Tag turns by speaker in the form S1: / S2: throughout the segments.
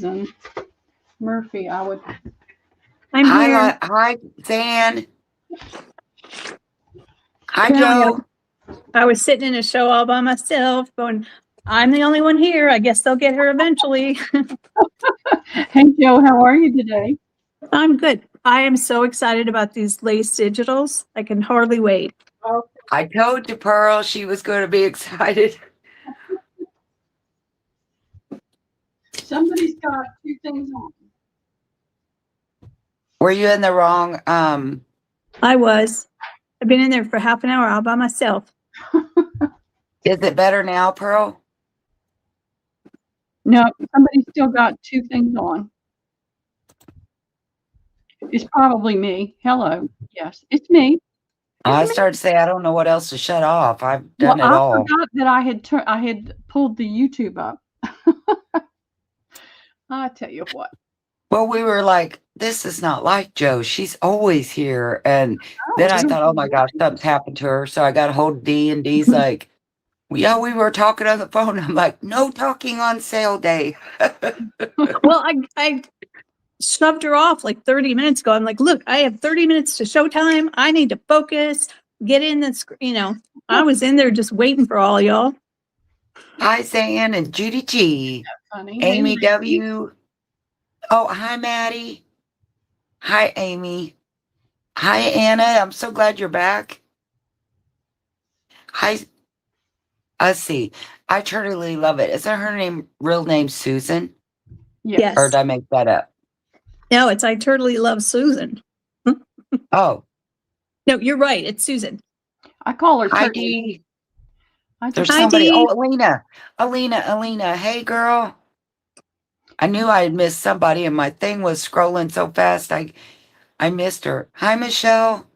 S1: Susan Murphy, I would.
S2: I'm here.
S3: Hi, Zan. Hi,
S2: Apparently,
S3: Joe.
S2: I was sitting in a show all by myself going, I'm the only one here. I guess they'll get her eventually.
S1: Hey, Joe, how are you today?
S2: I'm good. I am so excited about these lace digitals. I can hardly wait.
S1: Oh,
S3: I told you, Pearl, she was going to be excited.
S1: somebody's got two things on.
S3: Were you in the wrong?
S2: I was. I've been in there for half an hour all by myself.
S3: Is it better now, Pearl?
S1: No, somebody's still got two things on. It's probably me. Hello. Yes, it's me.
S3: I started to say I don't know what else to shut off. I've done
S1: Well,
S3: it
S1: I
S3: all.
S1: forgot that I had pulled the YouTube up. I tell you what.
S3: Well, we were like, this is not like Joe. She's always here. And then I thought, oh my gosh, something's happened to her. So I got a hold of Dee, and Dee's like, yeah, we were talking on the phone. I'm like, no talking on sale day.
S2: Well, I shoved her off like 30 minutes ago. I'm like, look, I have 30 minutes to showtime. I need to focus, get in this, I was in there just waiting for all y'all.
S3: Hi, Zan and Judy G.
S1: Funny.
S3: Amy W. Oh, hi, Maddie. Hi, Amy. Hi, Anna. I'm so glad you're back. Hi. Let's see. I truly love it. Isn't her real name Susan?
S2: Yes.
S3: Or did I make that up?
S2: No, it's I totally love Susan.
S3: Oh.
S2: No, you're right. It's Susan.
S1: I call her
S3: Hi,
S1: Turkey.
S3: Dee. There's somebody. Oh, Alina. Hey, girl. I knew I had missed somebody, and my thing was scrolling so fast. I missed her. Hi, Michelle.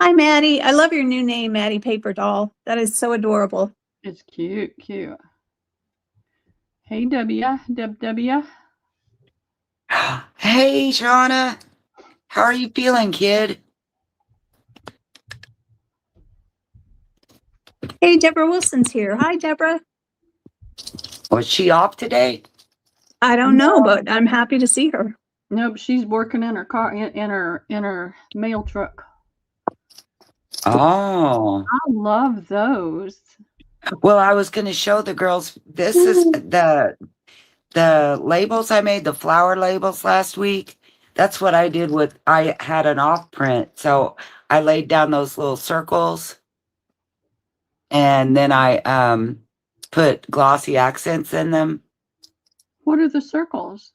S2: Hi, Maddie. I love your new name, Maddie Paper Doll. That is so adorable.
S1: It's cute. Hey, W.
S3: Hey, Shauna. How are you feeling, kid?
S2: Hey, Deborah Wilson's here. Hi, Deborah.
S3: Was she off today?
S2: I don't know, but I'm happy to see her.
S1: Nope, she's working in her car in her mail truck.
S3: Oh.
S1: I love those.
S3: Well, I was going to show the girls. This is the labels I made, the flower labels last week. That's what I did with, I had an off print. So I laid down those little circles. And then I put glossy accents in them.
S1: What are the circles?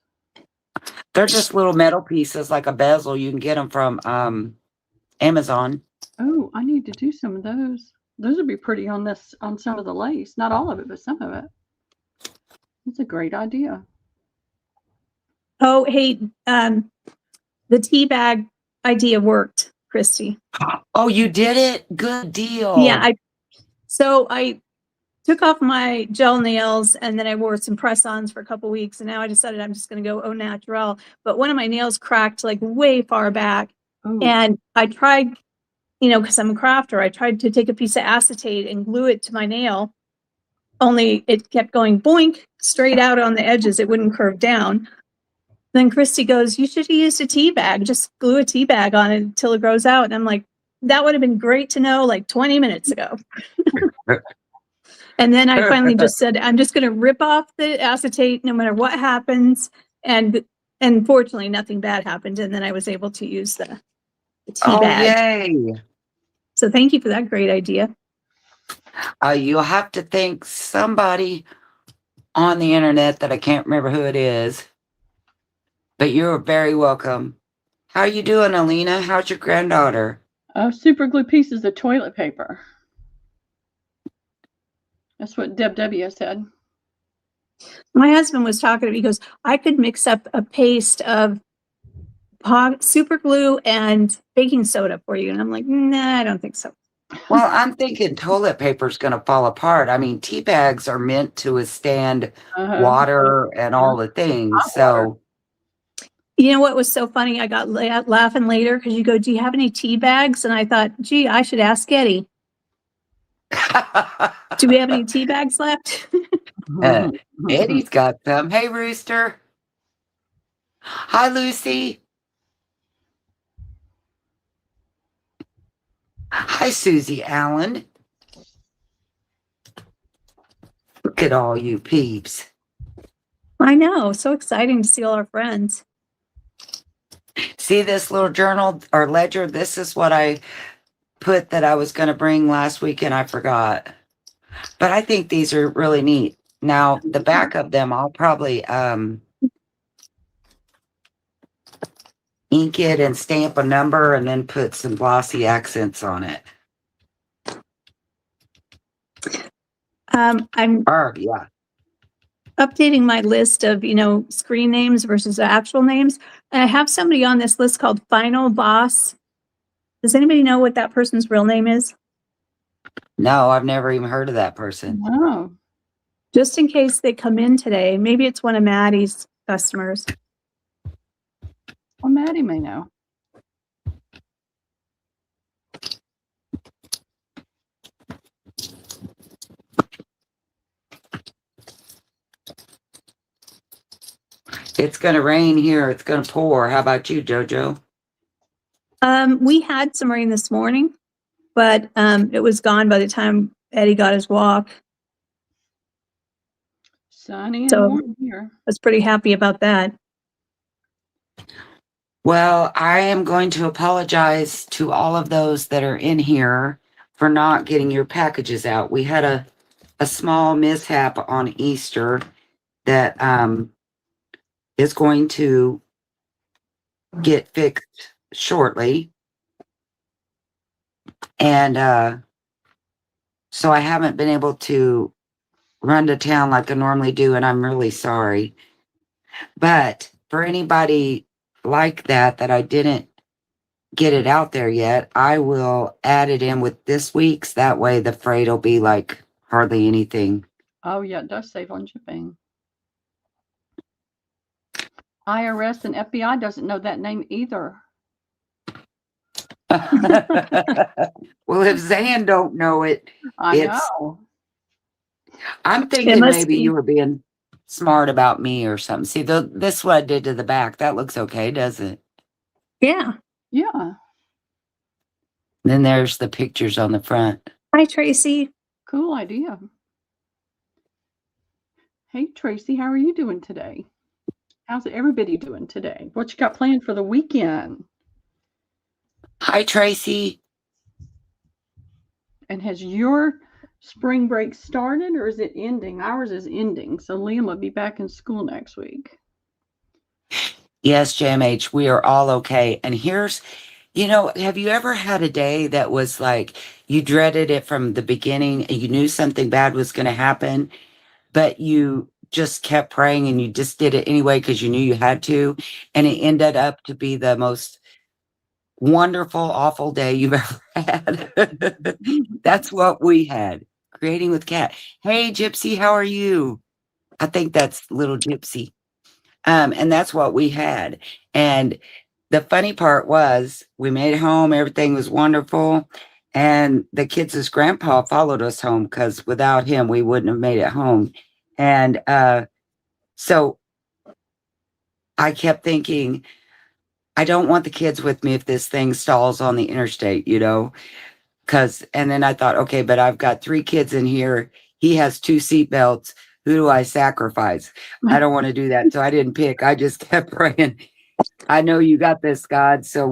S3: They're just little metal pieces like a bezel. You can get them from Amazon.
S1: Oh, I need to do some of those. Those would be pretty on some of the lace. Not all of it, but some of it. It's a great idea.
S2: Oh, hey, the tea bag idea worked, Christy.
S3: Oh, you did it? Good deal.
S2: Yeah, I took off my gel nails and then I wore some press-ons for a couple weeks, and now I decided I'm just going to go au naturel. But one of my nails cracked like way far back.
S1: Ooh.
S2: And I tried, because I'm a crafter, I tried to take a piece of acetate and glue it to my nail, only it kept going boink straight out on the edges. It wouldn't curve down. Then Christy goes, you should have used a tea bag. Just glue a tea bag on it until it grows out. And I'm like, that would have been great to know like 20 minutes ago. And then I finally just said, I'm just going to rip off the acetate no matter what happens. And fortunately, nothing bad happened. And then I was able to use the tea bag.
S3: Yay.
S2: So thank you for that great idea.
S3: You'll have to thank somebody on the internet that I can't remember who it is. But you're very welcome. How are you doing, Alina? How's your granddaughter?
S1: Super glue pieces of toilet paper. That's what Deb W said.
S2: My husband was talking to me. He goes, I could mix up a paste of super glue and baking soda for you. And I'm like, nah, I don't think so.
S3: Well, I'm thinking toilet paper is going to fall apart. I mean, tea bags are meant to withstand water and all the things. So,
S2: you know what was so funny? I got laughing later because you go, do you have any tea bags? And I thought, gee, I should ask Eddie. Do we have any tea bags left?
S3: Eddie's got some. Hey, Rooster. Hi, Lucy. Hi, Susie Allen. Look at all you peeps.
S2: I know. So exciting to see all our friends.
S3: See this little journal or ledger? This is what I put that I was going to bring last week and I forgot. But I think these are really neat. Now, the back of them, I'll probably ink it and stamp a number and then put some glossy accents on it.
S2: I'm
S3: Yeah.
S2: updating my list of, screen names versus actual names. And I have somebody on this list called Final Boss. Does anybody know what that person's real name is?
S3: No, I've never even heard of that person.
S1: No.
S2: Just in case they come in today. Maybe it's one of Maddie's customers.
S1: Well, Maddie may know.
S3: It's going to rain here. It's going to pour. How about you, JoJo?
S2: We had some rain this morning, but it was gone by the time Eddie got his walk.
S1: Sunny and
S2: So-
S1: warm here.
S2: I was pretty happy about that.
S3: Well, I am going to apologize to all of those that are in here for not getting your packages out. We had a small mishap on Easter that is going to get fixed shortly. And so I haven't been able to run to town like I normally do, and I'm really sorry. But for anybody like that I didn't get it out there yet, I will add it in with this week's. That way the freight will be like hardly anything.
S1: Oh, yeah, it does save on shipping. IRS and FBI doesn't know that name either.
S3: Well, if Zan don't know it,
S1: I
S3: It's-
S1: know.
S3: I'm thinking
S2: must
S3: maybe
S2: be.
S3: you were being smart about me or something. See, this what I did to the back. That looks okay, doesn't it?
S2: Yeah.
S1: Yeah.
S3: Then there's the pictures on the front.
S2: Hi, Tracy.
S1: Cool idea. Hey, Tracy, how are you doing today? How's everybody doing today? What you got planned for the weekend?
S3: Hi, Tracy.
S1: And has your spring break started or is it ending? Ours is ending, so Liam will be back in school next week.
S3: Yes, JMH, we are all okay. And here's, have you ever had a day that was like you dreaded it from the beginning and you knew something bad was going to happen, but you just kept praying and you just did it anyway because you knew you had to, and it ended up to be the most wonderful, awful day you've ever had? That's what we had. Creating with Cat. Hey, Gypsy, how are you? I think that's little Gypsy. And that's what we had. And the funny part was we made it home. Everything was wonderful. And the kids' grandpa followed us home because without him, we wouldn't have made it home. And so I kept thinking, I don't want the kids with me if this thing stalls on the interstate, and then I thought, okay, but I've got 3 kids in here. He has 2 seatbelts. Who do I sacrifice? I don't want to do that. So I didn't pick. I just kept praying. I know you got this, God. So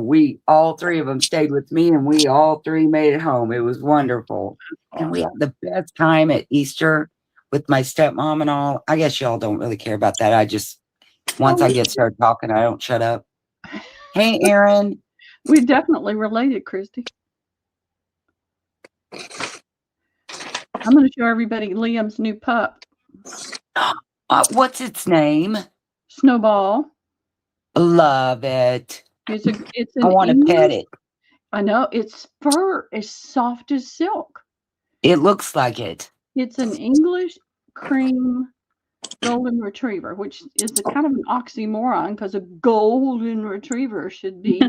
S3: all 3 of them stayed with me and we all 3 made it home. It was wonderful. And we had the best time at Easter with my stepmom and all. I guess y'all don't really care about that. Once I get started talking, I don't shut up. Hey, Aaron.
S1: We definitely related, Christy. I'm going to show everybody Liam's new pup,
S3: What's its name?
S1: Snowball.
S3: Love it.
S1: It's an
S3: I want to pet
S1: English-
S3: it.
S1: I know, its fur is soft as silk.
S3: It looks like it.
S1: It's an English cream golden retriever, which is a kind of an oxymoron because a golden retriever should be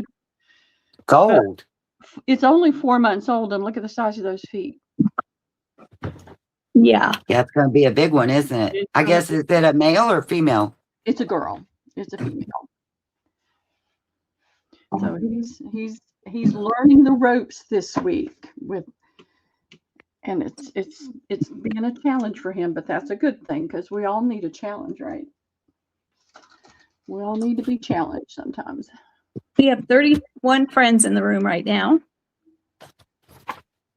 S3: Gold.
S1: it's only 4 months old and look at the size of those feet.
S2: Yeah.
S3: Yeah, it's going to be a big one, isn't it?
S1: It's
S3: I
S1: gonna
S3: guess, is it a male or female?
S1: It's a girl. It's a female. So he's learning the ropes this week and it's been a challenge for him, but that's a good thing because we all need a challenge, right? We all need to be challenged sometimes.
S2: We have 31 friends in the room right now.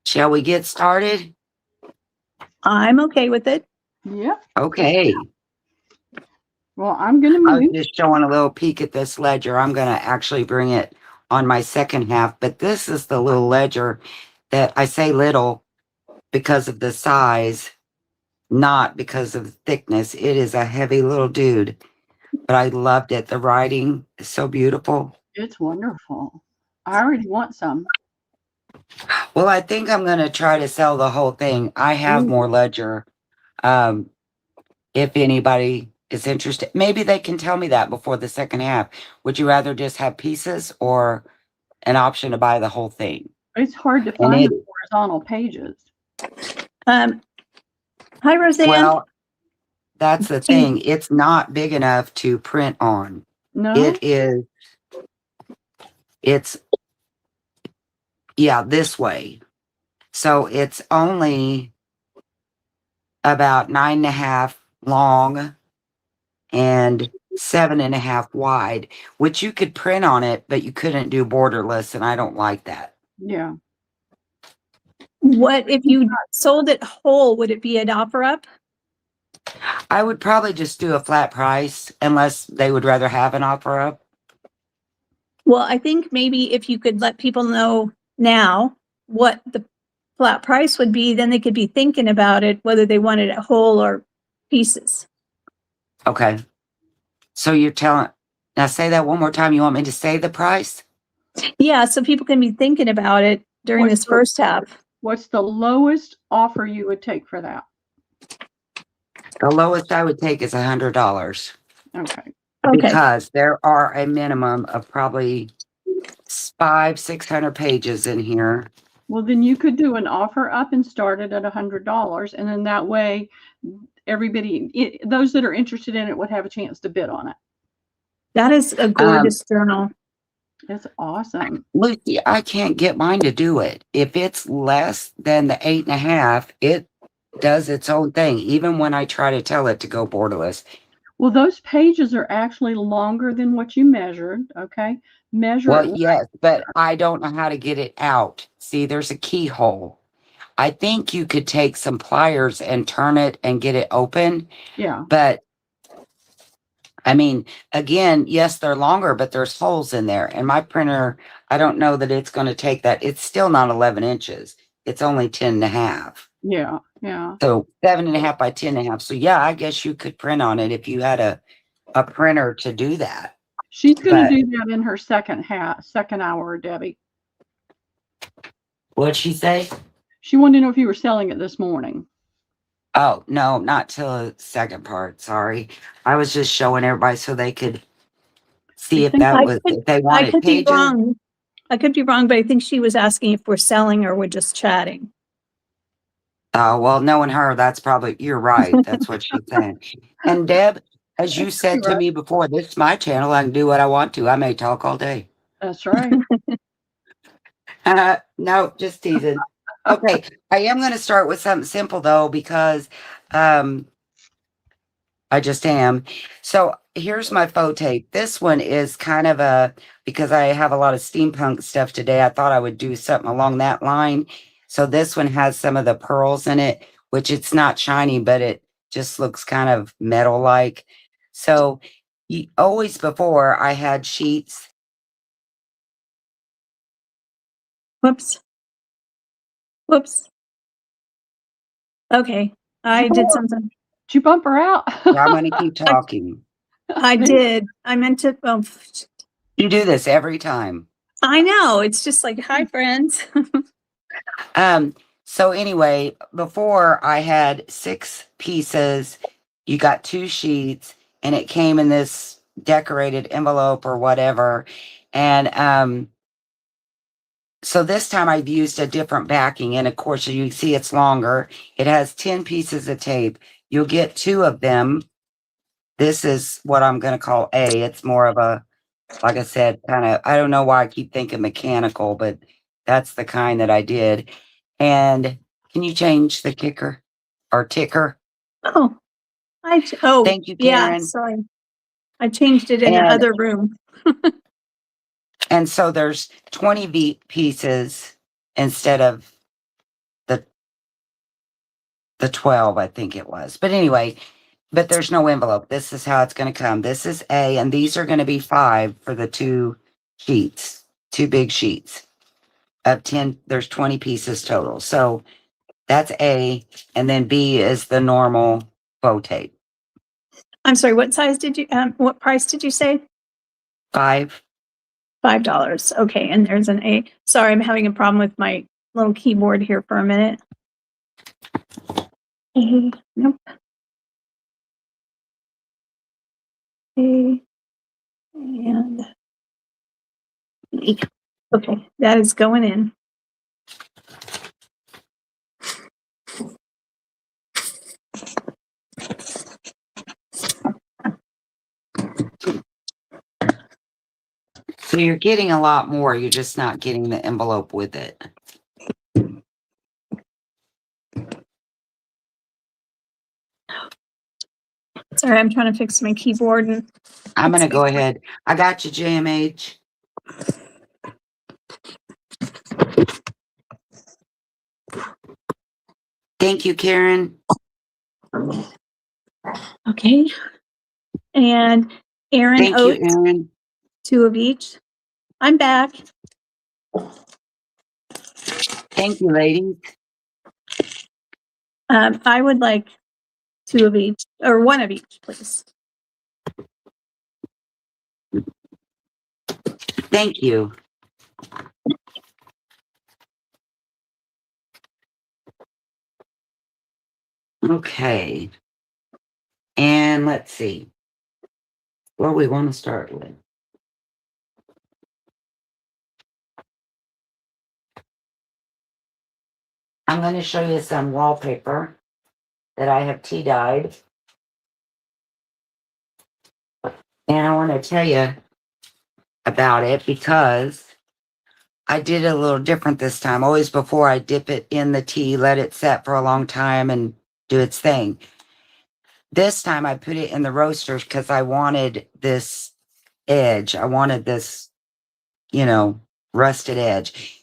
S3: Shall we get started?
S2: I'm okay with it.
S1: Yeah.
S3: Okay.
S1: Well, I'm gonna
S3: I was
S1: move.
S3: just showing a little peek at this ledger. I'm going to actually bring it on my second half, but this is the little ledger that I say little because of the size, not because of the thickness. It is a heavy little dude, but I loved it. The writing is so beautiful.
S1: It's wonderful. I already want some.
S3: Well, I think I'm going to try to sell the whole thing. I have
S1: Ooh.
S3: more ledger. If anybody is interested, maybe they can tell me that before the second half. Would you rather just have pieces or an option to buy the whole thing?
S1: It's hard to
S3: And
S1: find
S3: it,
S1: the horizontal pages.
S2: Hi, Roseanne.
S3: well, that's the thing. It's not big enough to print on.
S1: No?
S3: It's, yeah, this way. So it's only about 9.5 long and 7.5 wide, which you could print on it, but you couldn't do borderless, and I don't like that.
S1: Yeah.
S2: What if you sold it whole? Would it be an offer up?
S3: I would probably just do a flat price unless they would rather have an offer up.
S2: Well, I think maybe if you could let people know now what the flat price would be, then they could be thinking about it, whether they wanted it whole or pieces.
S3: Okay. So you're telling, now say that one more time. You want me to say the price?
S2: Yeah, so people can be thinking about it during this first half.
S1: What's the lowest offer you would take for that?
S3: The lowest I would take is $100.
S1: Okay.
S3: Because there are a minimum of probably 500-600 pages in here.
S1: Well, then you could do an offer up and start it at $100, and then that way, everybody, those that are interested in it, would have a chance to bid on it.
S2: That is a gorgeous journal.
S1: That's awesome.
S3: Lucy, I can't get mine to do it. If it's less than the 8.5, it does its own thing, even when I try to tell it to go borderless.
S1: Well, those pages are actually longer than what you measured, okay?
S3: Well, yes, but I don't know how to get it out. See, there's a keyhole. I think you could take some pliers and turn it and get it open.
S1: Yeah.
S3: But, I mean, again, yes, they're longer, but there's holes in there. And my printer, I don't know that it's going to take that. It's still not 11 inches. It's only 10.5.
S1: Yeah, yeah.
S3: So 7.5 by 10.5. So yeah, I guess you could print on it if you had a printer to do that.
S1: She's going to do that in her second hour, Debbie.
S3: What'd she say?
S1: She wanted to know if you were selling it this morning.
S3: Oh, no, not till the second part. Sorry. I was just showing everybody so they could see if that was, if they wanted pages.
S2: I could be wrong, but I think she was asking if we're selling or we're just chatting.
S3: Well, knowing her, that's probably, you're right. That's what she's saying. And Deb, as you said to me before, this is my channel. I can do what I want to. I may talk all day.
S1: That's right.
S3: No, just teasing. Okay, I am going to start with something simple though, because I just am. So here's my faux tape. This one is kind of because I have a lot of steampunk stuff today, I thought I would do something along that line. So this one has some of the pearls in it, which it's not shiny, but it just looks kind of metal-like. So always before I had sheets.
S2: Whoops. Okay, I did something.
S1: Did you bump her out?
S3: Yeah, I'm going to keep talking.
S2: I did. I meant to.
S3: You do this every time.
S2: I know. It's just like, hi, friends.
S3: So anyway, before I had 6 pieces, you got 2 sheets, and it came in this decorated envelope or whatever. And So this time I've used a different backing, and of course you see it's longer. It has 10 pieces of tape. You'll get 2 of them. This is what I'm going to call A. It's more of a, like I said, kind of, I don't know why I keep thinking mechanical, but that's the kind that I did. And can you change the kicker or ticker?
S2: Oh,
S3: Thank you,
S2: yeah,
S3: Karen.
S2: sorry. I changed it in the
S3: And
S2: other room.
S3: And so there's 20 pieces instead of the 12, I think it was. But anyway, but there's no envelope. This is how it's going to come. This is A, and these are going to be 5 for the 2 sheets, 2 big sheets of 10. There's 20 pieces total. So that's A, and then B is the normal faux tape.
S2: I'm sorry, what price did you say?
S3: 5.
S2: $5. Okay, and there's an A. Sorry, I'm having a problem with my little keyboard here for a minute. Nope. A and E. Okay, that is going in.
S3: So you're getting a lot more. You're just not getting the envelope with it.
S2: Sorry, I'm trying to fix my keyboard. And
S3: I'm going to go ahead. I got you, JMH. Thank you, Karen.
S2: okay. And Aaron
S3: Thank you,
S2: Oates,
S3: Aaron.
S2: 2 of each. I'm back.
S3: Thank you, ladies.
S2: I would like 2 of each, or 1 of each, please.
S3: Thank you. Okay. And let's see. What do we want to start with? I'm going to show you some wallpaper that I have tea dyed. And I want to tell you about it because I did it a little different this time. Always before I dip it in the tea, let it set for a long time and do its thing. This time I put it in the roasters because I wanted this edge. I wanted this, rusted edge.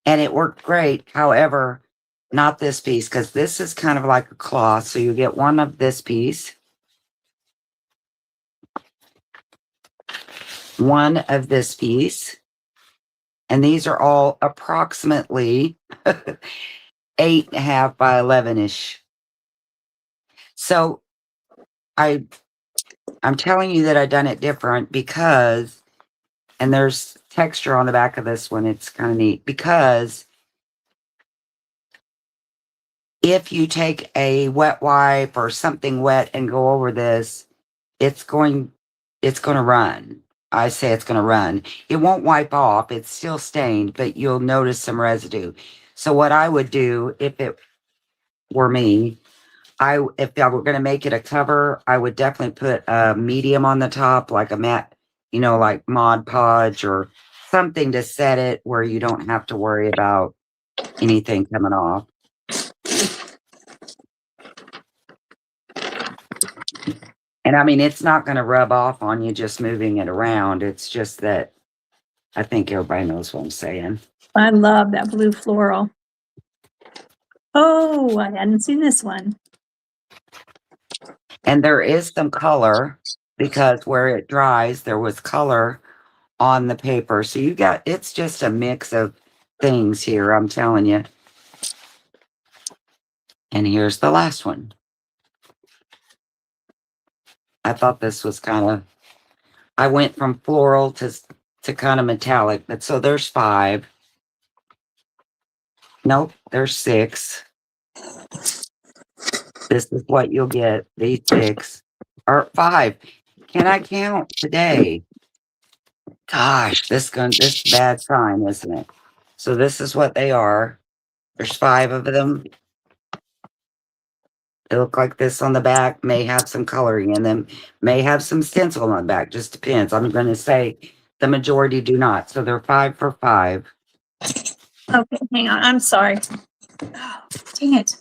S3: And it worked great. However, not this piece, because this is kind of like a cloth. So you get one of this piece, one of this piece, and these are all approximately 8.5 by 11-ish. So I'm telling you that I done it different because, and there's texture on the back of this one. It's kind of neat because if you take a wet wipe or something wet and go over this, it's going to run. I say it's going to run. It won't wipe off. It's still stained, but you'll notice some residue. So what I would do if it were me, if I were going to make it a cover, I would definitely put a medium on the top, like a matte, like Mod Podge or something to set it where you don't have to worry about anything coming off. And I mean, it's not going to rub off on you just moving it around. It's just that I think everybody knows what I'm saying.
S2: I love that blue floral. Oh, I hadn't seen this one.
S3: And there is some color because where it dries, there was color on the paper. So it's just a mix of things here, I'm telling you. And here's the last one. I thought this was I went from floral to kind of metallic, but so there's 5. Nope, there's 6. This is what you'll get. These 6 or 5. Can I count today? Gosh, this is a bad sign, isn't it? So this is what they are. There's 5 of them. They look like this on the back, may have some coloring in them, may have some stencil on the back, just depends. I'm going to say the majority do not. So they're 5 for $5.
S2: Okay, hang on. I'm sorry. Oh, dang it.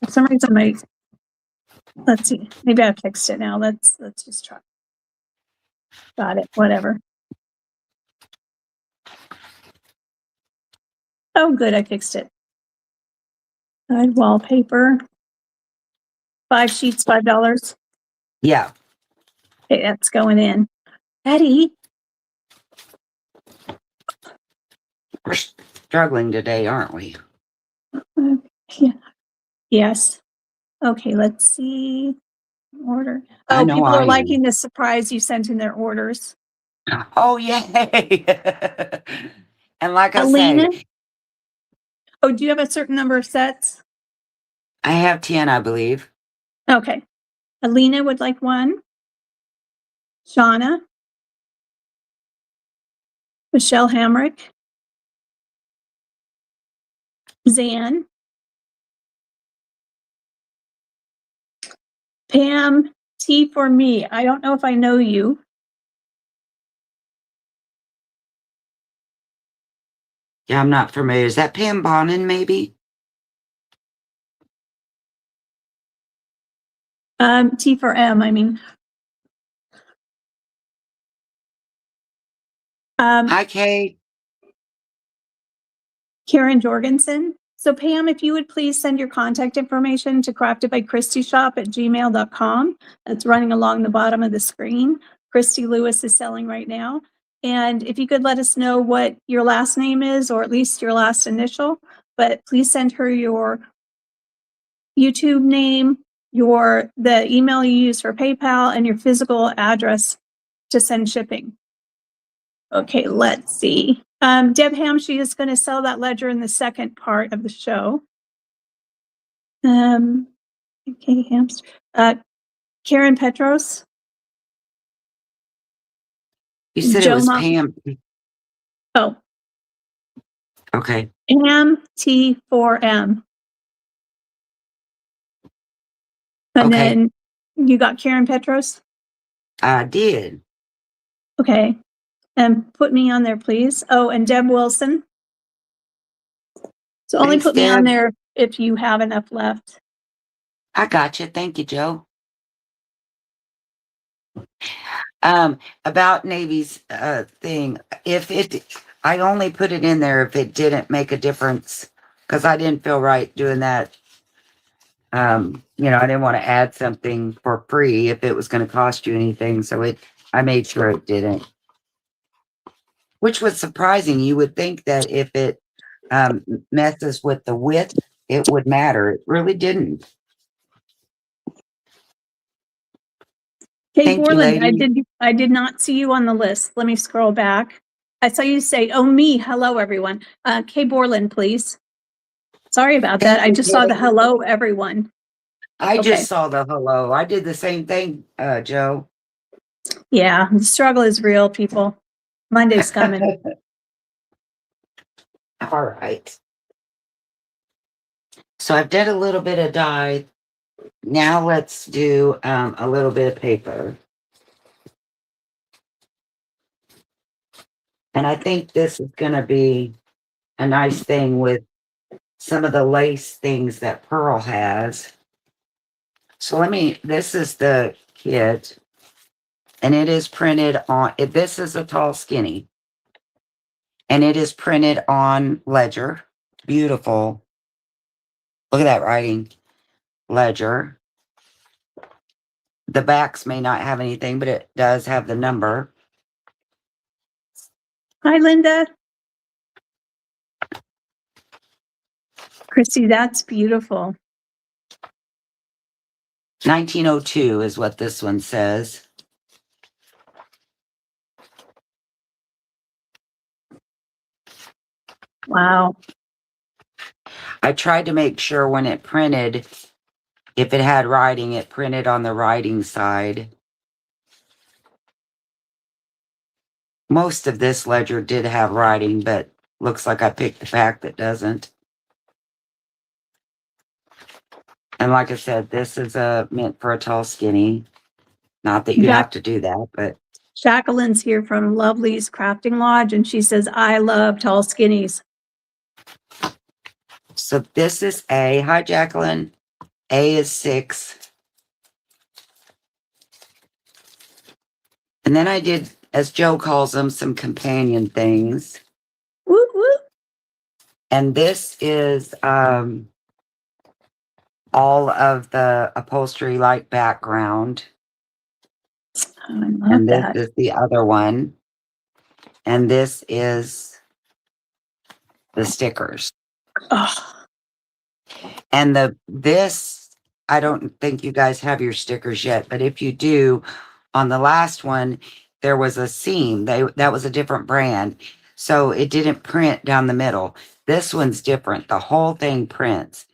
S2: For some reason, let's see. Maybe I fixed it now. Let's just try. Got it. Whatever. Oh, good. I fixed it. Good wallpaper. 5 sheets, $5.
S3: Yeah.
S2: Okay, that's going in. Eddie.
S3: We're struggling today, aren't we?
S2: Yeah. Yes. Okay, let's see. Order.
S3: I
S2: Oh,
S3: know
S2: people
S3: I
S2: are
S3: am.
S2: liking the surprise you sent in their orders.
S3: Oh, yay. And like I
S2: Alina?
S3: say,
S2: Oh, do you have a certain number of sets?
S3: I have 10, I believe.
S2: Okay. Alina would like one. Shauna. Michelle Hamrick. Zan. Pam, T for me. I don't know if I know you.
S3: Yeah, I'm not familiar. Is that Pam Bonin, maybe?
S2: T for M, I mean.
S3: Hi, Kate.
S2: Karen Jorgensen. So Pam, if you would please send your contact information to craftedbychristyshop@gmail.com. That's running along the bottom of the screen. Christy Lewis is selling right now. And if you could let us know what your last name is, or at least your last initial, but please send her your YouTube name, the email you use for PayPal, and your physical address to send shipping. Okay, let's see. Deb Hamshe is going to sell that ledger in the second part of the show. Okay, Hamster. Karen Petros.
S3: You said it
S2: Joe
S3: was
S2: Mom.
S3: Pam.
S2: Oh,
S3: Okay.
S2: Pam T4M. And
S3: Okay.
S2: then you got Karen Petros.
S3: I did.
S2: Okay. And put me on there, please. Oh, and Deb Wilson. So only
S3: Thanks,
S2: put me on
S3: Deb.
S2: there if you have enough left.
S3: I got you. Thank you, Joe. About Navy's thing, I only put it in there if it didn't make a difference, because I didn't feel right doing that. I didn't want to add something for free if it was going to cost you anything, so I made sure it didn't. Which was surprising. You would think that if it messes with the width, it would matter. It really didn't.
S2: Kay
S3: Thank you,
S2: Borland,
S3: lady.
S2: I did not see you on the list. Let me scroll back. I saw you say, oh, me. Hello, everyone. Kay Borland, please. Sorry about that. I just saw the hello, everyone.
S3: I
S2: Okay.
S3: just saw the hello. I did the same thing, Joe.
S2: Yeah, the struggle is real, people. Monday's coming.
S3: All right. So I've done a little bit of dye. Now let's do a little bit of paper. And I think this is going to be a nice thing with some of the lace things that Pearl has. So this is the kit. And it is printed on, this is a tall skinny. And it is printed on ledger. Beautiful. Look at that writing. Ledger. The backs may not have anything, but it does have the number.
S2: Hi, Linda. Christy, that's beautiful.
S3: 1902 is what this one says.
S2: Wow.
S3: I tried to make sure when it printed, if it had writing, it printed on the writing side. Most of this ledger did have writing, but looks like I picked the pack that doesn't. And like I said, this is meant for a tall skinny. Not that you have to do that, but
S2: Jacqueline's here from Lovely's Crafting Lodge, and she says, I love tall skinnies.
S3: so this is A. Hi, Jacqueline. A is 6. And then I did, as Joe calls them, some companion things.
S2: Whoop, whoop.
S3: And this is all of the upholstery like background.
S2: Oh, I love
S3: And this
S2: that.
S3: is the other one. And this is the stickers.
S2: Oh,
S3: And this, I don't think you guys have your stickers yet, but if you do, on the last one, there was a seam. That was a different brand. So it didn't print down the middle. This one's different. The whole thing prints.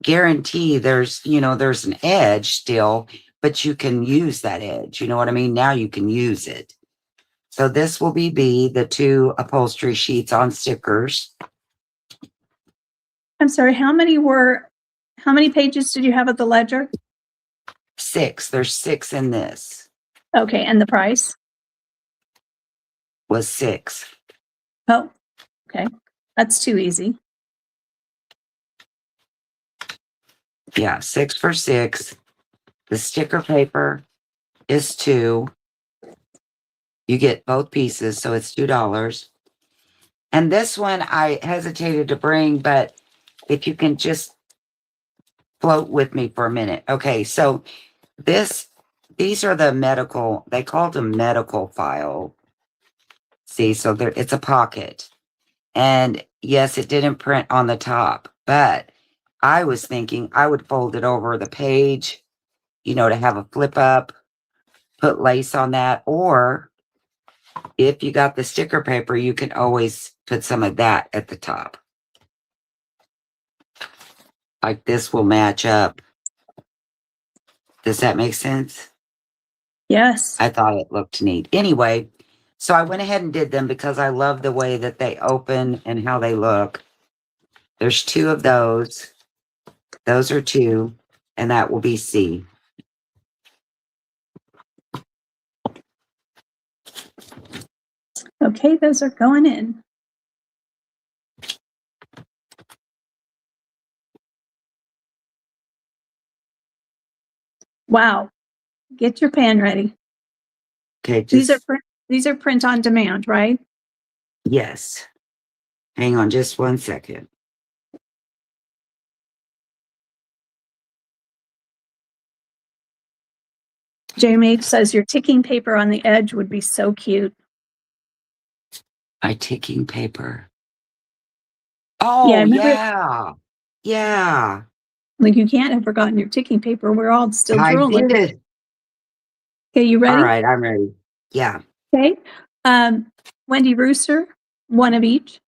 S3: Guarantee there's an edge still, but you can use that edge. You know what I mean? Now you can use it. So this will be B, the 2 upholstery sheets on stickers.
S2: I'm sorry. How many pages did you have at the ledger?
S3: 6. There's 6 in this.
S2: Okay. And the price?
S3: Was 6.
S2: Oh, okay. That's too easy.
S3: Yeah, 6 for 6. The sticker paper is 2. You get both pieces, so it's $2. And this one I hesitated to bring, but if you can just float with me for a minute. Okay, so these are the medical, they called them medical file. See, so it's a pocket. And yes, it didn't print on the top, but I was thinking I would fold it over the page, to have a flip up, put lace on that. Or if you got the sticker paper, you can always put some of that at the top. Like this will match up. Does that make sense?
S2: Yes.
S3: I thought it looked neat. Anyway, so I went ahead and did them because I love the way that they open and how they look. There's 2 of those. Those are 2, and that will be C.
S2: Okay. Those are going in. Wow. Get your pan ready.
S3: Okay,
S2: These are print on demand, right?
S3: yes. Hang on just 1 second.
S2: Jamie says your ticking paper on the edge would be so cute.
S3: My ticking paper. Oh,
S2: Yeah, remember,
S3: yeah.
S2: like you can't have forgotten your ticking paper. We're all still
S3: I
S2: drooling.
S3: did.
S2: Okay, you ready?
S3: All right, I'm ready. Yeah.
S2: Okay. Wendy Rooster, 1 of each.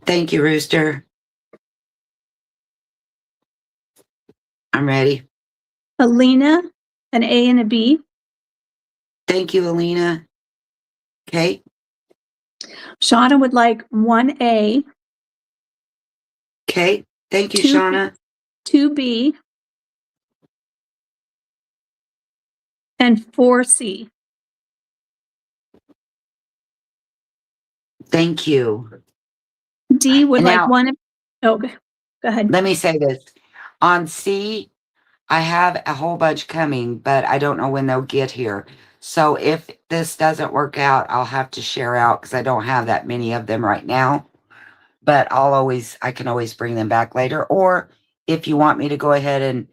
S3: Thank you, Rooster. I'm ready.
S2: Alina, an A and a B.
S3: Thank you, Alina. Okay.
S2: Shauna would like 1A,
S3: Okay. Thank you,
S2: 2,
S3: Shauna.
S2: 2B, and 4C.
S3: Thank you.
S2: D would
S3: And
S2: like
S3: now,
S2: 1 of, oh, go ahead.
S3: let me say this. On C, I have a whole bunch coming, but I don't know when they'll get here. So if this doesn't work out, I'll have to share out because I don't have that many of them right now. But I can always bring them back later. Or if you want me to go ahead and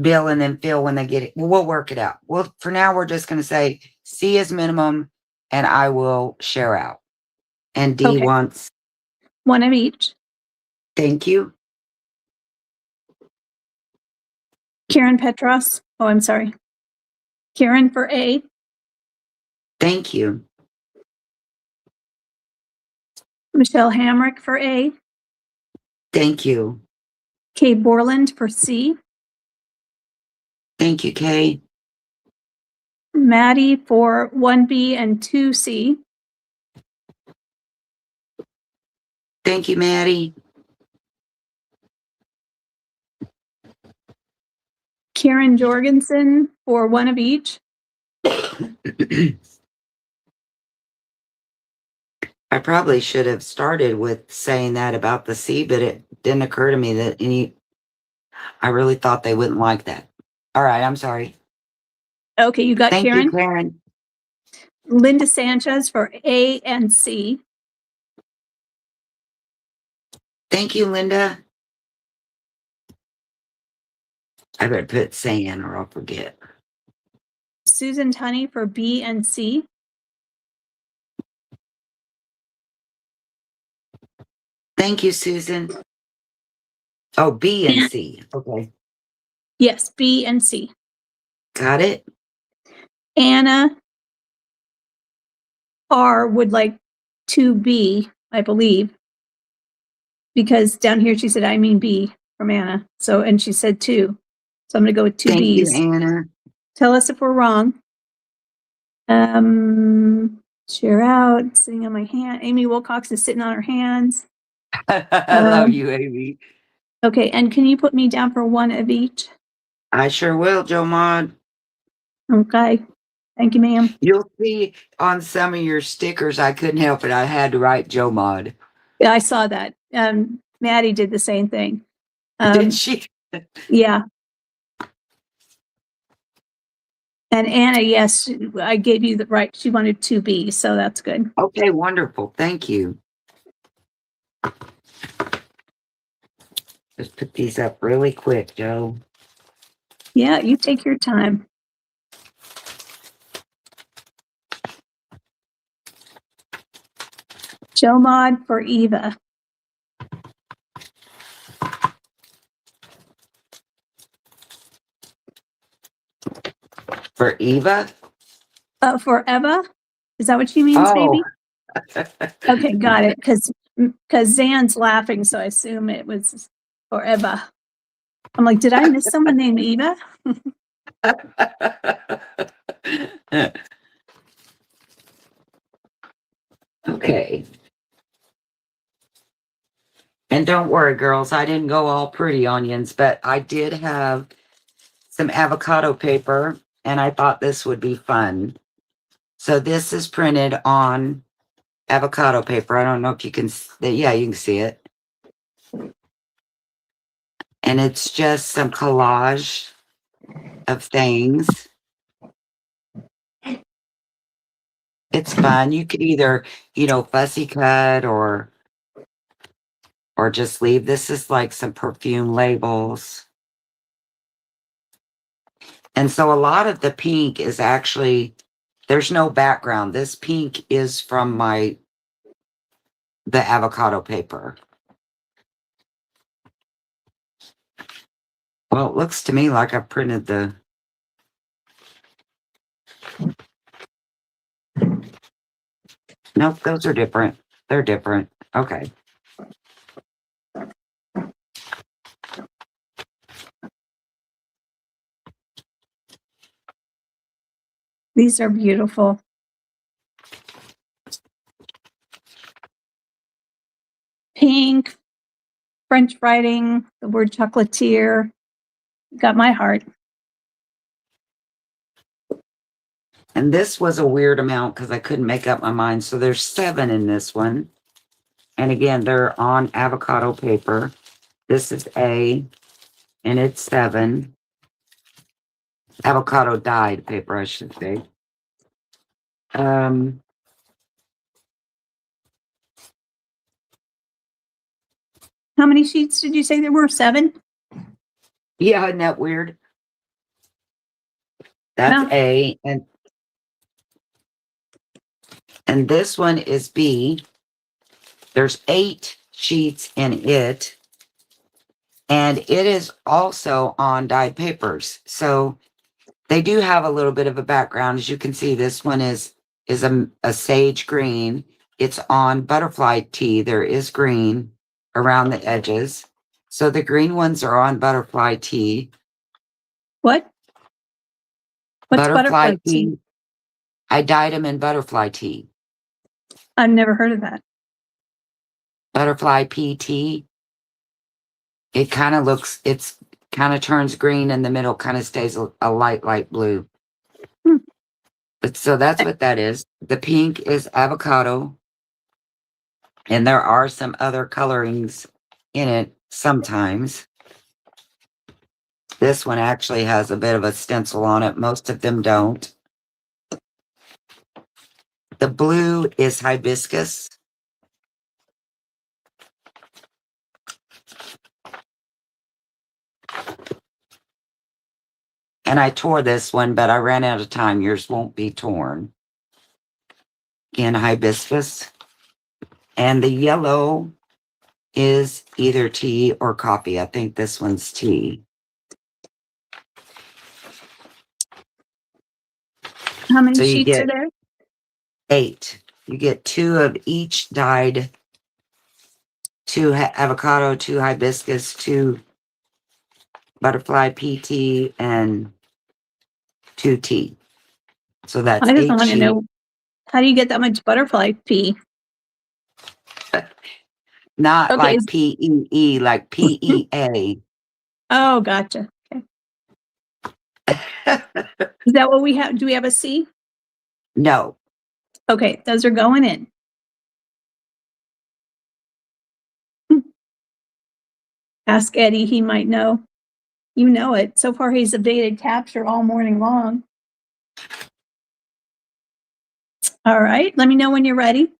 S3: bill and then fill when they get it, we'll work it out. Well, for now, we're just going to say C is minimum and I will share out. And D
S2: Okay.
S3: wants,
S2: 1 of each.
S3: thank you.
S2: Karen Petros. Oh, I'm sorry. Karen for A.
S3: Thank you.
S2: Michelle Hamrick for A.
S3: Thank you.
S2: Kay Borland for C.
S3: Thank you, Kay.
S2: Maddie for 1B and 2C.
S3: Thank you, Maddie.
S2: Karen Jorgensen for 1 of each.
S3: I probably should have started with saying that about the C, but it didn't occur to me that I really thought they wouldn't like that. All right, I'm sorry.
S2: Okay, you got
S3: Thank
S2: Karen.
S3: you, Karen.
S2: Linda Sanchez for A and C.
S3: Thank you, Linda. I better put San or I'll forget.
S2: Susan Tunney for B and C.
S3: Thank you, Susan. Oh, B and C. Okay.
S2: Yes, B and C.
S3: Got it.
S2: Anna R would like 2B, I believe, because down here she said, I mean B from Anna. So, and she said 2. So I'm going to go with 2
S3: Thank you,
S2: Bs.
S3: Anna.
S2: Tell us if we're wrong. Share out, sitting on my hand. Amy Wilcox is sitting on her hands.
S3: I love you, Amy.
S2: Okay, and can you put me down for 1 of each?
S3: I sure will, Joe Mod.
S2: Okay. Thank you, ma'am.
S3: You'll see on some of your stickers, I couldn't help it. I had to write Joe Mod.
S2: Yeah, I saw that. Maddie did the same thing.
S3: Did she?
S2: Yeah. And Anna, yes, I gave you the right. She wanted 2B, so that's good.
S3: Okay, wonderful. Thank you. Just put these up really quick, Joe.
S2: Yeah, you take your time. Joe Mod for Eva.
S3: For Eva?
S2: For Eva? Is that what she means,
S3: Oh.
S2: maybe? Okay, got it. Because Zan's laughing, so I assume it was for Eva. I'm like, did I miss someone named Eva?
S3: Okay. And don't worry, girls, I didn't go all pretty onions, but I did have some avocado paper, and I thought this would be fun. So this is printed on avocado paper. I don't know if you can, yeah, you can see it. And it's just some collage of things. It's fun. You could either, fussy cut or just leave. This is like some perfume labels. And so a lot of the pink is actually, there's no background. This pink is from the avocado paper. Well, it looks to me like I printed the... Nope, those are different. They're different. Okay.
S2: These are beautiful. Pink, French writing, the word chocolatier. Got my heart.
S3: And this was a weird amount because I couldn't make up my mind. So there's 7 in this one. And again, they're on avocado paper. This is A, and it's 7. Avocado dyed paper, I should say.
S2: How many sheets did you say there were? 7?
S3: Yeah, isn't that weird? That's
S2: No.
S3: A, and this one is B. There's 8 sheets in it. And it is also on dyed papers. So they do have a little bit of a background. As you can see, this one is a sage green. It's on butterfly tea. There is green around the edges. So the green ones are on butterfly tea.
S2: What? What's butterfly tea?
S3: I dyed them in butterfly tea.
S2: I've never heard of that.
S3: Butterfly PT. It kind of turns green in the middle, kind of stays a light blue.
S2: Hmm.
S3: But so that's what that is. The pink is avocado. And there are some other colorings in it sometimes. This one actually has a bit of a stencil on it. Most of them don't. The blue is hibiscus. And I tore this one, but I ran out of time. Yours won't be torn. Again, hibiscus. And the yellow is either tea or coffee. I think this one's tea.
S2: How many
S3: So you
S2: sheets
S3: get
S2: are there?
S3: 8. You get 2 of each dyed. 2 avocado, 2 hibiscus, 2 butterfly PT, and 2 tea. So that's
S2: I just
S3: 8
S2: want to
S3: sheets.
S2: know, how do you get that much butterfly pea?
S3: Not
S2: Okay,
S3: like PEE, like PEA.
S2: oh, gotcha. Okay. Is that what we have? Do we have a C?
S3: No.
S2: Okay, those are going in. Ask Eddie, he might know. You know it. So far, he's evaded capture all morning long. All right, let me know when you're ready.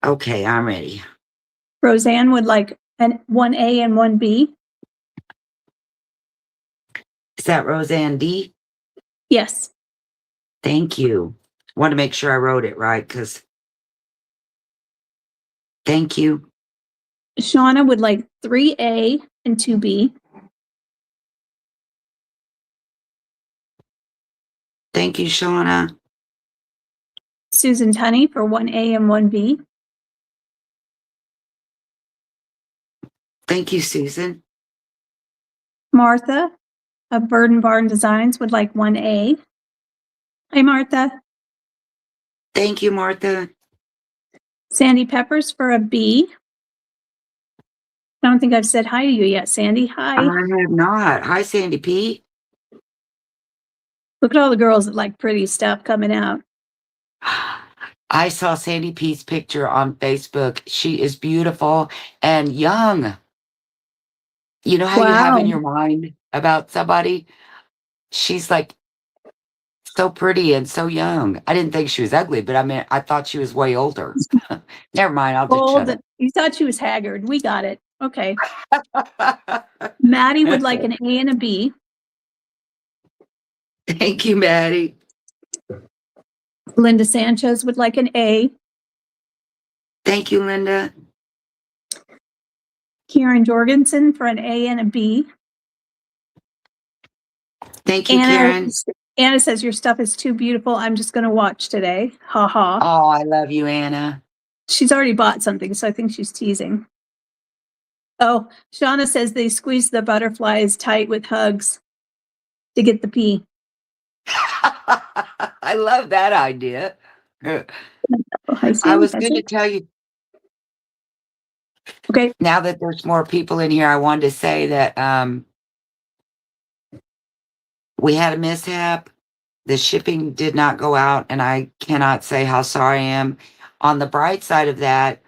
S3: Okay, I'm ready.
S2: Roseanne would like an 1A and 1B.
S3: Is that Roseanne D?
S2: Yes.
S3: Thank you. Want to make sure I wrote it right because thank you.
S2: Shauna would like 3A and 2B.
S3: Thank you, Shauna.
S2: Susan Tunney for 1A and 1B.
S3: Thank you, Susan.
S2: Martha of Bird and Barn Designs would like 1A. Hi, Martha.
S3: Thank you, Martha.
S2: Sandy Peppers for a B. I don't think I've said hi to you yet, Sandy. Hi.
S3: I have not. Hi, Sandy P.
S2: Look at all the girls that like pretty stuff coming out.
S3: I saw Sandy P's picture on Facebook. She is beautiful and young. You know how you have in
S2: Wow.
S3: your mind about somebody? She's like so pretty and so young. I didn't think she was ugly, but I mean, I thought she was way older. Never mind. I'll just shut
S2: Old.
S3: up.
S2: You thought she was haggard. We got it. Okay. Maddie would like an A and a B.
S3: Thank you, Maddie.
S2: Linda Sanchez would like an A.
S3: Thank you, Linda.
S2: Kieran Jorgensen for an A and a B.
S3: Thank you, Karen.
S2: Anna says your stuff is too beautiful. I'm just going to watch today. Ha ha.
S3: Oh, I love you, Anna.
S2: She's already bought something, so I think she's teasing. Oh, Shauna says they squeeze the butterflies tight with hugs to get the pea.
S3: I love that idea.
S2: Oh,
S3: I was going to tell you.
S2: Okay.
S3: Now that there's more people in here, I wanted to say that we had a mishap. The shipping did not go out, and I cannot say how sorry I am. On the bright side of that,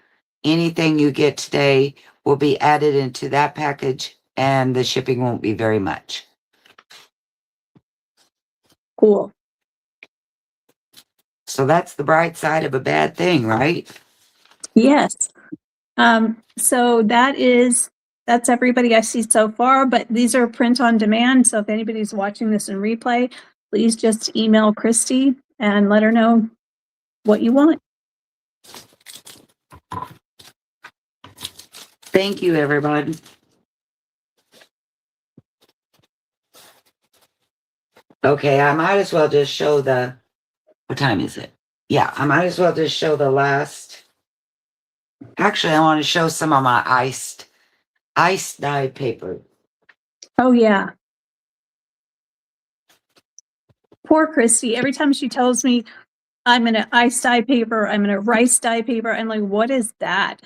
S3: anything you get today will be added into that package, and the shipping won't be very much.
S2: Cool.
S3: So that's the bright side of a bad thing, right?
S2: Yes. So that's everybody I see so far, but these are print on demand. So if anybody's watching this in replay, please just email Christy and let her know what you want.
S3: Thank you, everybody. Okay, I might as well just show what time is it? Yeah, I might as well just show the last. Actually, I want to show some of my iced dyed paper.
S2: Oh, yeah. Poor Christy. Every time she tells me I'm going to ice dye paper, I'm going to rice dye paper, I'm like, what is that?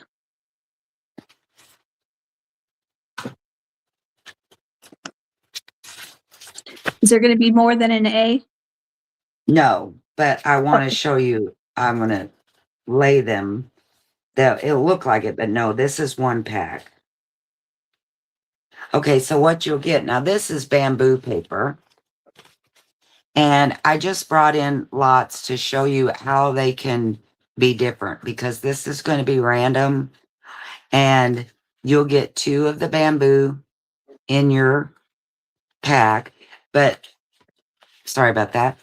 S2: Is there going to be more than an A?
S3: No, but I want to
S2: Okay.
S3: show you. I'm going to lay them. It'll look like it, but no, this is one pack. Okay, so what you'll get now, this is bamboo paper. And I just brought in lots to show you how they can be different because this is going to be random. And you'll get 2 of the bamboo in your pack. But sorry about that.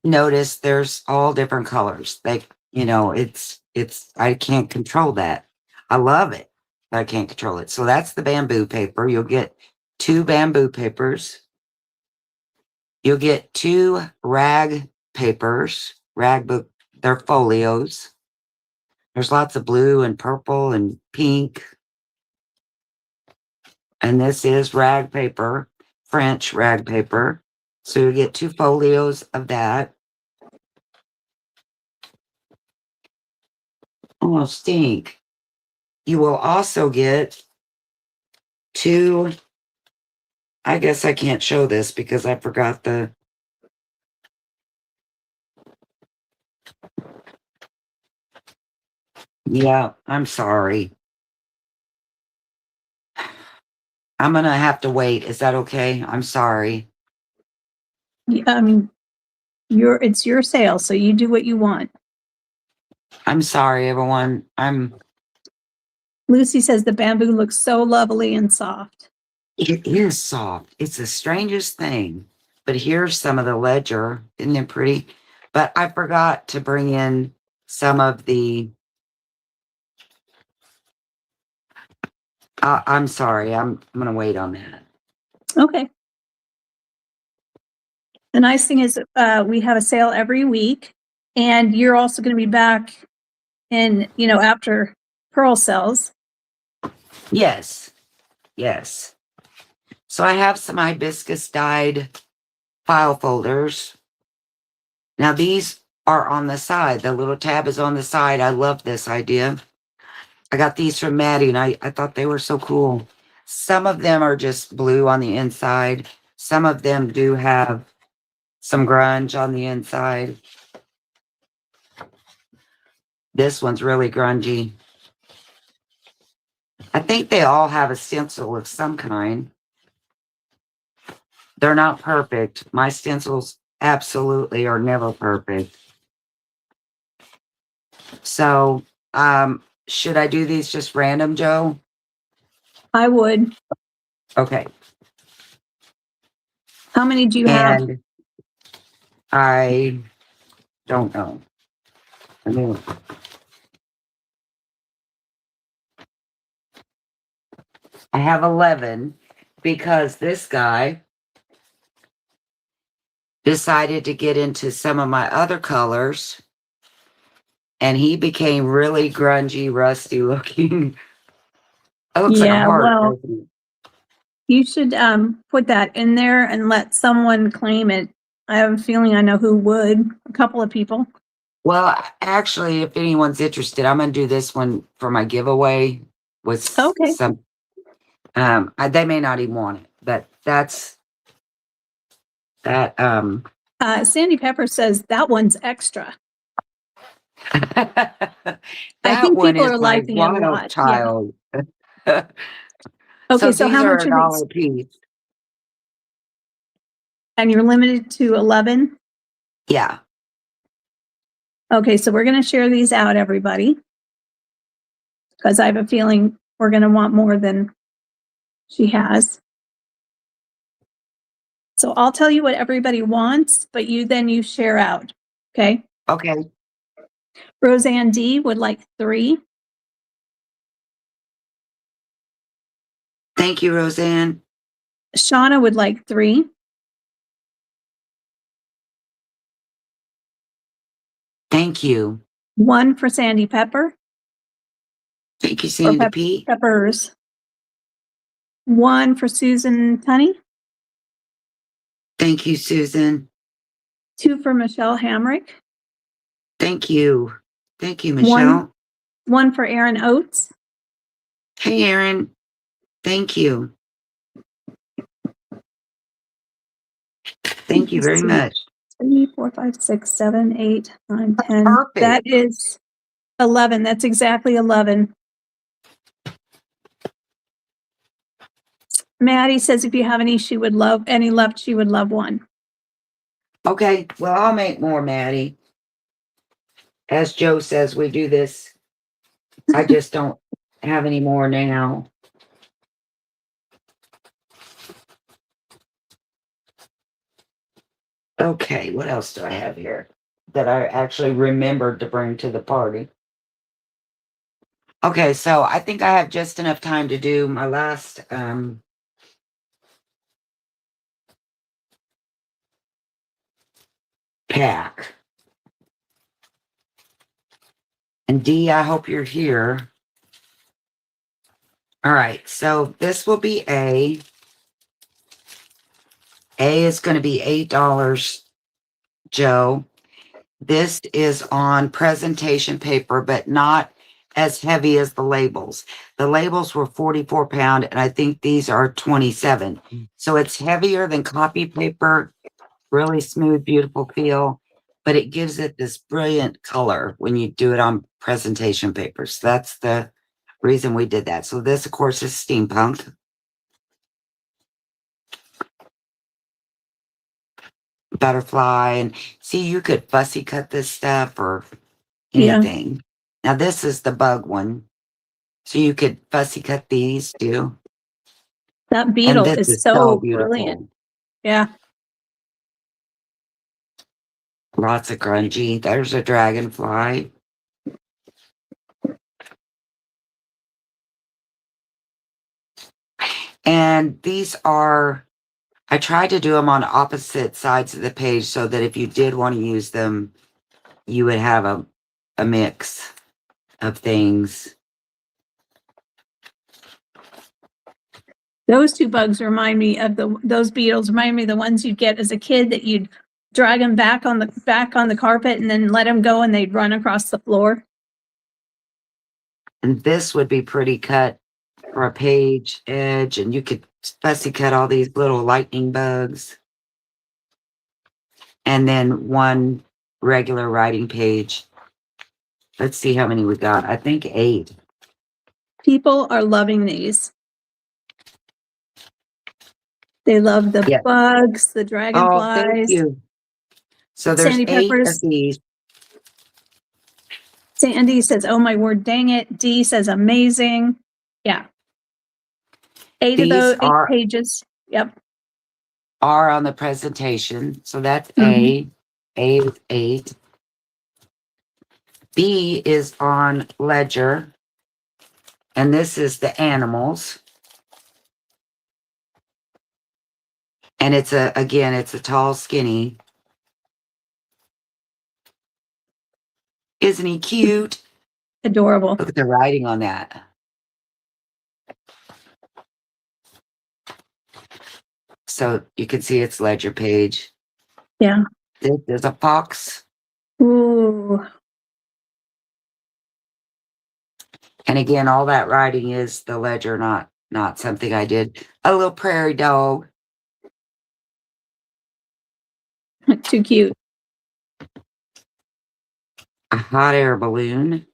S3: Notice there's all different colors. Like, I can't control that. I love it, but I can't control it. So that's the bamboo paper. You'll get 2 bamboo papers. You'll get 2 rag papers, rag book, they're folios. There's lots of blue and purple and pink. And this is rag paper, French rag paper. So you get 2 folios of that. Oh, stink. You will also get 2, I guess I can't show this because I forgot yeah, I'm sorry. I'm going to have to wait. Is that okay? I'm sorry.
S2: Yeah, I mean, it's your sale, so you do what you want.
S3: I'm sorry, everyone.
S2: Lucy says the bamboo looks so lovely and soft.
S3: It is soft. It's the strangest thing. But here's some of the ledger. Isn't it pretty? But I forgot to bring in some of the. I'm sorry. I'm going to wait on that.
S2: Okay. The nice thing is we have a sale every week, and you're also going to be back in, after Pearl sells.
S3: Yes. Yes. So I have some hibiscus dyed file folders. Now these are on the side. The little tab is on the side. I love this idea. I got these from Maddie and I thought they were so cool. Some of them are just blue on the inside. Some of them do have some grunge on the inside. This one's really grungy. I think they all have a stencil of some kind. They're not perfect. My stencils absolutely are never perfect. So, should I do these just random, Joe?
S2: I would.
S3: Okay.
S2: How many do you have?
S3: And I don't know. I mean, I have 11 because this guy decided to get into some of my other colors and he became really grungy, rusty looking. It looks like a heart,
S2: Well,
S3: doesn't it?
S2: you should put that in there and let someone claim it. I have a feeling I know who would. A couple of people.
S3: Well, actually, if anyone's interested, I'm going to do this one for my giveaway with some. They may not even want it, but that's that.
S2: Sandy Pepper says that one's extra.
S3: That
S2: I think
S3: one
S2: people
S3: is
S2: are
S3: my
S2: liking it a
S3: wild
S2: lot.
S3: child.
S2: Yeah. Okay, so
S3: these
S2: how
S3: are
S2: much
S3: $1
S2: are these?
S3: a piece.
S2: And you're limited to 11?
S3: Yeah.
S2: Okay, so we're going to share these out, everybody, because I have a feeling we're going to want more than she has. So I'll tell you what everybody wants, but you share out. Okay.
S3: Okay.
S2: Roseanne D would like 3.
S3: Thank you, Roseanne.
S2: Shauna would like 3.
S3: Thank you.
S2: 1 for Sandy Pepper.
S3: Thank you, Sandy P.
S2: Peppers. 1 for Susan Tunney.
S3: Thank you, Susan.
S2: 2 for Michelle Hamrick.
S3: Thank you. Thank you,
S2: One.
S3: Michelle.
S2: 1 for Aaron Oates.
S3: Hey, Aaron. Thank you. Thank you very much.
S2: 3, 4, 5, 6, 7, 8, 9, 10.
S3: Perfect.
S2: That is 11. That's exactly 11. Maddie says if you have any left, she would love 1.
S3: Okay, well, I'll make more, Maddie. As Joe says, we do this. I just don't have any more now. Okay, what else do I have here that I actually remembered to bring to the party? Okay, so I think I have just enough time to do my last pack. And Dee, I hope you're here. All right, so this will be A. A is going to be $8, Joe. This is on presentation paper, but not as heavy as the labels. The labels were 44 pound, and I think these are 27. So it's heavier than copy paper, really smooth, beautiful feel, but it gives it this brilliant color when you do it on presentation paper. So that's the reason we did that. So this, of course, is steampunk. Butterfly, and see, you could fussy cut this stuff or anything. Now this is the bug one, so you could fussy cut these too.
S2: That beetle
S3: and this
S2: is
S3: is
S2: so
S3: beautiful.
S2: brilliant. Yeah.
S3: Lots of grungy. There's a dragonfly. And these are, I tried to do them on opposite sides of the page so that if you did want to use them, you would have a mix of things.
S2: Those 2 bugs remind me of those beetles remind me of the ones you'd get as a kid that you'd drag them back on the carpet and then let them go and they'd run across the floor.
S3: And this would be pretty cut for a page edge, and you could fussy cut all these little lightning bugs. And then 1 regular writing page. Let's see how many we got. I think 8.
S2: People are loving these. They love the bugs, the
S3: Oh,
S2: dragonflies.
S3: thank you. So there's
S2: Sandy
S3: 8
S2: Peppers.
S3: of these.
S2: Sandy says, "Oh my word, dang it." Dee says, "Amazing." Yeah. 8 of those 8 pages. Yep.
S3: Are on the presentation. So that's A. A is 8. B is on ledger. And this is the animals. And it's again, it's a tall, skinny. Isn't he cute?
S2: Adorable.
S3: Look at the writing on that. So you can see its ledger page.
S2: Yeah.
S3: There's a fox.
S2: Ooh.
S3: And again, all that writing is the ledger, not something I did. A little prairie dog.
S2: Too cute.
S3: A hot air balloon.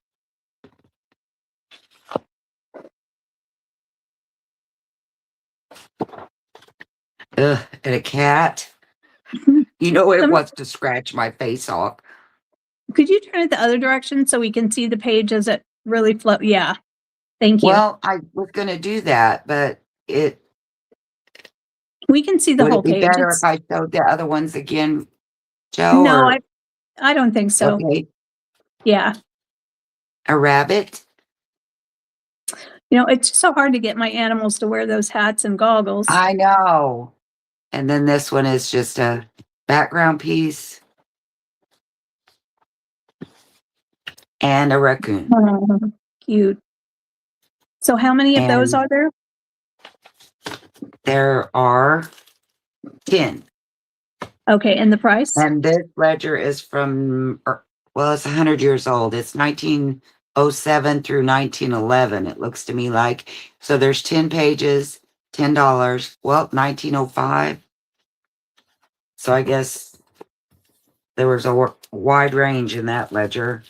S3: Ugh, and a cat. You know it wants to scratch my face off.
S2: Could you turn it the other direction so we can see the page as it really flows? Yeah. Thank you.
S3: Well, I was going to do that, but
S2: we can see the whole page.
S3: Would it be better if I showed the other ones again, Joe?
S2: No, I don't think so.
S3: Okay.
S2: Yeah.
S3: A rabbit.
S2: You know, it's so hard to get my animals to wear those hats and goggles.
S3: I know. And then this one is just a background piece. And a raccoon.
S2: Oh, cute. So how many of those are there?
S3: There are 10.
S2: Okay, and the price?
S3: And this ledger is from, well, it's 100 years old. It's 1907 through 1911, it looks to me like. So there's 10 pages, $10. Well, 1905. So I guess there was a wide range in that ledger.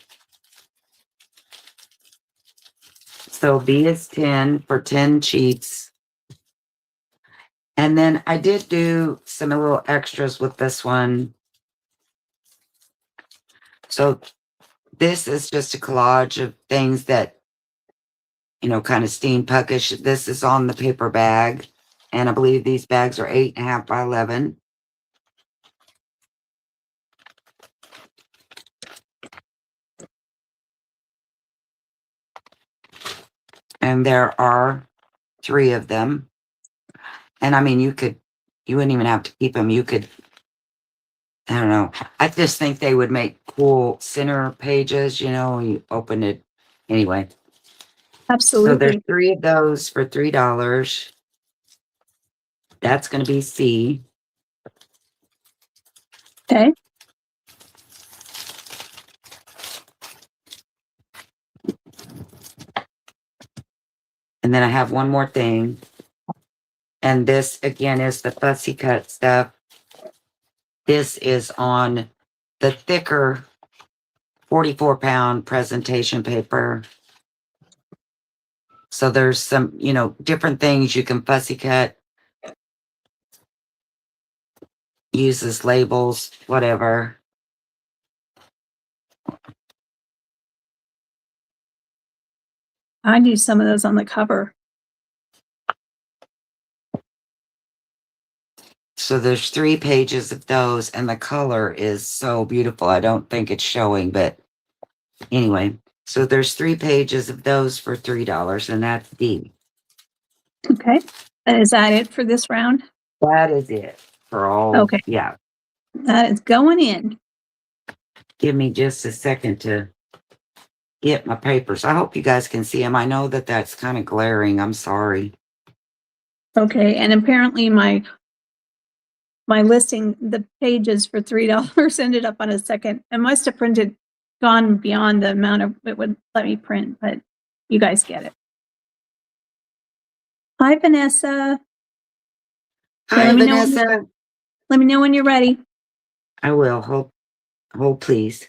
S3: So B is 10 for 10 sheets. And then I did do some little extras with this one. So this is just a collage of things that, kind of steampunkish. This is on the paper bag. And I believe these bags are 8.5 by 11. And there are 3 of them. And I mean, you wouldn't even have to keep them. You could, I don't know. I just think they would make cool center pages, you open it anyway. So there's
S2: Absolutely.
S3: 3 of those for $3. That's going to be C.
S2: Okay.
S3: And then I have one more thing. And this again is the fussy cut stuff. This is on the thicker 44-pound presentation paper. So there's some, different things you can fussy cut. Use as labels, whatever.
S2: I'd use some of those on the cover.
S3: So there's 3 pages of those, and the color is so beautiful. I don't think it's showing, but anyway. So there's 3 pages of those for $3, and that's D.
S2: Okay. And is that it for this round?
S3: That is it for all.
S2: Okay.
S3: Yeah.
S2: That is going in.
S3: Give me just a second to get my papers. I hope you guys can see them. I know that that's kind of glaring. I'm sorry.
S2: Okay. And apparently my listing, the pages for $3 ended up on a second. I must have gone beyond the amount of it would let me print, but you guys get it. Hi, Vanessa.
S3: Hi, Vanessa.
S2: Let me know when you're ready.
S3: I will. Hold, please.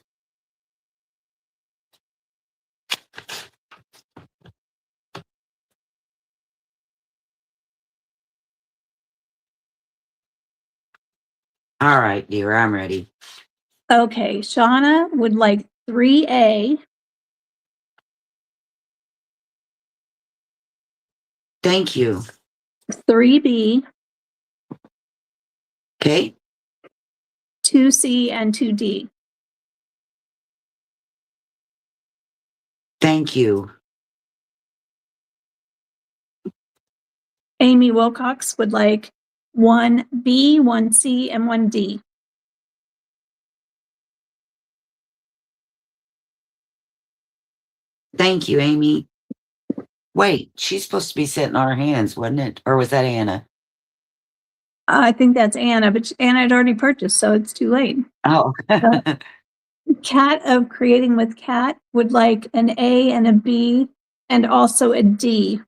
S3: All right, dear, I'm ready.
S2: Okay, Shauna would like 3A.
S3: Thank you.
S2: 3B,
S3: Okay.
S2: 2C, and 2D.
S3: Thank you.
S2: Amy Wilcox would like 1B, 1C, and 1D.
S3: Thank you, Amy. Wait, she's supposed to be sitting on her hands, wasn't it? Or was that Anna?
S2: I think that's Anna, but Anna had already purchased, so it's too late.
S3: Oh.
S2: Kat of Creating with Kat would like an A and a B and also a D.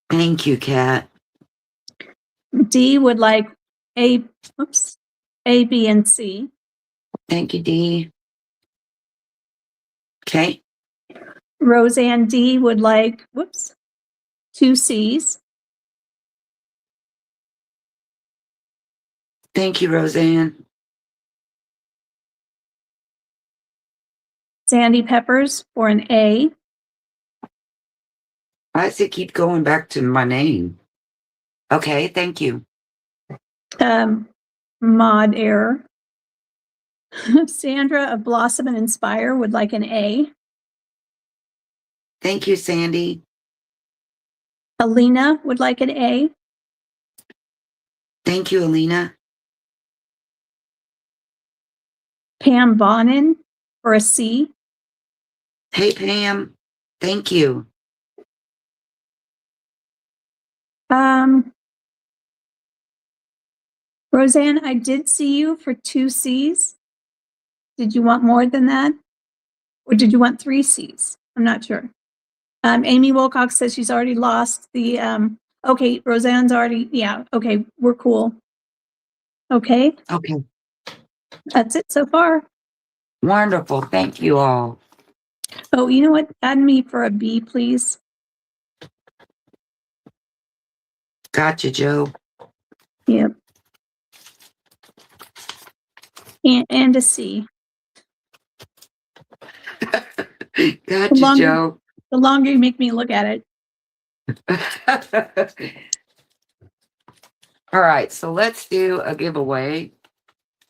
S3: Thank you, Kat.
S2: D would like A, B, and C.
S3: Thank you, Dee. Okay.
S2: Roseanne D would like, 2 C's.
S3: Thank you, Roseanne.
S2: Sandy Peppers for an A.
S3: Why does it keep going back to my name? Okay, thank you.
S2: Mod error. Sandra of Blossom and Inspire would like an A.
S3: Thank you, Sandy.
S2: Alina would like an A.
S3: Thank you, Alina.
S2: Pam Bonin for a C.
S3: Hey, Pam. Thank you.
S2: Roseanne, I did see you for 2 Cs. Did you want more than that? Or did you want 3 Cs? I'm not sure. Amy Wilcox says she's already lost the, okay, Roseanne's already, yeah, okay, we're cool. Okay,
S3: Okay.
S2: that's it so far.
S3: Wonderful. Thank you all.
S2: Oh, you know what? Add me for a B, please.
S3: Gotcha, Joe.
S2: Yep. And a C.
S3: Gotcha, Joe.
S2: The longer you make me look at it.
S3: All right, so let's do a giveaway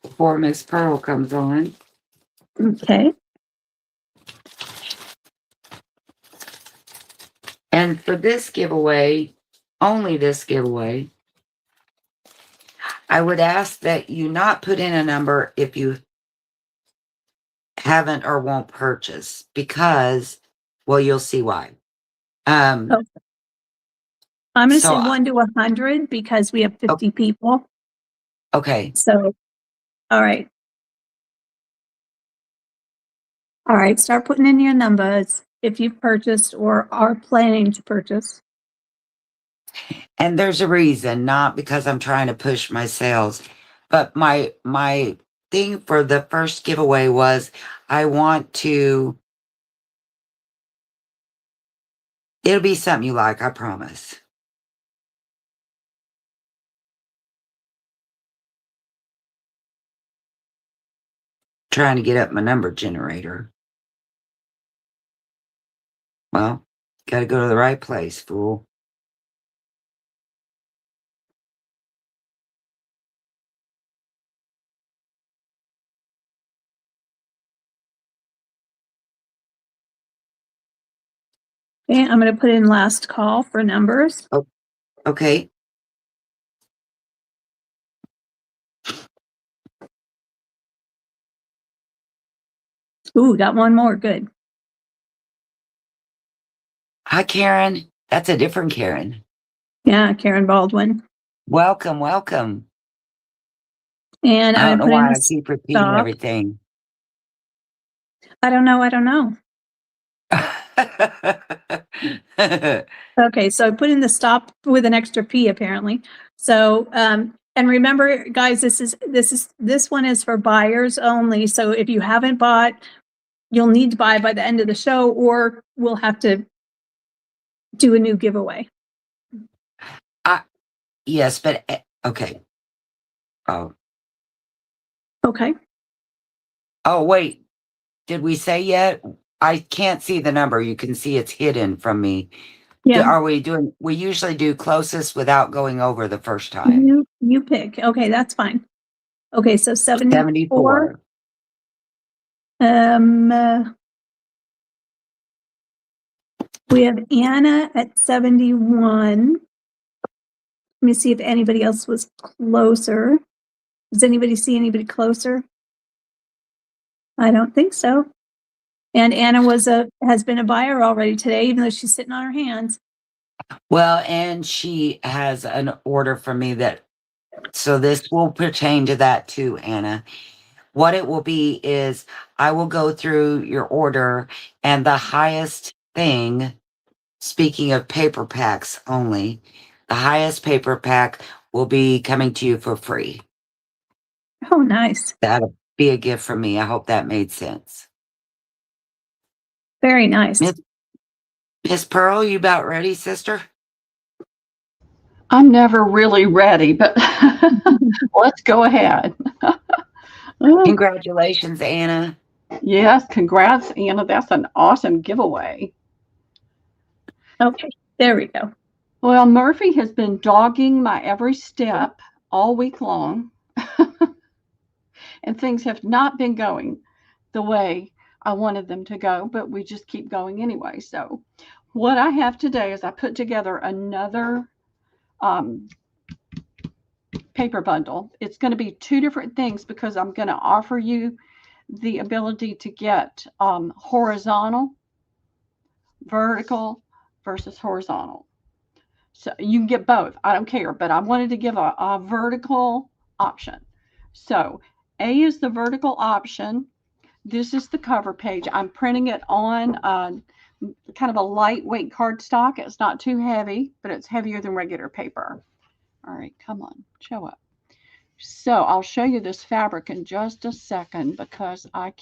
S3: before Miss Pearl comes on.
S2: Okay.
S3: And for this giveaway, only this giveaway, I would ask that you not put in a number if you haven't or won't purchase, because, well, you'll see why.
S2: Okay. I'm going to
S3: So
S2: say 1 to 100 because we have 50 people.
S3: Okay.
S2: So, all right. All right, start putting in your numbers if you've purchased or are planning to purchase.
S3: And there's a reason, not because I'm trying to push my sales, but my thing for the first giveaway was I want to, it'll be something you like, I promise. Trying to get up my number generator. Well, gotta go to the right place, fool.
S2: Okay, I'm going to put in last call for numbers.
S3: Oh, okay.
S2: Ooh, got one more. Good.
S3: Hi, Karen. That's a different Karen.
S2: Yeah, Karen Baldwin.
S3: Welcome, welcome.
S2: And
S3: I
S2: I'm
S3: don't
S2: going
S3: know
S2: to put
S3: why
S2: in
S3: I keep repeating
S2: stop.
S3: everything.
S2: I don't know. Okay, so I put in the stop with an extra P apparently. So, and remember, guys, this one is for buyers only. So if you haven't bought, you'll need to buy by the end of the show, or we'll have to do a new giveaway.
S3: Yes, but okay. Oh.
S2: Okay.
S3: Oh, wait. Did we say yet? I can't see the number. You can see it's hidden from me.
S2: Yeah.
S3: Are we doing, we usually do closest without going over the first time.
S2: You pick. Okay, that's fine. Okay, so 74.
S3: 74.
S2: We have Anna at 71. Let me see if anybody else was closer. Does anybody see anybody closer? I don't think so. And Anna has been a buyer already today, even though she's sitting on her hands.
S3: Well, and she has an order from me so this will pertain to that too, Anna. What it will be is I will go through your order, and the highest thing, speaking of paper packs only, the highest paper pack will be coming to you for free.
S2: Oh, nice.
S3: That'll be a gift from me. I hope that made sense.
S2: Very nice.
S3: Miss Pearl, you about ready, sister?
S1: I'm never really ready, but let's go ahead.
S3: Congratulations, Anna.
S1: Yes, congrats, Anna. That's an awesome giveaway.
S2: Okay, there we go.
S1: Well, Murphy has been dogging my every step all week long, and things have not been going the way I wanted them to go, but we just keep going anyway. So, what I have today is I put together another paper bundle. It's going to be 2 different things because I'm going to offer you the ability to get horizontal vertical versus horizontal. So you can get both. I don't care, but I wanted to give a vertical option. So A is the vertical option. This is the cover page. I'm printing it on kind of a lightweight cardstock. It's not too heavy, but it's heavier than regular paper. All right, come on, show up. So I'll show you this fabric in just a second because I'm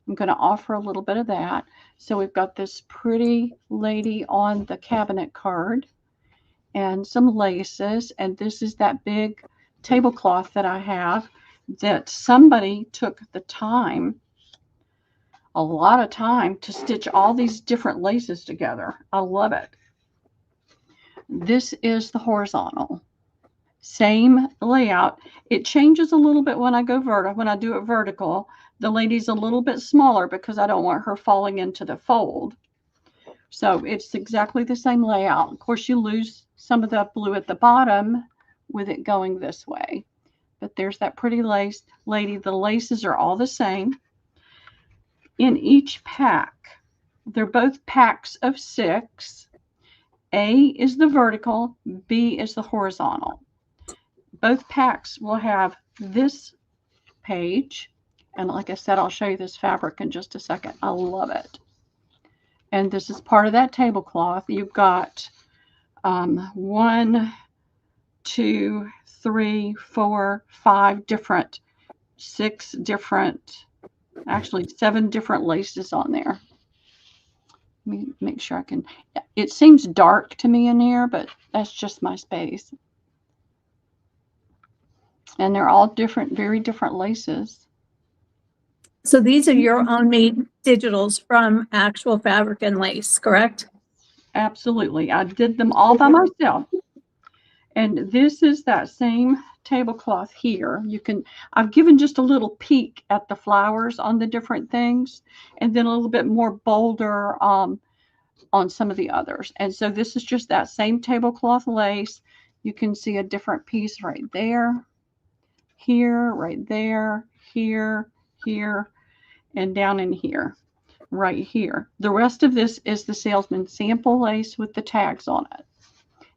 S1: going to offer a little bit of that. So we've got this pretty lady on the cabinet card and some laces. And this is that big tablecloth that I have that somebody took the time, a lot of time, to stitch all these different laces together. I love it. This is the horizontal. Same layout. It changes a little bit when I go vertical. When I do it vertical, the lady's a little bit smaller because I don't want her falling into the fold. So it's exactly the same layout. Of course, you lose some of the blue at the bottom with it going this way. But there's that pretty lace lady. The laces are all the same. In each pack, they're both packs of 6. A is the vertical, B is the horizontal. Both packs will have this page. And like I said, I'll show you this fabric in just a second. I love it. And this is part of that tablecloth. You've got 1, 2, 3, 4, 5 different, 6 different, actually 7 different laces on there. Let me make sure I can. It seems dark to me in here, but that's just my space. And they're all different, very different laces.
S2: So these are your own made digitals from actual fabric and lace, correct?
S1: Absolutely. I did them all by myself. And this is that same tablecloth here. I've given just a little peek at the flowers on the different things, and then a little bit more bolder on some of the others. And so this is just that same tablecloth lace. You can see a different piece right there, here, right there, here, here, and down in here, right here. The rest of this is the salesman sample lace with the tags on it.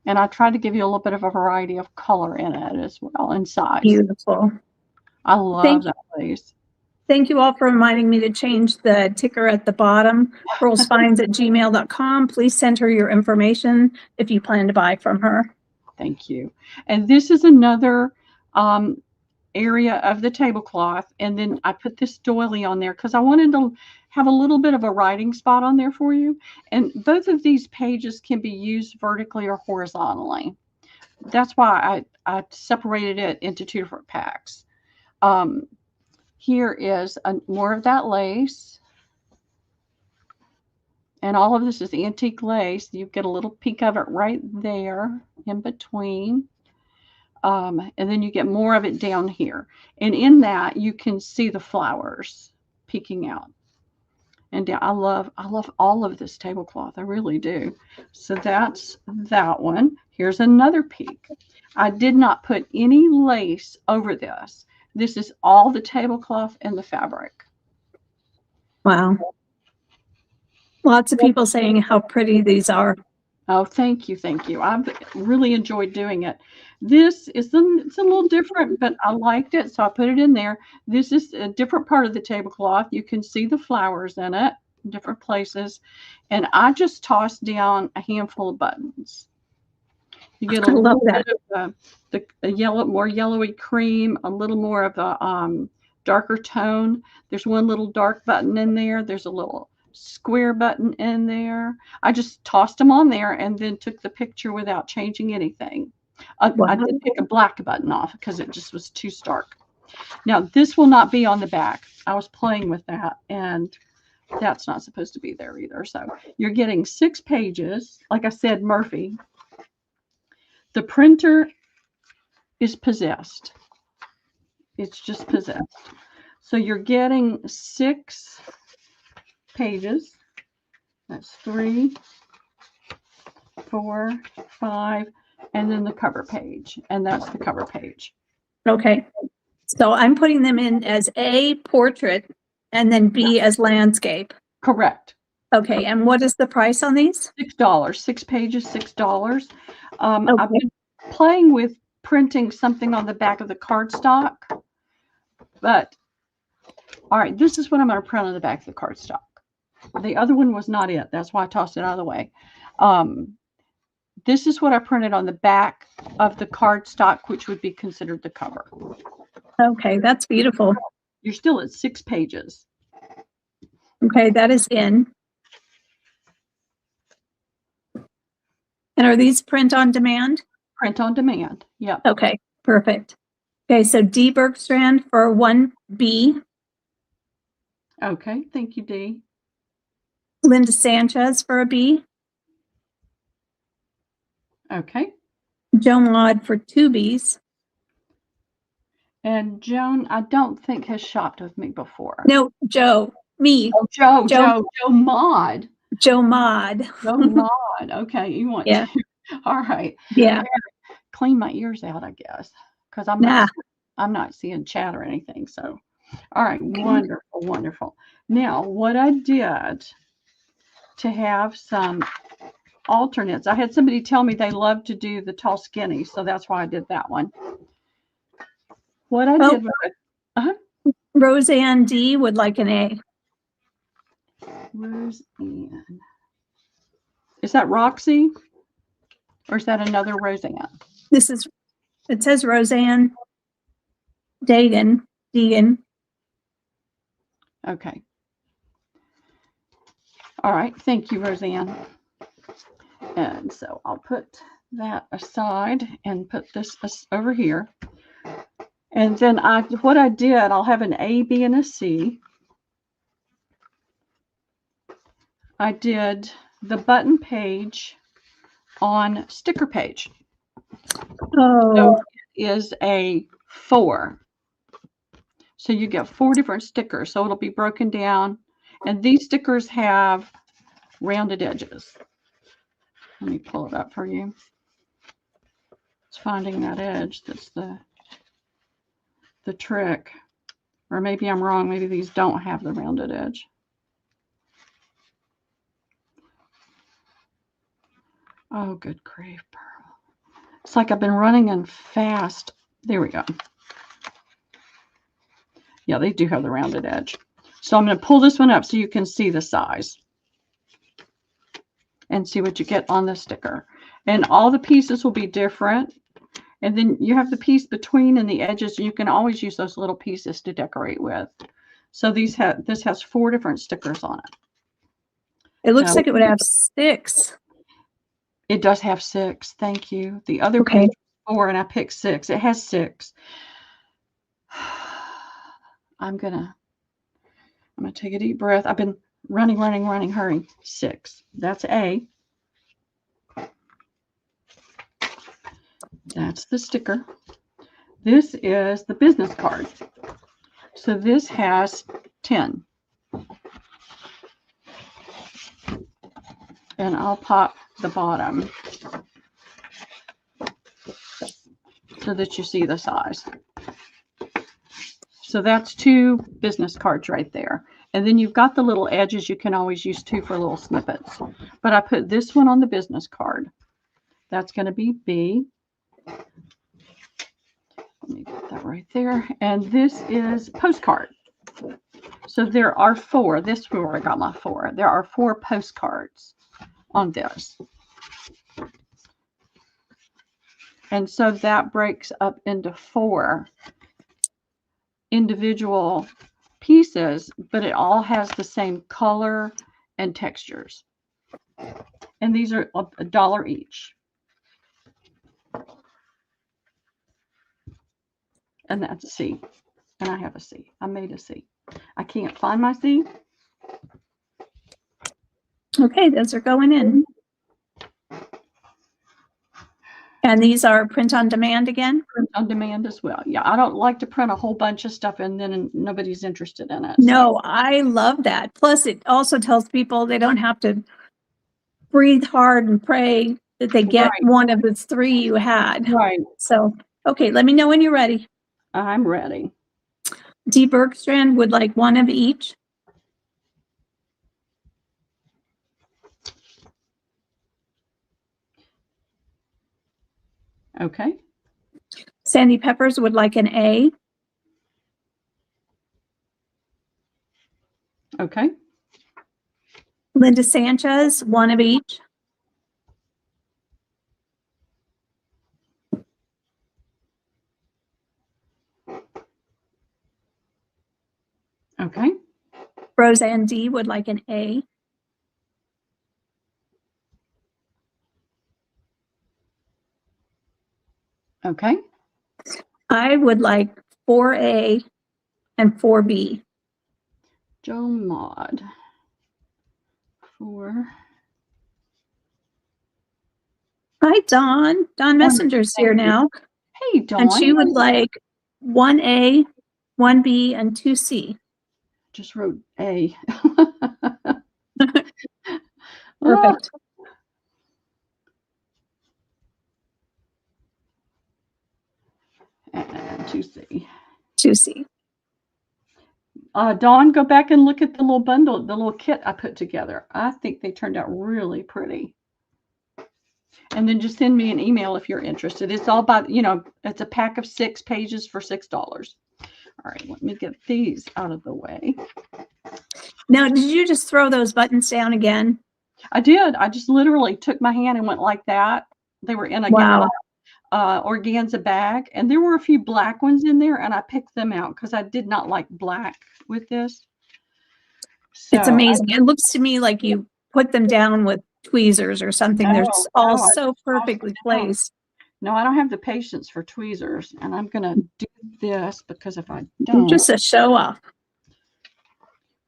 S1: And I tried to give you a little bit of a variety of color in it as well, and size.
S2: Beautiful.
S1: I love that lace.
S2: Thank you all for reminding me to change the ticker at the bottom, girlsfinds@gmail.com. Please send her your information if you plan to buy from her.
S1: Thank you. And this is another area of the tablecloth. And then I put this doily on there because I wanted to have a little bit of a writing spot on there for you. And both of these pages can be used vertically or horizontally. That's why I separated it into 2 different packs. Here is more of that lace. And all of this is antique lace. You get a little peek of it right there in between. And then you get more of it down here. And in that, you can see the flowers peeking out. And I love all of this tablecloth. I really do. So that's that one. Here's another peek. I did not put any lace over this. This is all the tablecloth and the fabric.
S2: Wow. Lots of people saying how pretty these are.
S1: Oh, thank you. Thank you. I've really enjoyed doing it. This is it's a little different, but I liked it, so I put it in there. This is a different part of the tablecloth. You can see the flowers in it in different places. And I just tossed down a handful of buttons. You get a little bit of the yellow, more yellowy cream, a little more of a darker tone. There's one little dark button in there. There's a little square button in there. I just tossed them on there and then took the picture without changing anything.
S2: Wow.
S1: I did pick a black button off because it just was too stark. Now, this will not be on the back. I was playing with that, and that's not supposed to be there either. So you're getting 6 pages. Like I said, Murphy, the printer is possessed. It's just possessed. So you're getting 6 pages. That's 3, 4, 5, and then the cover page. And that's the cover page.
S2: Okay. So I'm putting them in as A, portrait, and then B as landscape.
S1: Correct.
S2: Okay, and what is the price on these?
S1: $6, 6 pages, $6. I've
S2: Okay.
S1: been playing with printing something on the back of the cardstock, but all right, this is what I'm going to print on the back of the cardstock. The other one was not it. That's why I tossed it out of the way. This is what I printed on the back of the cardstock, which would be considered the cover.
S2: Okay, that's beautiful.
S1: You're still at 6 pages.
S2: Okay, that is in. And are these print on demand?
S1: Print on demand. Yep.
S2: Okay, perfect. Okay, so D. Bergstrand for 1B.
S1: Okay, thank you, Dee.
S2: Linda Sanchez for a B.
S1: Okay.
S2: Joe Maud for 2Bs.
S1: And Joan, I don't think has shopped with me before.
S2: No, Joe. Me.
S1: Oh, Joe Maud.
S2: Joe Maud.
S1: Joe Maud. Okay, you want
S2: Yeah.
S1: to. All right.
S2: Yeah.
S1: Clean my ears out, I guess, because I'm not seeing chat or anything. So, all right, wonderful, wonderful. Now, what I did to have some alternates, I had somebody tell me they love to do the tall skinny, so that's why I did that one. What I did was
S2: Roseanne D would like an A.
S1: Roseanne. Is that Roxy? Or is that another Roseanne?
S2: It says Roseanne Deegan.
S1: Okay. All right. Thank you, Roseanne. And so I'll put that aside and put this over here. And then what I did, I'll have an A, B, and a C. I did the button page on sticker page.
S2: Oh.
S1: So it is a 4. So you get 4 different stickers. So it'll be broken down. And these stickers have rounded edges. Let me pull it up for you. It's finding that edge that's the trick. Or maybe I'm wrong. Maybe these don't have the rounded edge. Oh, good grief, Pearl. It's like I've been running in fast. There we go. Yeah, they do have the rounded edge. So I'm going to pull this one up so you can see the size and see what you get on the sticker. And all the pieces will be different. And then you have the piece between and the edges. You can always use those little pieces to decorate with. So this has 4 different stickers on it.
S2: It looks like it would have 6.
S1: It does have 6. Thank you. The other page was 4 and I picked 6. It has 6. I'm gonna take a deep breath. I've been running, hurry. 6. That's A. That's the sticker. This is the business card. So this has 10. And I'll pop the bottom so that you see the size. So that's 2 business cards right there. And then you've got the little edges. You can always use 2 for little snippets. But I put this one on the business card. That's going to be B. Let me put that right there. And this is postcard. So there are 4. This is where I got my 4. There are 4 postcards on this. And so that breaks up into 4 individual pieces, but it all has the same color and textures. And these are $1 each. And that's a C. And I have a C. I made a C. I can't find my C.
S2: Okay, those are going in. And these are print on demand again?
S1: Print on demand as well. Yeah, I don't like to print a whole bunch of stuff and then nobody's interested in it.
S2: No, so. I love that. Plus, it also tells people they don't have to breathe hard and pray that they get one of the 3 you had.
S1: Right.
S2: So, okay, let me know when you're ready.
S1: I'm ready.
S2: D. Bergstrand would like 1 of each.
S1: Okay.
S2: Sandy Peppers would like an A.
S1: Okay.
S2: Linda Sanchez, one of each.
S1: Okay.
S2: Roseanne D would like an A.
S1: Okay.
S2: I would like 4A and 4B.
S1: Joe Maud. 4.
S2: Hi, Dawn. Dawn Messenger's here now.
S1: Hey, Dawn.
S2: And she would like 1A, 1B, and 2C.
S1: Just wrote A.
S2: Perfect.
S1: And 2C.
S2: 2C.
S1: Dawn, go back and look at the little bundle, the little kit I put together. I think they turned out really pretty. And then just send me an email if you're interested. It's all about, it's a pack of 6 pages for $6. All right, let me get these out of the way.
S2: Now, did you just throw those buttons down again?
S1: I did. I just literally took my hand and went like that. They were in a
S2: Wow.
S1: organza bag, and there were a few black ones in there, and I picked them out because I did not like black with this. So
S2: It's amazing. It looks to me like you put them down with tweezers or something. They're all so perfectly placed.
S1: No, I don't have the patience for tweezers, and I'm going to do this because if I don't.
S2: Just a show off.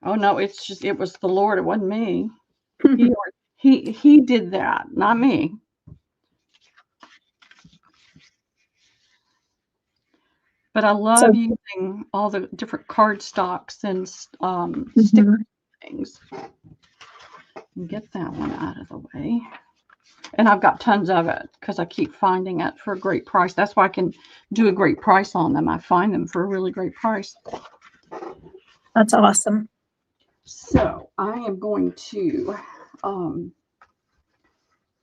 S1: Oh, no, it was the Lord. It wasn't me. He did that, not me. But I love using all the different card stocks and sticker things. Get that one out of the way. And I've got tons of it because I keep finding it for a great price. That's why I can do a great price on them. I find them for a really great price.
S2: That's awesome.
S1: So I am going to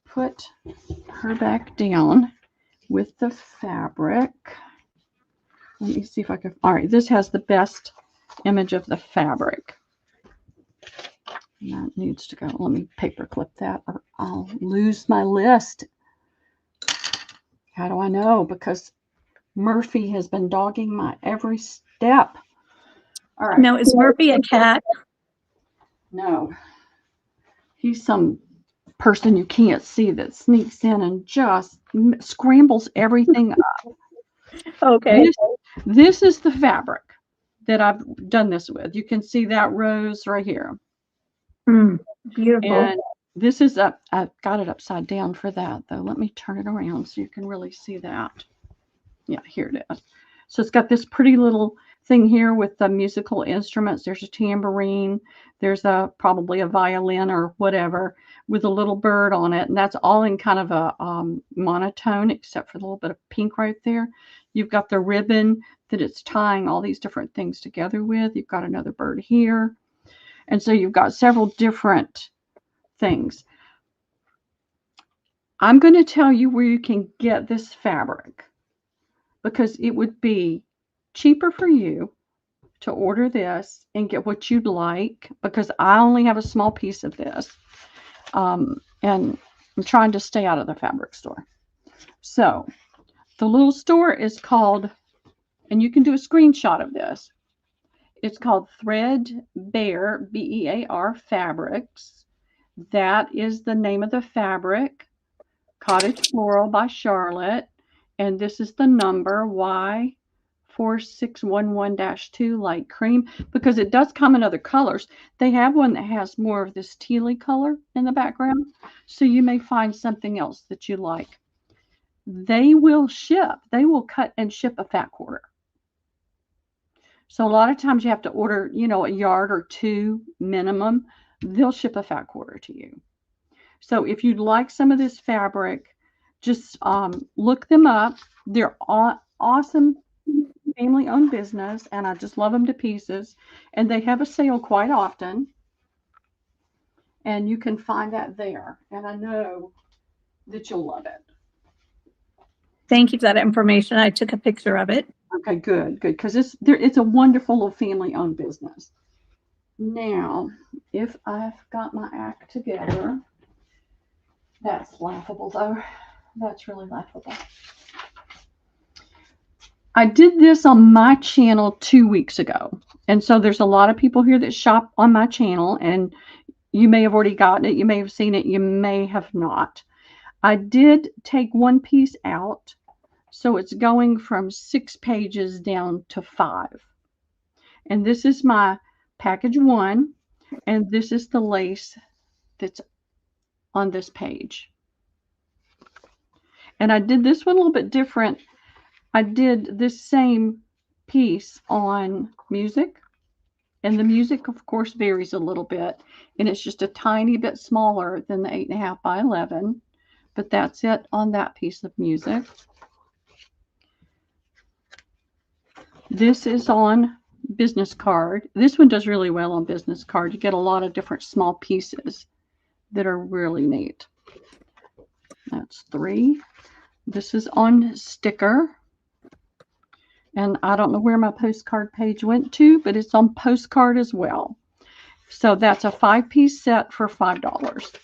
S1: put her back down with the fabric. Let me see if I can. All right, this has the best image of the fabric. And that needs to go. Let me paper clip that or I'll lose my list. How do I know? Because Murphy has been dogging my every step. All right.
S2: Now, is Murphy a cat?
S1: No. He's some person you can't see that sneaks in and just scrambles everything up.
S2: Okay.
S1: This is the fabric that I've done this with. You can see that rose right here.
S2: Beautiful.
S1: And this is I got it upside down for that though. Let me turn it around so you can really see that. Yeah, here it is. So it's got this pretty little thing here with the musical instruments. There's a tambourine. There's probably a violin or whatever with a little bird on it. And that's all in kind of a monotone, except for the little bit of pink right there. You've got the ribbon that it's tying all these different things together with. You've got another bird here. And so you've got several different things. I'm going to tell you where you can get this fabric because it would be cheaper for you to order this and get what you'd like because I only have a small piece of this. And I'm trying to stay out of the fabric store. So the little store is called, and you can do a screenshot of this. It's called Threadbare, B-E-A-R Fabrics. That is the name of the fabric. Cottage Floral by Charlotte. And this is the number Y4611-2 light cream because it does come in other colors. They have one that has more of this tealy color in the background. So you may find something else that you like. They will ship. They will cut and ship a fat quarter. So a lot of times you have to order, a yard or 2 minimum. They'll ship a fat quarter to you. So if you'd like some of this fabric, just look them up. They're awesome family-owned business, and I just love them to pieces. And they have a sale quite often. And you can find that there. And I know that you'll love it.
S2: Thank you for that information. I took a picture of it.
S1: Okay, good, good, because it's a wonderful little family-owned business. Now, if I've got my act together, that's laughable though. That's really laughable. I did this on my channel 2 weeks ago. And so there's a lot of people here that shop on my channel, and you may have already gotten it. You may have seen it. You may have not. I did take one piece out. So it's going from 6 pages down to 5. And this is my package 1. And this is the lace that's on this page. And I did this one a little bit different. I did this same piece on music, and the music of course varies a little bit, and it's just a tiny bit smaller than the 8.5 by 11, but that's it on that piece of music. This is on business card. This one does really well on business card. You get a lot of different small pieces that are really neat. That's 3. This is on sticker. And I don't know where my postcard page went to, but it's on postcard as well. So that's a 5-piece set for $5.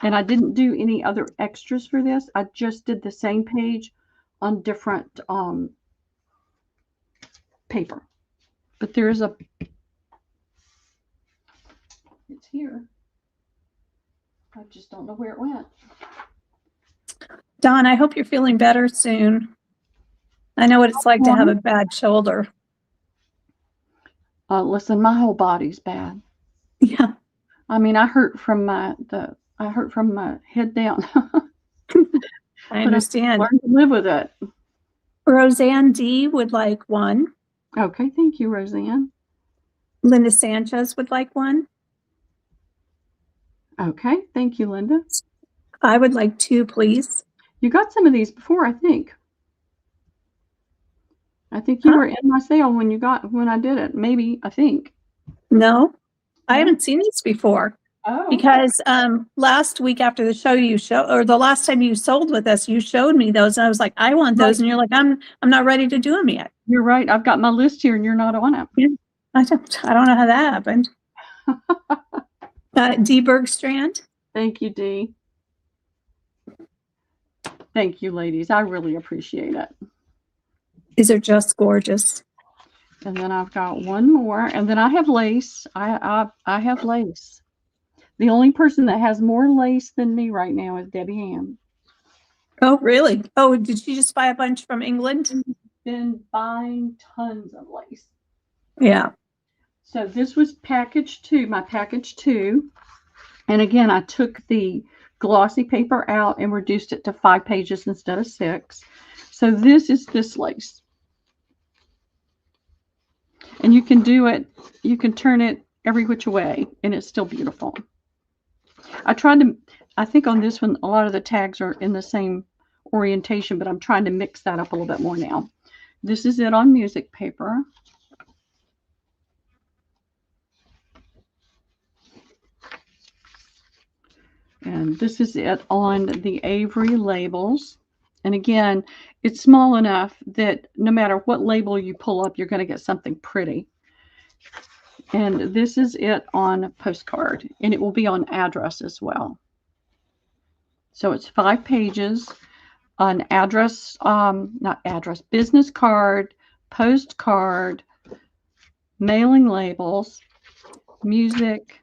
S1: And I didn't do any other extras for this. I just did the same page on different paper. But there's a, it's here. I just don't know where it went.
S2: Dawn, I hope you're feeling better soon. I know what it's like to have a bad shoulder.
S1: Listen, my whole body's bad.
S2: Yeah.
S1: I mean, I hurt from my head down.
S2: I understand.
S1: Learn to live with it.
S2: Roseanne D would like 1.
S1: Okay, thank you, Roseanne.
S2: Linda Sanchez would like 1.
S1: Okay, thank you, Linda.
S2: I would like 2, please.
S1: You got some of these before, I think. I think you were in my sale when I did it. Maybe, I think.
S2: No, I haven't seen these before.
S1: Oh.
S2: Because last week after the show or the last time you sold with us, you showed me those, and I was like, I want those, and you're like, I'm not ready to do them yet.
S1: You're right. I've got my list here, and you're not on it.
S2: Yeah. I don't know how that happened. D Bergstrand.
S1: Thank you, Dee. Thank you, ladies. I really appreciate it.
S2: These are just gorgeous.
S1: And then I've got one more, and then I have lace. I have lace. The only person that has more lace than me right now is Debbie Ann.
S2: Oh, really? Oh, did she just buy a bunch from England?
S1: She's been buying tons of lace.
S2: Yeah.
S1: So this was package 2, my package 2. And again, I took the glossy paper out and reduced it to 5 pages instead of 6. So this is this lace. And you can do it, you can turn it every which way, and it's still beautiful. I think on this one, a lot of the tags are in the same orientation, but I'm trying to mix that up a little bit more now. This is it on music paper. And this is it on the Avery labels. And again, it's small enough that no matter what label you pull up, you're going to get something pretty. And this is it on postcard, and it will be on address as well. So it's 5 pages on address, not address, business card, postcard, mailing labels, music,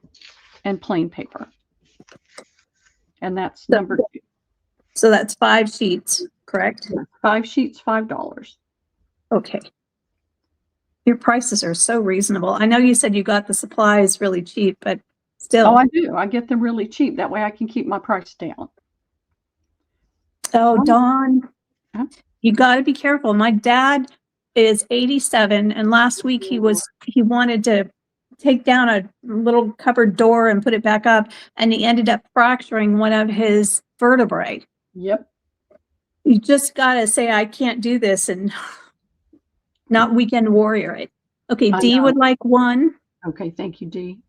S1: and plain paper. And that's number 2.
S2: So that's 5 sheets, correct?
S1: 5 sheets, $5.
S2: Okay. Your prices are so reasonable. I know you said you got the supplies really cheap, but still.
S1: Oh, I do. I get them really cheap. That way I can keep my price down.
S2: Oh, Dawn,
S1: Huh?
S2: you got to be careful. My dad is 87, and last week he wanted to take down a little cupboard door and put it back up, and he ended up fracturing one of his vertebrae.
S1: Yep.
S2: You just got to say, I can't do this, and not weekend warrior it. Okay, D would like 1.
S1: Okay, thank you, Dee.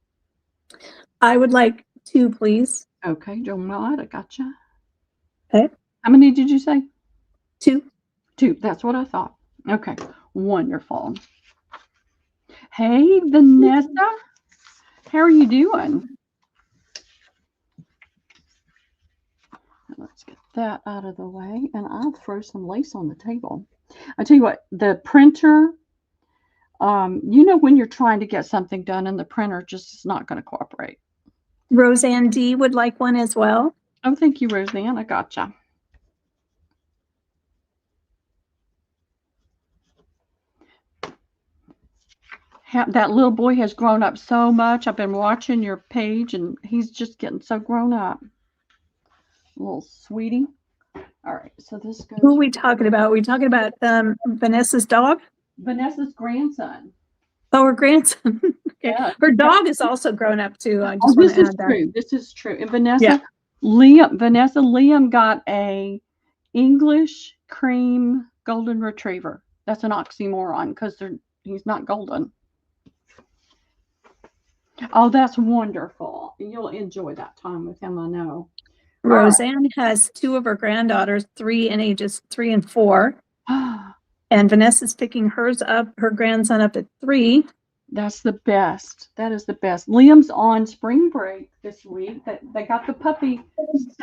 S2: I would like 2, please.
S1: Okay, Joe Maud, I gotcha.
S2: Okay.
S1: How many did you say?
S2: 2.
S1: 2. That's what I thought. Okay. Wonderful. Hey, Vanessa. How are you doing? Let's get that out of the way, and I'll throw some lace on the table. I tell you what, the printer, you know when you're trying to get something done and the printer just is not going to cooperate.
S2: Roseanne D would like one as well.
S1: Oh, thank you, Roseanne. I gotcha. That little boy has grown up so much. I've been watching your page, and he's just getting so grown up. Little sweetie. All right, so this goes.
S2: Who are we talking about? Are we talking about Vanessa's dog?
S1: Vanessa's grandson.
S2: Oh, her grandson. Okay.
S1: Yeah.
S2: Her dog is also grown up too. I just
S1: this
S2: want to
S1: is
S2: add that.
S1: true. This is true. And Liam got a English cream golden retriever. That's an oxymoron because he's not golden. Oh, that's wonderful. You'll enjoy that time with him, I know.
S2: Roseanne has 2 of her granddaughters, 3 in ages 3 and 4. And Vanessa's picking her grandson up at 3.
S1: That's the best. That is the best. Liam's on spring break this week. They got the puppy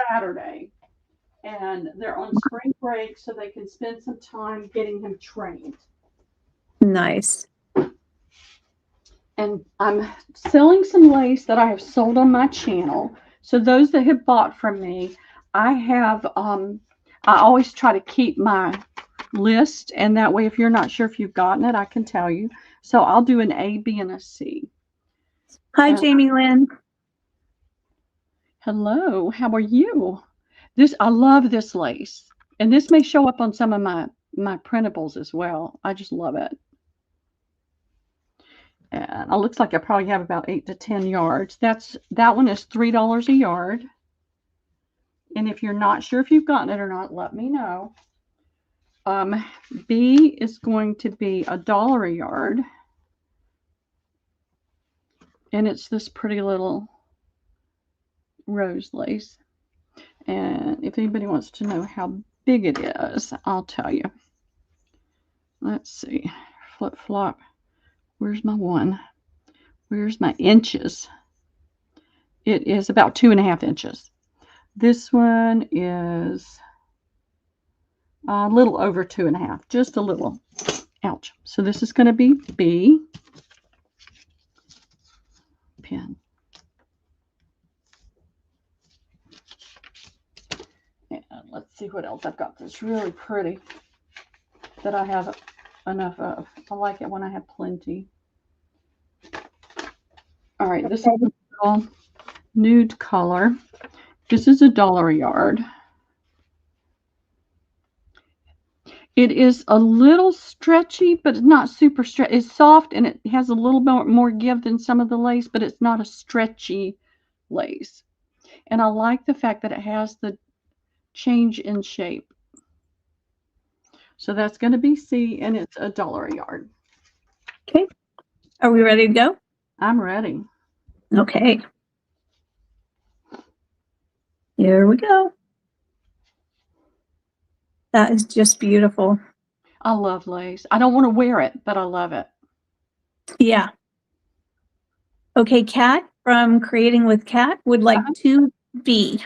S1: Saturday, and they're on spring break so they can spend some time getting him trained.
S2: Nice.
S1: And I'm selling some lace that I have sold on my channel. So those that have bought from me, I always try to keep my list, and that way if you're not sure if you've gotten it, I can tell you. So I'll do an A, B, and a C.
S2: Hi, Jamie Lynn.
S1: Hello, how are you? I love this lace, and this may show up on some of my printables as well. I just love it. And it looks like I probably have about 8 to 10 yards. That one is $3 a yard. And if you're not sure if you've gotten it or not, let me know. B is going to be $1 a yard. And it's this pretty little rose lace. And if anybody wants to know how big it is, I'll tell you. Let's see. Flip flop. Where's my one? Where's my inches? It is about 2.5 inches. This one is a little over 2.5, just a little. Ouch. So this is going to be B. Pen. And let's see what else I've got that's really pretty that I have enough of. I like it when I have plenty. All right, this is a little nude color. This is $1 a yard. It is a little stretchy, but it's not super stretchy. It's soft and it has a little bit more give than some of the lace, but it's not a stretchy lace. And I like the fact that it has the change in shape. So that's going to be C, and it's $1 a yard.
S2: Okay. Are we ready to go?
S1: I'm ready.
S2: Okay. Here we go. That is just beautiful.
S1: I love lace. I don't want to wear it, but I love it.
S2: Yeah. Okay, Kat from Creating with Kat would like to B.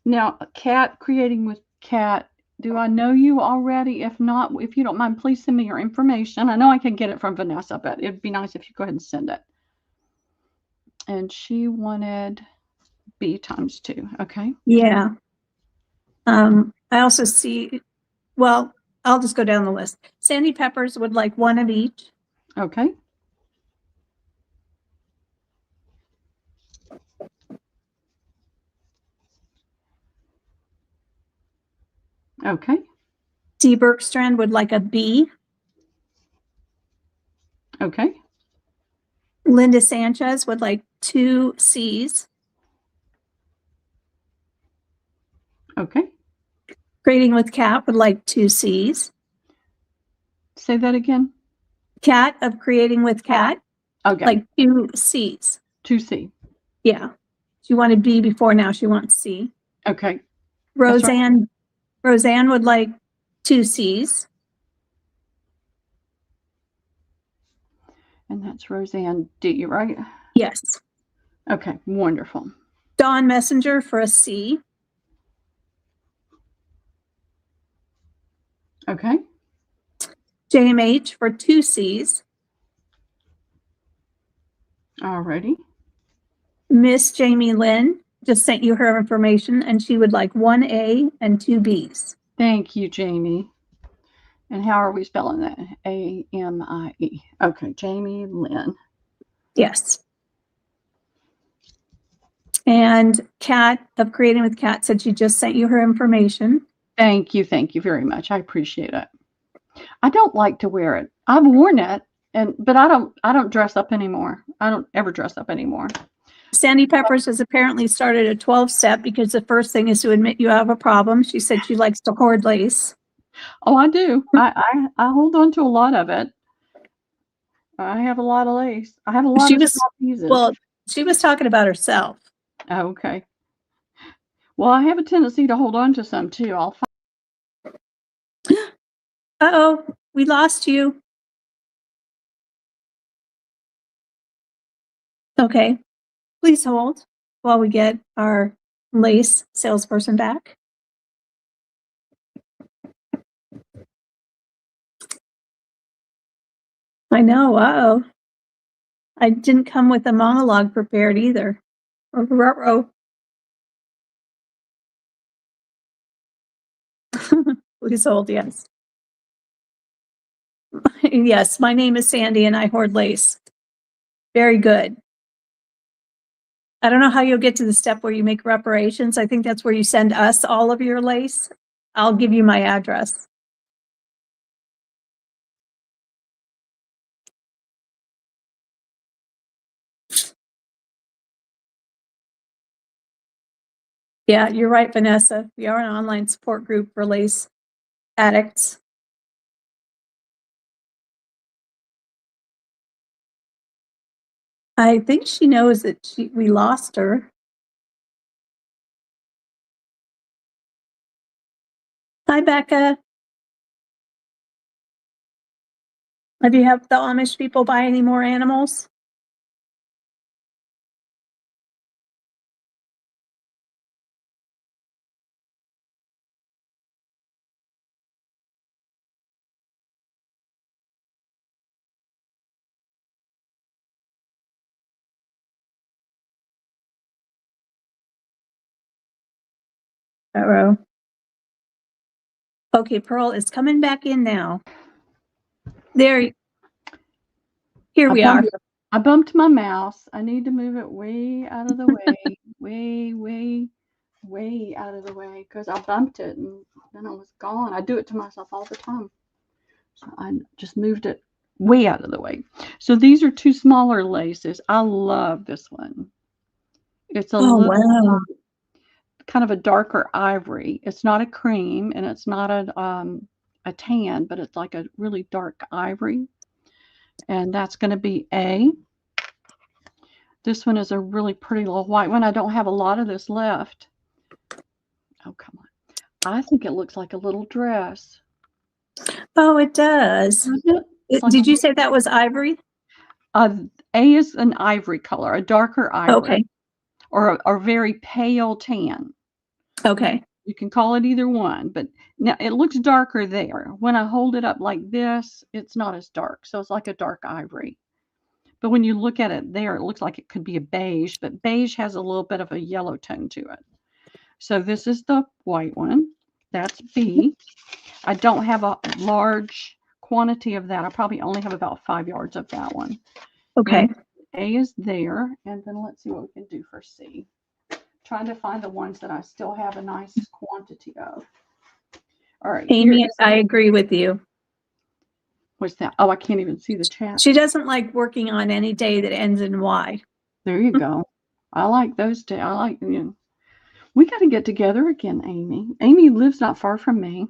S1: Now, Kat, Creating with Kat, do I know you already? If not, if you don't mind, please send me your information. I know I can get it from Vanessa, but it'd be nice if you go ahead and send it. And she wanted B times 2. Okay.
S2: Yeah. I also see, well, I'll just go down the list. Sandy Peppers would like 1 of each.
S1: Okay. Okay.
S2: Dee Bergstrand would like a B.
S1: Okay.
S2: Linda Sanchez would like 2 C's.
S1: Okay.
S2: Creating with Kat would like 2 C's.
S1: Say that again.
S2: Kat of Creating with Kat,
S1: Okay.
S2: like 2 C's.
S1: 2C.
S2: Yeah. She wanted B before, now she wants C.
S1: Okay. That's right.
S2: Roseanne would like 2 C's.
S1: And that's Roseanne D, right?
S2: Yes.
S1: Okay, wonderful.
S2: Dawn Messenger for a C.
S1: Okay.
S2: JMH for 2 C's.
S1: Alrighty.
S2: Miss Jamie Lynn just sent you her information and she would like 1 A and 2 B's.
S1: Thank you, Jamie. And how are we spelling that? A-M-I-E. Okay, Jamie Lynn.
S2: Yes. And Kat of Creating with Kat said she just sent you her information.
S1: Thank you very much. I appreciate it. I don't like to wear it. I've worn it, but I don't dress up anymore. I don't ever dress up anymore.
S2: Sandy Peppers has apparently started a 12-step because the first thing is to admit you have a problem. She said she likes to hoard lace.
S1: Oh, I do. I hold on to a lot of it. I have a lot of lace. I have a lot of small pieces.
S2: Well, she was talking about herself.
S1: Oh, okay. Well, I have a tendency to hold on to some too.
S2: Uh-oh, we lost you. Okay, please hold while we get our lace salesperson back. I know, uh-oh. I didn't come with a monologue prepared either. Ruh-roh. Please hold, yes. Yes, my name is Sandy and I hoard lace. Very good. I don't know how you'll get to the step where you make reparations. I think that's where you send us all of your lace. I'll give you my address. Yeah, you're right, Vanessa. We are an online support group for lace addicts. I think she knows that we lost her. Hi, Becca. Have you helped the Amish people buy any more animals? Uh-oh. Okay, Pearl is coming back in now. Here we are.
S1: I bumped my mouse. I need to move it way out of the way. way out of the way because I bumped it and then it was gone. I do it to myself all the time. So I just moved it way out of the way. So these are 2 smaller laces. I love this one. It's a little kind of a darker ivory. It's not a cream and it's not a tan, but it's like a really dark ivory. And that's going to be A. This one is a really pretty little white one. I don't have a lot of this left. Oh, come on. I think it looks like a little dress.
S2: Oh, it does. Did you say that was ivory?
S1: A is an ivory color, a darker ivory.
S2: Okay.
S1: Or a very pale tan.
S2: Okay.
S1: You can call it either one, but now it looks darker there. When I hold it up like this, it's not as dark. So it's like a dark ivory. But when you look at it there, it looks like it could be a beige, but beige has a little bit of a yellow tone to it. So this is the white one. That's B. I don't have a large quantity of that. I probably only have about 5 yards of that one.
S2: Okay.
S1: And A is there. And then let's see what we can do for C. Trying to find the ones that I still have a nice quantity of. All right.
S2: Amy, I agree with you.
S1: What's that? Oh, I can't even see the chat.
S2: She doesn't like working on any day that ends in Y.
S1: There you go. I like those days. I like, we got to get together again, Amy. Amy lives not far from me.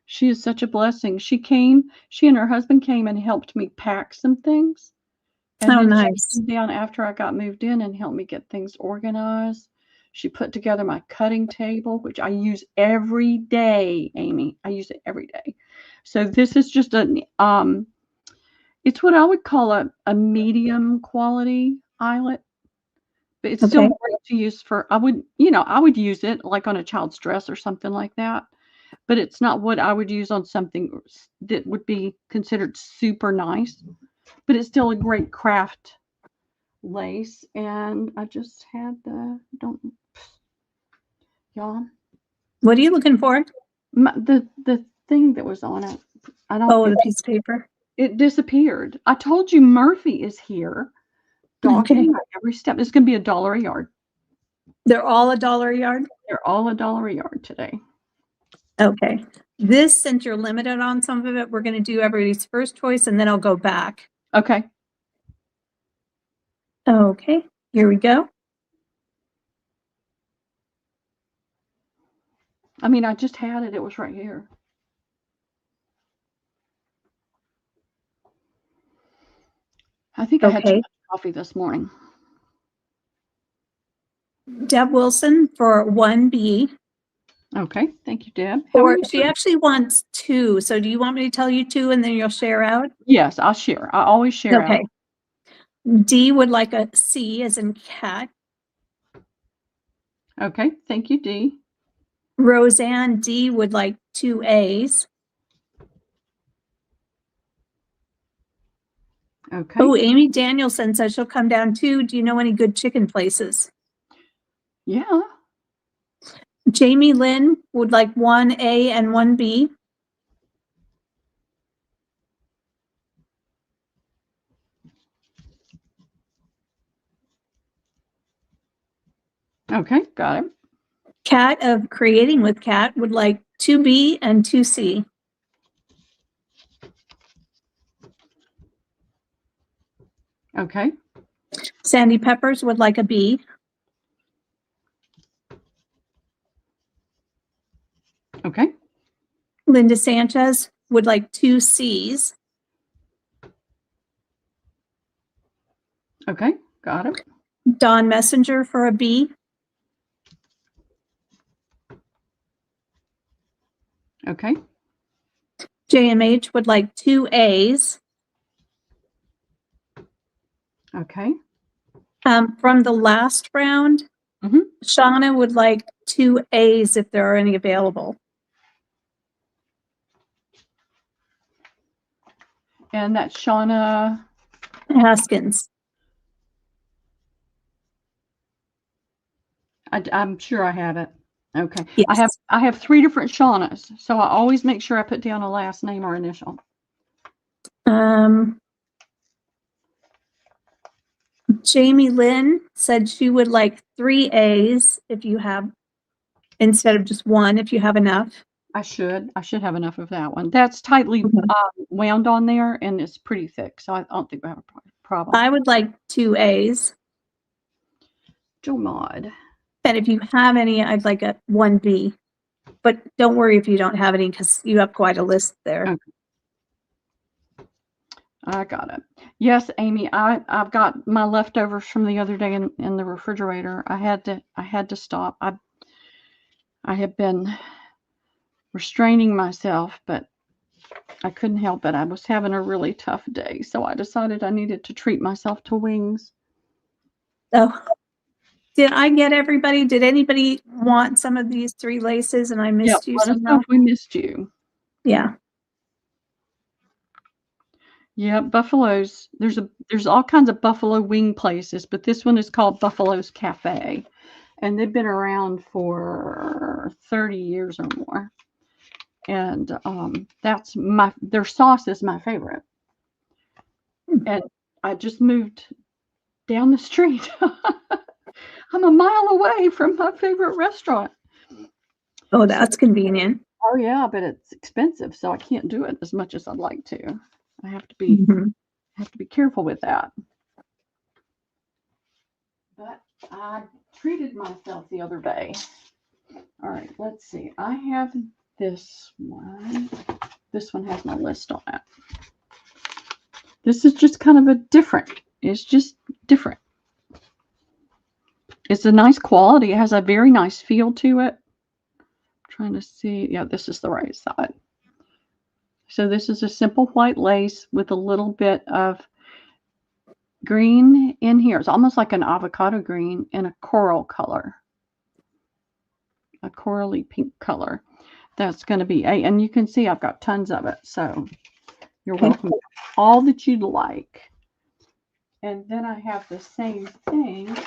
S1: She is such a blessing. She and her husband came and helped me pack some things. And
S2: Oh,
S1: then
S2: nice.
S1: she came down after I got moved in and helped me get things organized. She put together my cutting table, which I use every day, Amy. I use it every day. So this is just it's what I would call a medium quality eyelet, but it's still
S2: Okay.
S1: great to use for, I would use it like on a child's dress or something like that, but it's not what I would use on something that would be considered super nice, but it's still a great craft lace. And I just had y'all,
S2: What are you looking for?
S1: the thing that was on it. I don't
S2: Oh,
S1: think
S2: the piece of paper.
S1: it disappeared. I told you Murphy is here.
S2: Okay.
S1: Dogging every step. It's going to be $1 a yard.
S2: They're all $1 a yard?
S1: They're all $1 a yard today.
S2: Okay. This, since you're limited on some of it, we're going to do everybody's first choice and then I'll go back.
S1: Okay.
S2: Okay. Here we go.
S1: I mean, I just had it. It was right here. I think I had too
S2: Okay.
S1: much coffee this morning.
S2: Deb Wilson for 1B.
S1: Okay. Thank you, Deb. How are
S2: Or
S1: you
S2: she
S1: doing?
S2: actually wants 2. So do you want me to tell you 2 and then you'll share out?
S1: Yes, I'll share. I always share
S2: Okay.
S1: out.
S2: D would like a C as in cat.
S1: Okay. Thank you, Dee.
S2: Roseanne D would like 2 A's.
S1: Okay.
S2: Oh, Amy Danielson says she'll come down too. Do you know any good chicken places?
S1: Yeah.
S2: Jamie Lynn would like 1A and 1B.
S1: Okay. Got it.
S2: Cat of Creating with Cat would like 2B and 2C.
S1: Okay.
S2: Sandy Peppers would like a B.
S1: Okay.
S2: Linda Sanchez would like 2 C's.
S1: Okay. Got it.
S2: Dawn Messenger for a B.
S1: Okay.
S2: JMH would like 2 A's.
S1: Okay.
S2: From the last round, Shauna would like 2 A's if there are any available.
S1: And that's Shauna
S2: Haskins.
S1: I'm sure I have it. Okay.
S2: Yes.
S1: I have 3 different Shaunas, so I always make sure I put down a last name or initial.
S2: Jamie Lynn said she would like 3 A's if you have, instead of just 1, if you have enough.
S1: I should have enough of that one. That's tightly wound on there and it's pretty thick, so I don't think we have a problem.
S2: I would like 2 A's.
S1: Joe Maud.
S2: And if you have any, I'd like a 1B. But don't worry if you don't have any because you have quite a list there.
S1: Okay. I got it. Yes, Amy, I've got my leftovers from the other day in the refrigerator. I had to stop. I have been restraining myself, but I couldn't help it. I was having a really tough day, so I decided I needed to treat myself to wings.
S2: Oh, did I get everybody? Did anybody want some of these 3 laces and I missed you
S1: Let us know
S2: somehow?
S1: if we missed you.
S2: Yeah.
S1: Yeah, Buffalo's. There's all kinds of buffalo wing places, but this one is called Buffalo's Cafe, and they've been around for 30 years or more. And that's their sauce is my favorite. And I just moved down the street. I'm a mile away from my favorite restaurant.
S2: Oh, that's convenient.
S1: Oh yeah, but it's expensive, so I can't do it as much as I'd like to. I have to be careful with that. But I treated myself the other day. All right, let's see. I have this one. This one has my list on it. This is just kind of it's just different. It's a nice quality. It has a very nice feel to it. I'm trying to see. Yeah, this is the right side. So this is a simple white lace with a little bit of green in here. It's almost like an avocado green in a coral color. A corally pink color. That's going to be and you can see I've got tons of it. So you're welcome. All that you'd like. And then I have the same thing.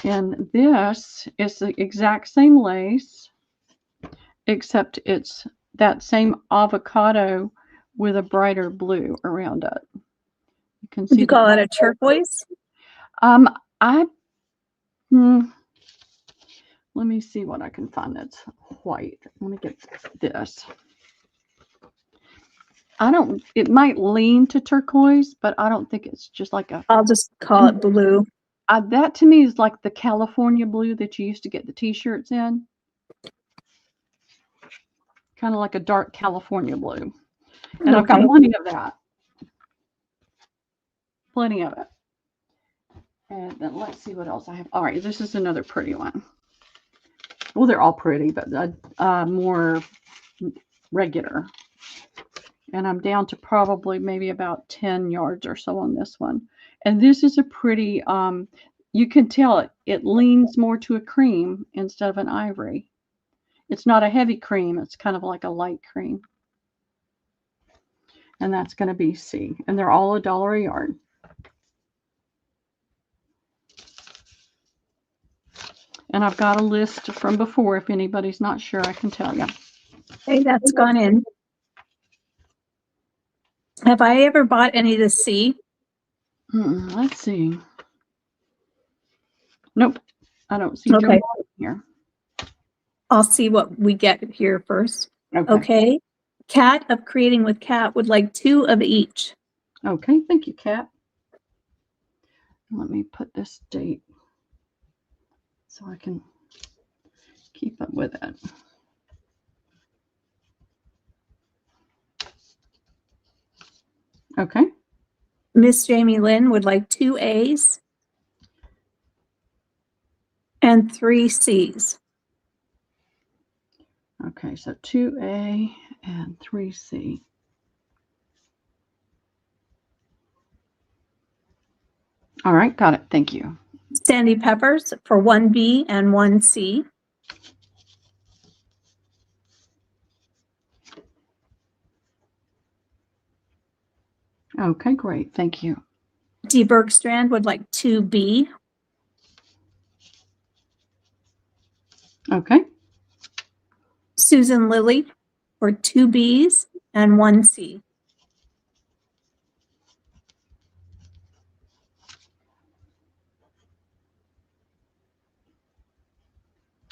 S1: And this is the exact same lace, except it's that same avocado with a brighter blue around it. You can see.
S2: Would you call it a turquoise?
S1: Let me see what I can find that's white. Let me get this. It might lean to turquoise, but I don't think it's just like a.
S2: I'll just call it blue.
S1: That to me is like the California blue that you used to get the t-shirts in. Kind of like a dark California blue. And I've got plenty of that. Plenty of it. And then let's see what else I have. All right, this is another pretty one. Well, they're all pretty, but more regular. And I'm down to probably maybe about 10 yards or so on this one. And this is a pretty, you can tell it leans more to a cream instead of an ivory. It's not a heavy cream. It's kind of like a light cream. And that's going to be C. And they're all $1 a yard. And I've got a list from before. If anybody's not sure, I can tell you.
S2: Okay, that's gone in. Have I ever bought any of the C?
S1: Let's see. Nope. I don't see
S2: Okay.
S1: here.
S2: I'll see what we get here first.
S1: Okay.
S2: Okay. Cat of Creating with Cat would like 2 of each.
S1: Okay. Thank you, Kat. Let me put this date so I can keep up with it. Okay.
S2: Miss Jamie Lynn would like 2 A's and 3 C's.
S1: Okay, so 2A and 3C. All right, got it. Thank you.
S2: Sandy Peppers for 1 B and 1 C.
S1: Okay, great. Thank you.
S2: Dee Bergstrand would like 2 B.
S1: Okay.
S2: Susan Lilly for 2 B's and 1 C.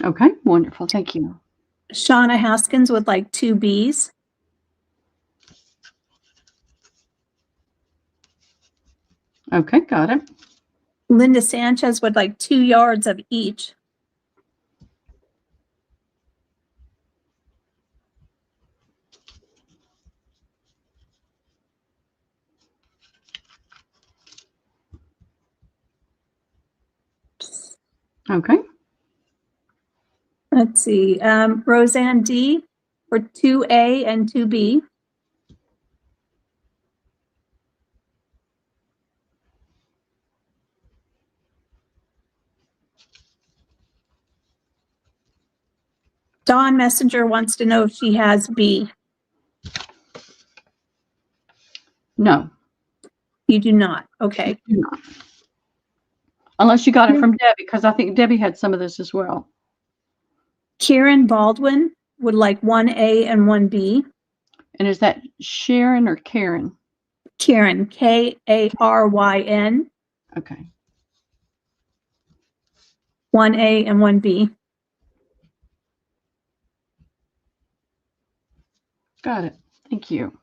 S1: Okay, wonderful. Thank you.
S2: Shauna Haskins would like 2 B's.
S1: Okay, got it.
S2: Linda Sanchez would like 2 yards of each.
S1: Okay.
S2: Let's see, Roseanne D for 2A and 2B. Dawn Messenger wants to know if she has B.
S1: No,
S2: You do not. Okay.
S1: I do not. Unless you got it from Debbie, because I think Debbie had some of this as well.
S2: Kieran Baldwin would like 1A and 1B.
S1: And is that Sharon or Karen?
S2: Karen, Karyn.
S1: Okay.
S2: 1A and 1B.
S1: Got it. Thank you.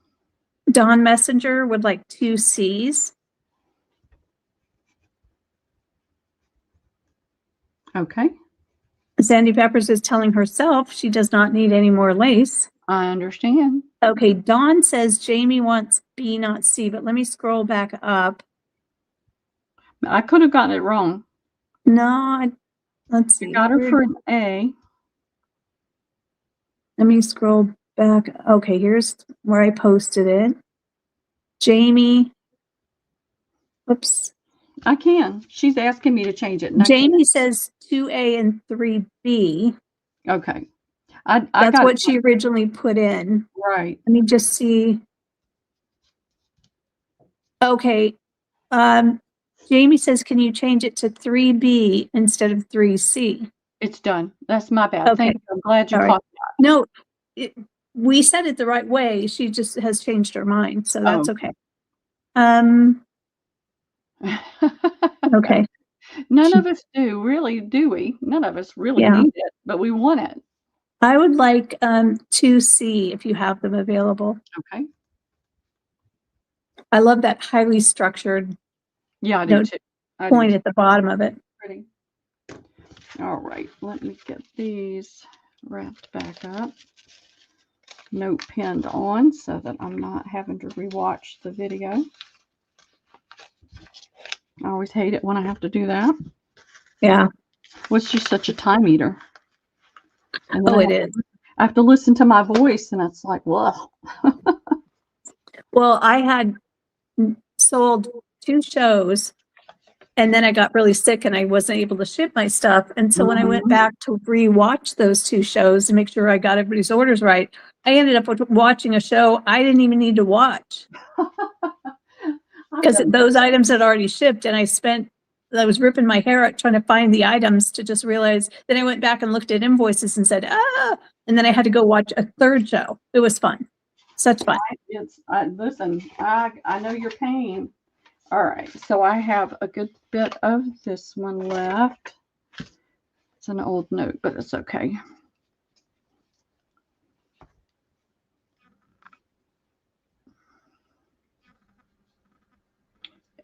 S2: Dawn Messenger would like 2 C's.
S1: Okay.
S2: Sandy Peppers is telling herself she does not need any more lace.
S1: I understand.
S2: Okay, Dawn says Jamie wants B, not C, but let me scroll back up.
S1: I could have gotten it wrong.
S2: No, let's see.
S1: I got her for an A.
S2: Let me scroll back. Okay, here's where I posted it. Jamie. Oops.
S1: I can. She's asking me to change it.
S2: Jamie says 2A and 3B.
S1: Okay. I
S2: That's
S1: got
S2: what she originally put in.
S1: right.
S2: Let me just see. Okay. Jamie says, can you change it to 3B instead of 3C?
S1: It's done. That's my bad.
S2: Okay.
S1: Thank you. I'm glad you
S2: All right.
S1: caught that.
S2: No, we said it the right way. She just has changed her mind, so that's okay. Okay.
S1: None of us do, really, do we? None of us really
S2: Yeah.
S1: need it, but we want it.
S2: I would like 2C if you have them available.
S1: Okay.
S2: I love that highly structured
S1: Yeah, I do too.
S2: point at the bottom of it.
S1: Pretty. All right, let me get these wrapped back up. Note pinned on so that I'm not having to rewatch the video. I always hate it when I have to do that.
S2: Yeah.
S1: Well, it's just such a time eater.
S2: Oh, it is.
S1: I have to listen to my voice, and it's like, whoa.
S2: Well, I had sold 2 shows, and then I got really sick, and I wasn't able to ship my stuff. And so when I went back to rewatch those 2 shows to make sure I got everybody's orders right, I ended up watching a show I didn't even need to watch because those items had already shipped, and I was ripping my hair out trying to find the items to just realize. Then I went back and looked at invoices and said, and then I had to go watch a 3rd show. It was fun. Such fun.
S1: Listen, I know your pain. All right, so I have a good bit of this one left. It's an old note, but it's okay.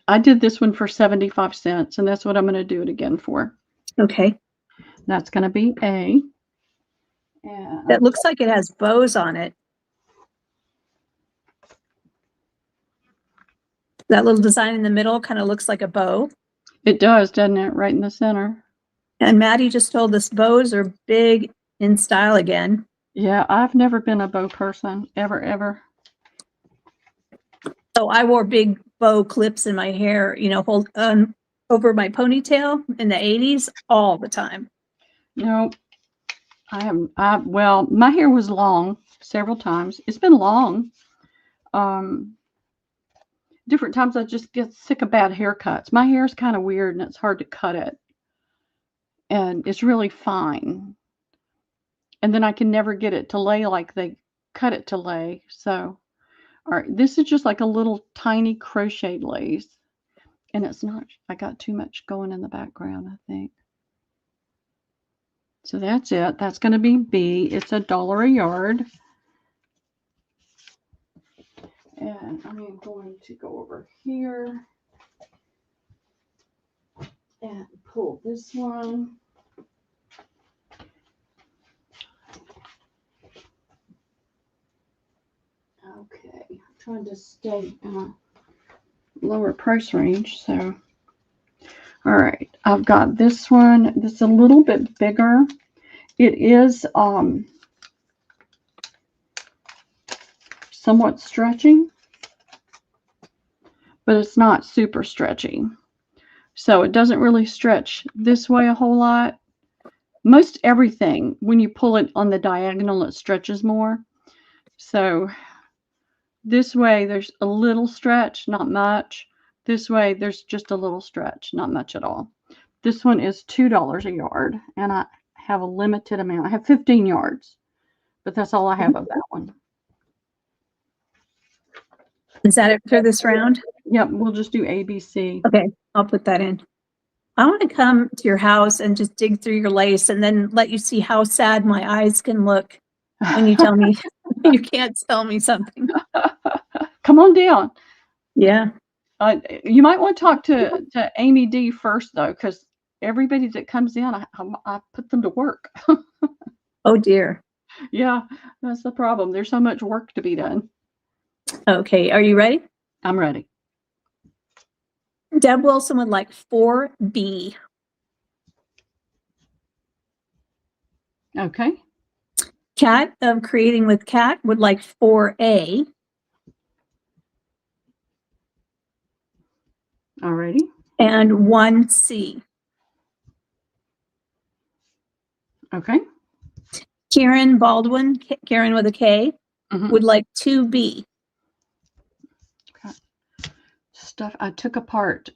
S1: I did this one for 75 cents, and that's what I'm going to do it again for.
S2: Okay.
S1: That's going to be A. And
S2: that looks like it has bows on it. That little design in the middle kind of looks like a bow.
S1: It does, doesn't it? Right in the center.
S2: And Maddie just told us bows are big in style again.
S1: Yeah, I've never been a bow person, ever.
S2: So I wore big bow clips in my hair, hold over my ponytail in the 80s all the time.
S1: No, I haven't. Well, my hair was long several times. It's been long. Different times I just get sick of bad haircuts. My hair is kind of weird and it's hard to cut it. And it's really fine. And then I can never get it to lay like they cut it to lay. So, all right, this is just like a little tiny crocheted lace. And it's not, I got too much going in the background, I think. So that's it. That's going to be B. It's $1 a yard. And I'm going to go over here and pull this one. Okay, I'm trying to stay in a lower price range. So, all right, I've got this one. This is a little bit bigger. It is somewhat stretchy, but it's not super stretchy. So it doesn't really stretch this way a whole lot. Most everything, when you pull it on the diagonal, it stretches more. So this way, there's a little stretch, not much. This way, there's just a little stretch, not much at all. This one is $2 a yard, and I have a limited amount. I have 15 yards, but that's all I have of that one.
S2: Is that it for this round?
S1: Yep, we'll just do ABC.
S2: Okay, I'll put that in. I want to come to your house and just dig through your lace and then let you see how sad my eyes can look when you tell me you can't sell me something.
S1: Come on down.
S2: Yeah.
S1: You might want to talk to Amy D first, though, because everybody that comes in, I put them to work.
S2: Oh, dear.
S1: Yeah, that's the problem. There's so much work to be done.
S2: Okay, are you ready?
S1: I'm ready.
S2: Deb Wilson would like 4B.
S1: Okay.
S2: Kat of Creating with Kat would like 4A.
S1: Alrighty.
S2: And 1C.
S1: Okay.
S2: Karen Baldwin, Karen with a K,
S1: Mhm.
S2: would like 2B.
S1: Stuff I took apart.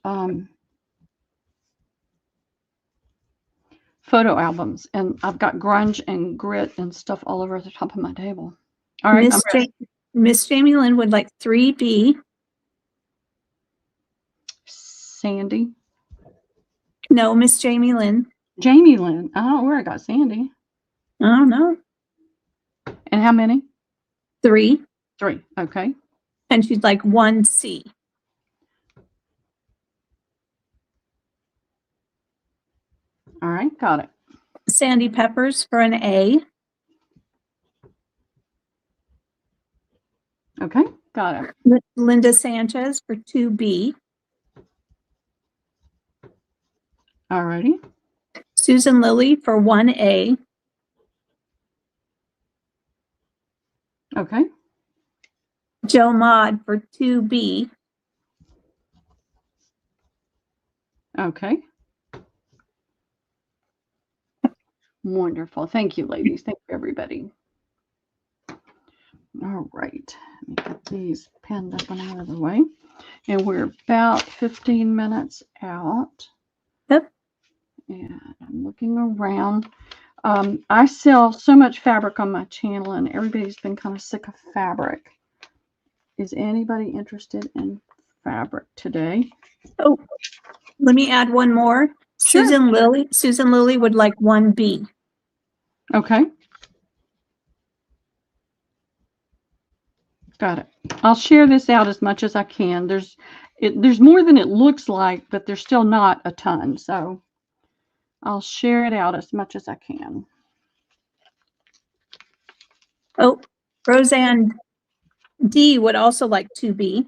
S1: Photo albums, and I've got grunge and grit and stuff all over the top of my table. All right.
S2: Miss Jamie Lynn would like 3B.
S1: Sandy.
S2: No, Miss Jamie Lynn.
S1: Jamie Lynn. I don't know where I got Sandy.
S2: I don't know.
S1: And how many?
S2: 3.
S1: 3. Okay.
S2: And she'd like 1C.
S1: All right. Got it.
S2: Sandy Peppers for an A.
S1: Okay. Got it.
S2: Linda Sanchez for 2B.
S1: All righty.
S2: Susan Lilly for 1A.
S1: Okay.
S2: Joe Maud for 2B.
S1: Okay. Wonderful. Thank you, ladies. Thank you, everybody. All right. Let me get these pinned up and out of the way. And we're about 15 minutes out.
S2: Yep.
S1: And I'm looking around. I sell so much fabric on my channel, and everybody's been kind of sick of fabric. Is anybody interested in fabric today?
S2: Oh, let me add one more.
S1: Sure.
S2: Susan Lilly would like 1B.
S1: Okay. Got it. I'll share this out as much as I can. There's more than it looks like, but there's still not a ton. So I'll share it out as much as I can.
S2: Oh, Roseanne D would also like 2B.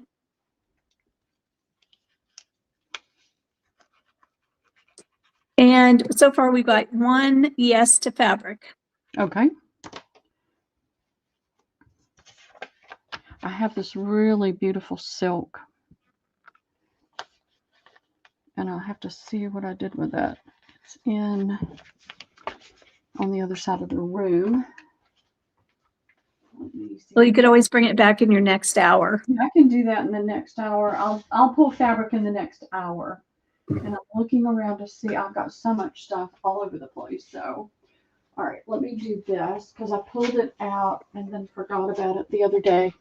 S2: And so far we've got 1 yes to fabric.
S1: Okay. I have this really beautiful silk, and I'll have to see what I did with that. It's on the other side of the room.
S2: Well, you could always bring it back in your next hour.
S1: I can do that in the next hour. I'll pull fabric in the next hour. And I'm looking around to see. I've got so much stuff all over the place. So, all right, let me do this because I pulled it out and then forgot about it the other day.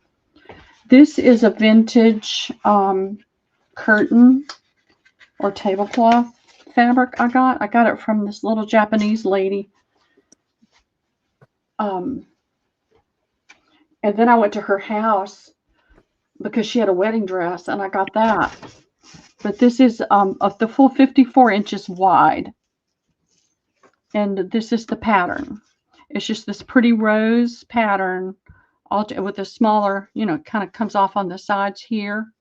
S1: This is a vintage curtain or tablecloth fabric I got. I got it from this little Japanese lady. And then I went to her house because she had a wedding dress, and I got that. But this is the full 54 inches wide. And this is the pattern. It's just this pretty rose pattern all with a smaller, kind of comes off on the sides here.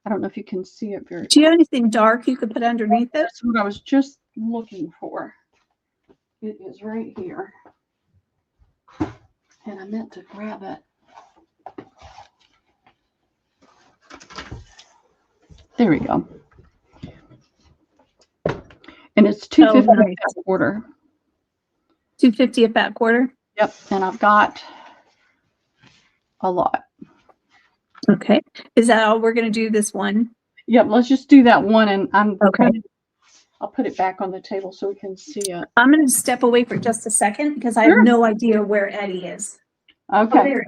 S1: I don't know if you can see it very well.
S2: Do you have anything dark you could put underneath it?
S1: That's what I was just looking for. It is right here. And I meant to grab it. There we go. And it's $2.50
S2: nice.
S1: a quarter.
S2: $2.50 a fat quarter?
S1: Yep. And I've got a lot.
S2: Okay. Is that all we're going to do this one?
S1: Yep. Let's just do that one. And
S2: Okay.
S1: I'll put it back on the table so we can see it.
S2: I'm going to step away for just a second because I have no idea where Eddie is.
S1: Okay.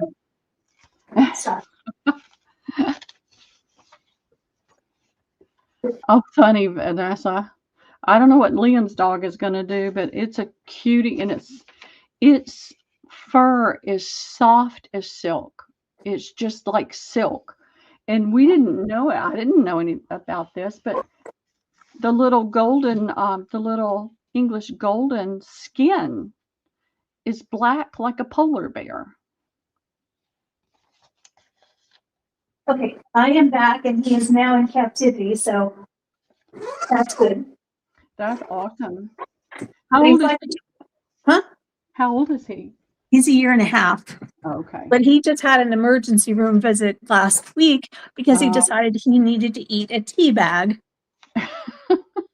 S1: Oh, funny, Vanessa. I don't know what Liam's dog is going to do, but it's a cutie, and its fur is soft as silk. It's just like silk. And we didn't know it. I didn't know any about this, but the little golden, the little English golden skin is black like a polar bear.
S2: Okay, I am back and he is now in captivity, so that's good.
S1: That's awesome. How
S2: He's
S1: old is
S2: like,
S1: he?
S2: huh?
S1: How old is he?
S2: He's a year and a half.
S1: Okay.
S2: But he just had an emergency room visit last week because he decided he needed to eat a tea bag.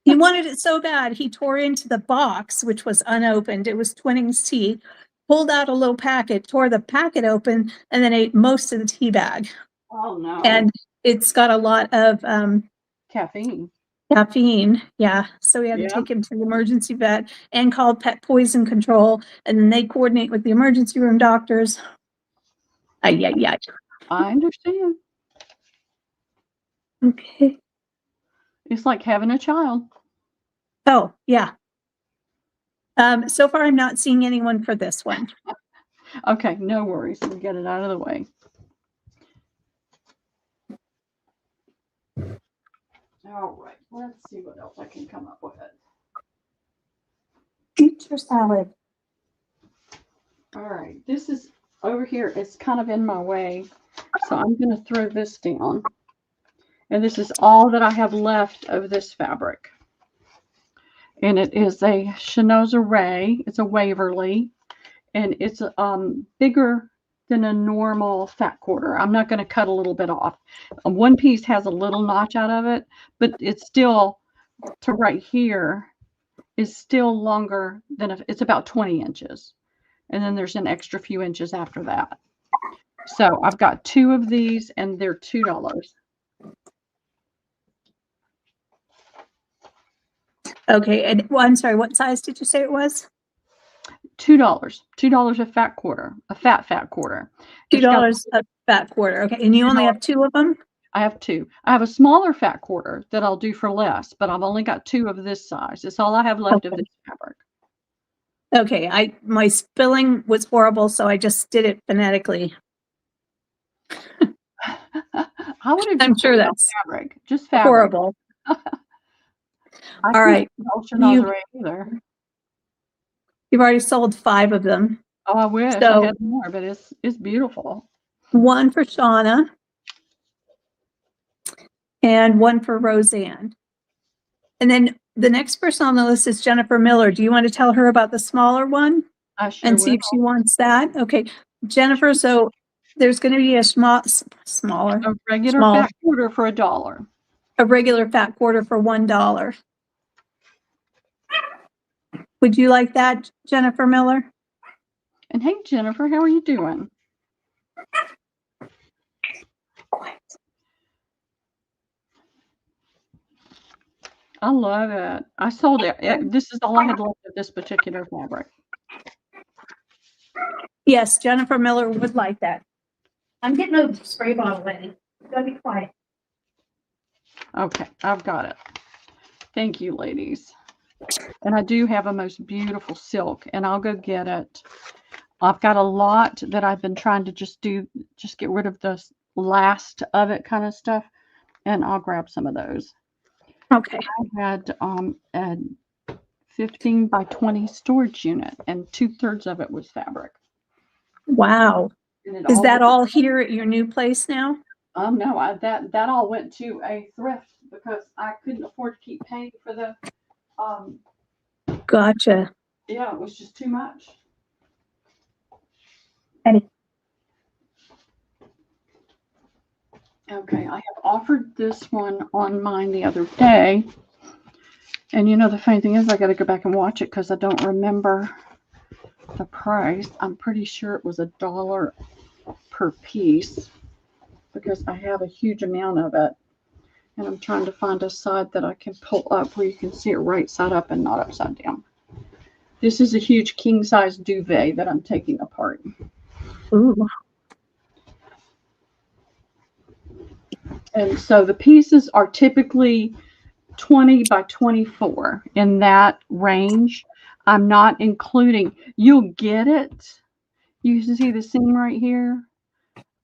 S2: He wanted it so bad, he tore into the box, which was unopened. It was Twinings tea, pulled out a little packet, tore the packet open, and then ate most of the tea bag.
S1: Oh no.
S2: And it's got a lot of
S1: Caffeine.
S2: caffeine. Yeah. So we had to
S1: Yeah.
S2: take him to the emergency vet and call pet poison control. And then they coordinate with the emergency room doctors. Yeah.
S1: I understand.
S2: Okay.
S1: It's like having a child.
S2: Oh, yeah. So far, I'm not seeing anyone for this one.
S1: Okay, no worries. We'll get it out of the way. All right, let's see what else I can come up with.
S2: Future salad.
S1: All right, this is over here. It's kind of in my way, so I'm going to throw this down. And this is all that I have left of this fabric. And it is a Chinoza Ray. It's a Waverly. And it's bigger than a normal fat quarter. I'm not going to cut a little bit off. One piece has a little notch out of it, but it's still, to right here, is still longer than, it's about 20 inches. And then there's an extra few inches after that. So I've got 2 of these, and they're $2.
S2: Okay, and well, I'm sorry, what size did you say it was?
S1: $2. $2 a fat quarter, a fat quarter.
S2: $2 a fat quarter. Okay, and you only have 2 of them?
S1: I have 2. I have a smaller fat quarter that I'll do for less, but I've only got 2 of this size. It's all I have left of this fabric.
S2: Okay, my spelling was horrible, so I just did it phonetically.
S1: How would
S2: I'm sure that's
S1: fabric? Just fabric.
S2: horrible. All right.
S1: Either.
S2: You've already sold 5 of them.
S1: Oh, I wish I had more, but it's beautiful.
S2: 1 for Shauna and 1 for Roseanne. And then the next person on the list is Jennifer Miller. Do you want to tell her about the smaller one?
S1: I sure
S2: and see
S1: will.
S2: if she wants that. Okay, Jennifer. So there's going to be a smaller,
S1: a regular fat quarter for $1.
S2: A regular fat quarter for $1. Would you like that, Jennifer Miller?
S1: And hey, Jennifer, how are you doing? I love it. I sold it. This is all I had left of this particular fabric.
S2: Yes, Jennifer Miller would like that. I'm getting a spray bottle ready. Gotta be quiet.
S1: Okay, I've got it. Thank you, ladies. And I do have a most beautiful silk, and I'll go get it. I've got a lot that I've been trying to just get rid of the last of it kind of stuff, and I'll grab some of those.
S2: Okay.
S1: I had a 15 by 20 storage unit, and 2/3 of it was fabric.
S2: Wow. Is that all here at your new place now?
S1: No, that all went to a thrift because I couldn't afford to keep paying for the
S2: Gotcha.
S1: Yeah, it was just too much.
S2: Eddie.
S1: Okay, I have offered this one on mine the other day. And you know, the funny thing is I got to go back and watch it because I don't remember the price. I'm pretty sure it was $1 per piece because I have a huge amount of it. And I'm trying to find a side that I can pull up where you can see it right side up and not upside down. This is a huge king size duvet that I'm taking apart.
S2: Ooh.
S1: And so the pieces are typically 20 by 24 in that range. I'm not including, you'll get it. You can see the seam right here.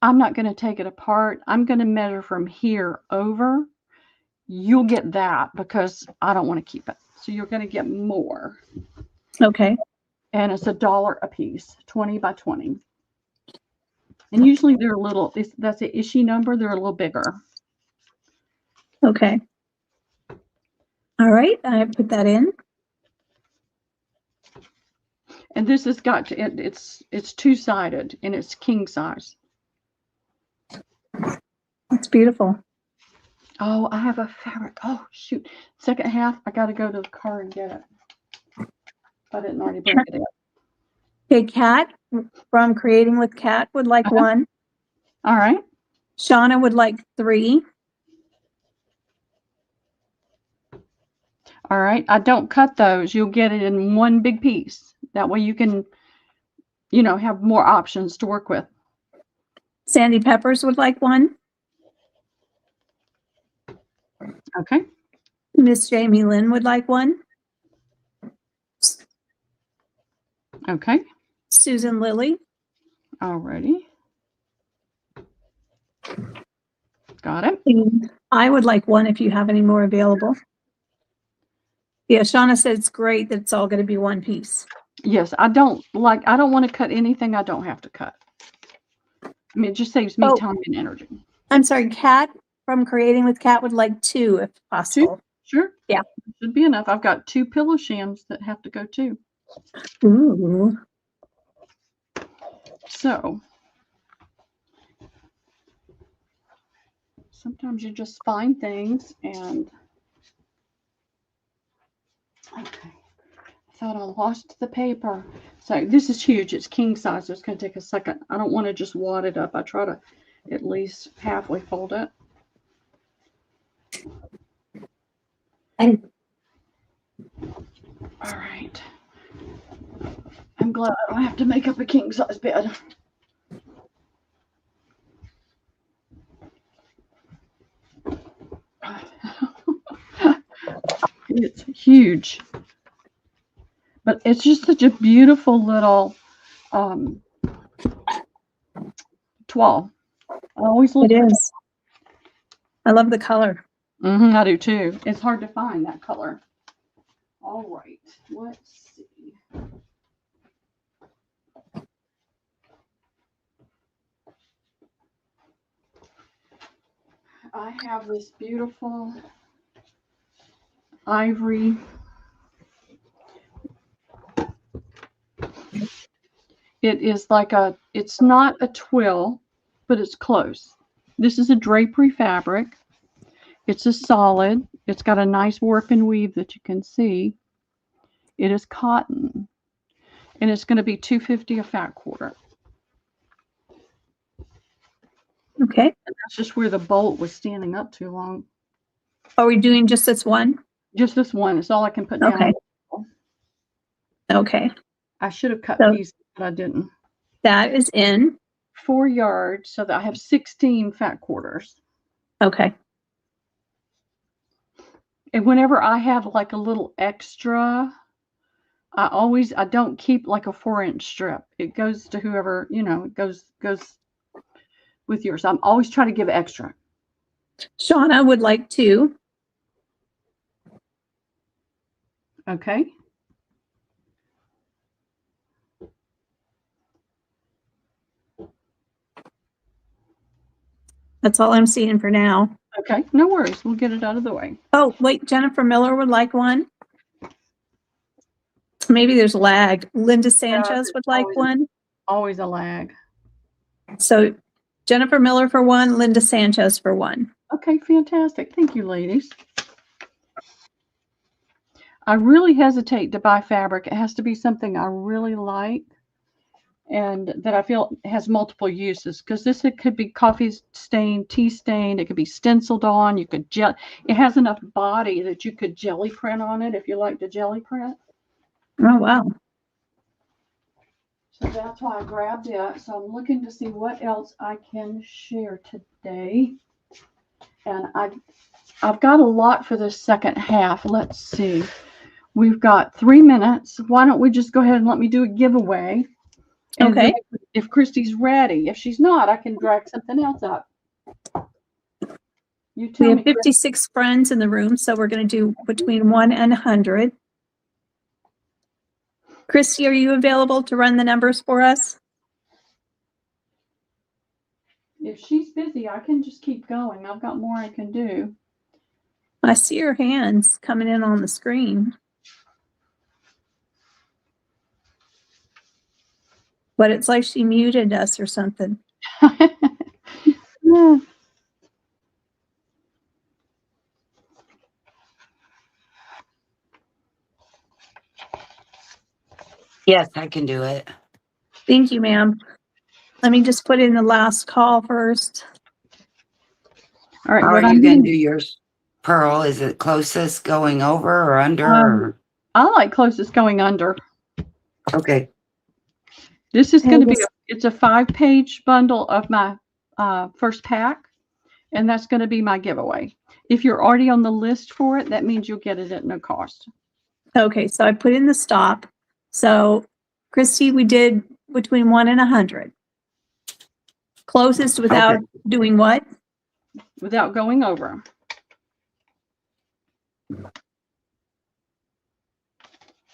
S1: I'm not going to take it apart. I'm going to measure from here over. You'll get that because I don't want to keep it. So you're going to get more.
S2: Okay.
S1: And it's $1 a piece, 20 by 20. And usually they're a little, that's an issue number, they're a little bigger.
S2: Okay. All right, I put that in.
S1: And this has got to, it's two-sided and it's king size.
S2: It's beautiful.
S1: Oh, I have a fabric. Oh, shoot. Second half, I got to go to the car and get it. I didn't already bring it in.
S2: Okay, Kat from Creating with Kat would like 1.
S1: All right.
S2: Shauna would like 3.
S1: All right. I don't cut those. You'll get it in one big piece. That way you can, have more options to work with.
S2: Sandy Peppers would like 1.
S1: Okay.
S2: Miss Jamie Lynn would like 1.
S1: Okay.
S2: Susan Lilly.
S1: Alrighty. Got it.
S2: And I would like 1 if you have any more available. Yeah, Shauna said it's great that it's all going to be one piece.
S1: Yes, I don't want to cut anything I don't have to cut. I mean, it just saves me time and energy.
S2: I'm sorry, Kat from Creating with Kat would like 2 if possible.
S1: 2? Sure.
S2: Yeah.
S1: Should be enough. I've got 2 pillow shams that have to go too.
S2: Ooh.
S1: So sometimes you just find things and okay. I thought I lost the paper. So this is huge. It's king size. So it's going to take a second. I don't want to just wad it up. I try to at least halfway fold it. All right. I'm glad I don't have to make up a king size bed. It's huge. But it's just such a beautiful little toile. I always look.
S2: It is. I love the color.
S1: I do too. It's hard to find that color. All right. Let's see. I have this beautiful ivory. It is like it's not a twill, but it's close. This is a drapery fabric. It's a solid. It's got a nice warp and weave that you can see. It is cotton. And it's going to be $2.50 a fat quarter.
S2: Okay.
S1: And that's just where the bolt was standing up too long.
S2: Are we doing just this one?
S1: Just this one. It's all I can put down.
S2: Okay. Okay.
S1: I should have cut these, but I didn't.
S2: That is in
S1: 4 yards, so that I have 16 fat quarters.
S2: Okay.
S1: And whenever I have like a little extra, I don't keep like a 4-inch strip. It goes to whoever, it goes with yours. I'm always trying to give extra.
S2: Shauna would like 2.
S1: Okay.
S2: That's all I'm seeing for now.
S1: Okay, no worries. We'll get it out of the way.
S2: Oh, wait, Jennifer Miller would like 1. Maybe there's lag. Linda Sanchez would like 1.
S1: Always a lag.
S2: So Jennifer Miller for 1, Linda Sanchez for 1.
S1: Okay, fantastic. Thank you, ladies. I really hesitate to buy fabric. It has to be something I really like and that I feel has multiple uses, because it could be coffee stained, tea stained, it could be stenciled on, it has enough body that you could jelly print on it if you like to jelly print.
S2: Oh, wow.
S1: So that's why I grabbed it. So I'm looking to see what else I can share today. And I've got a lot for the second half. Let's see. We've got 3 minutes. Why don't we just go ahead and let me do a giveaway? And
S2: okay.
S1: If Christy's ready. If she's not, I can drag something else up. You tell
S2: me. We
S1: me,
S2: have 56 friends in the room, so we're going to do between 1 and 100. Christy, are you available to run the numbers for us?
S1: if she's busy, I can just keep going. I've got more I can do.
S2: I see her hands coming in on the screen. But it's like she muted us or something. Yeah.
S3: Yes, I can do it.
S2: Thank you, ma'am. Let me just put in the last call first.
S1: All right.
S3: How
S1: What
S3: are you
S1: I'm
S3: going
S1: gonna
S3: to do yours, Pearl? Is it closest going over or under?
S1: Um, I like closest going under.
S3: Okay.
S1: This is
S2: Hey,
S1: going to be
S2: this-
S1: it's a 5-page bundle of my first pack, and that's going to be my giveaway. If you're already on the list for it, that means you'll get it at no cost.
S2: Okay, so I put in the stop. So, Christy, we did between 1 and 100. Closest without
S3: Okay.
S2: doing what?
S1: Without going over.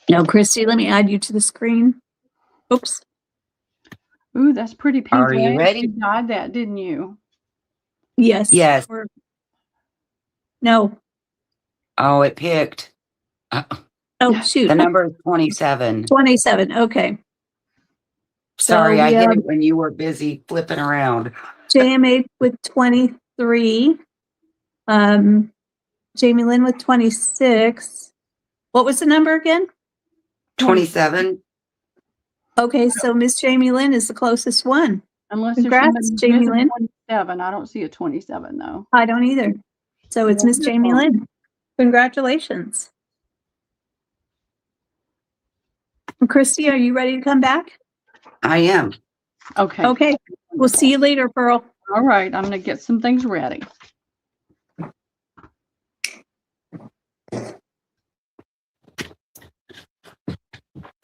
S2: No, Christy, let me add you to the screen. Oops.
S1: Ooh, that's pretty pink
S3: Are you
S1: lace.
S3: ready?
S1: You dyed that, didn't you?
S2: Yes.
S3: Yes.
S2: No.
S3: Oh, it picked.
S2: Oh, shoot.
S3: The number is 27.
S2: 27. Okay.
S3: Sorry,
S2: So
S3: I
S2: we
S3: hit
S2: have
S3: it when you were busy flipping around.
S2: JMA with 23. Jamie Lynn with 26. What was the number again?
S3: 27.
S2: Okay, so Miss Jamie Lynn is the closest one.
S1: Unless
S2: Congrats,
S1: there's somebody
S2: Jamie
S1: who has
S2: Lynn.
S1: a 27. I don't see a 27 though.
S2: I don't either. So it's Miss Jamie
S1: Wonderful.
S2: Lynn. Congratulations. Christy, are you ready to come back?
S3: I am.
S1: Okay.
S2: Okay. We'll see you later, Pearl.
S1: All right. I'm going to get some things ready.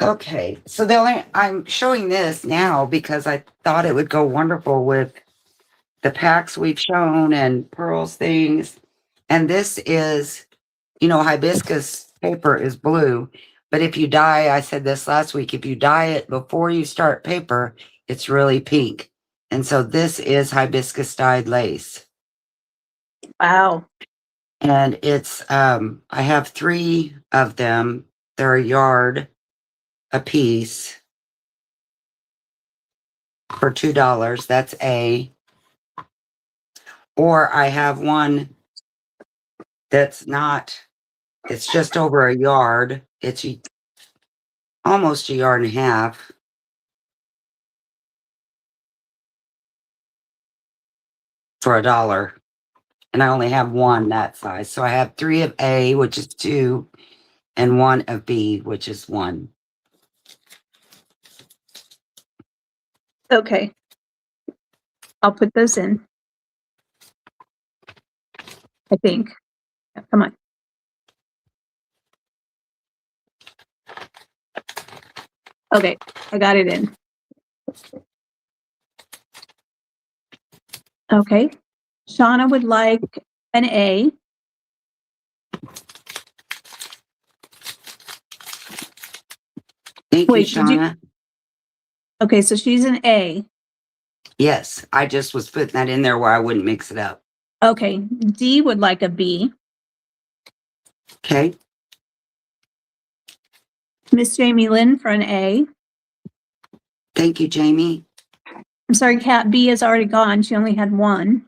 S3: Okay. So I'm showing this now because I thought it would go wonderful with the packs we've shown and Pearl's things. And this is, hibiscus paper is blue. But if you dye, I said this last week, if you dye it before you start paper, it's really pink. And so this is hibiscus dyed lace.
S2: Wow.
S3: And it's, I have 3 of them. They're a yard a piece for $2. That's A. Or I have one that's not, it's just over a yard. It's almost a yard and a half. For $1. And I only have one that size. So I have 3 of A, which is 2, and 1 of B, which is 1.
S2: Okay. I'll put those in. I think. Yeah, come on. Okay, I got it in. Okay. Shauna would like an A.
S3: Thank
S2: Wait,
S3: you, Shauna.
S2: Okay, so she's an A.
S3: Yes, I just was putting that in there where I wouldn't mix it up.
S2: Okay, D would like a B.
S3: Okay.
S2: Miss Jamie Lynn for an A.
S3: Thank you, Jamie.
S2: I'm sorry, Kat, B is already gone. She only had 1.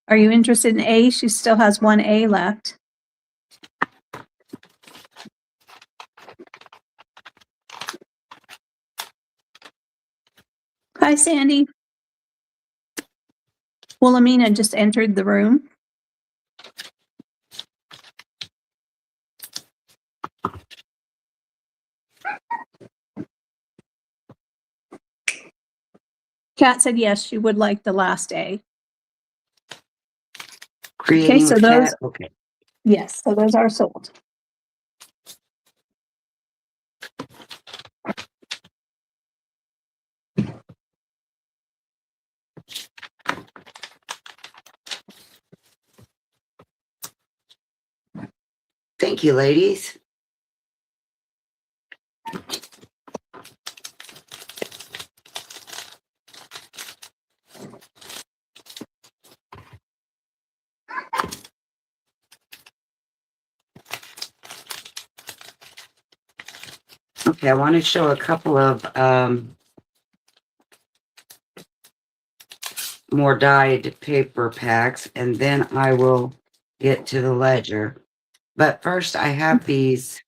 S2: Are you interested in A? She still has 1 A left. Hi, Sandy. Wilhelmina just entered the room. Kat said yes, she would like the last A.
S3: Creating
S2: so
S3: with
S2: those-
S3: Cat. Okay.
S2: Yes, so those are sold.
S3: Thank you, ladies. Okay, I want to show a couple of more dyed paper packs, and then I will get to the ledger. But first, I have these.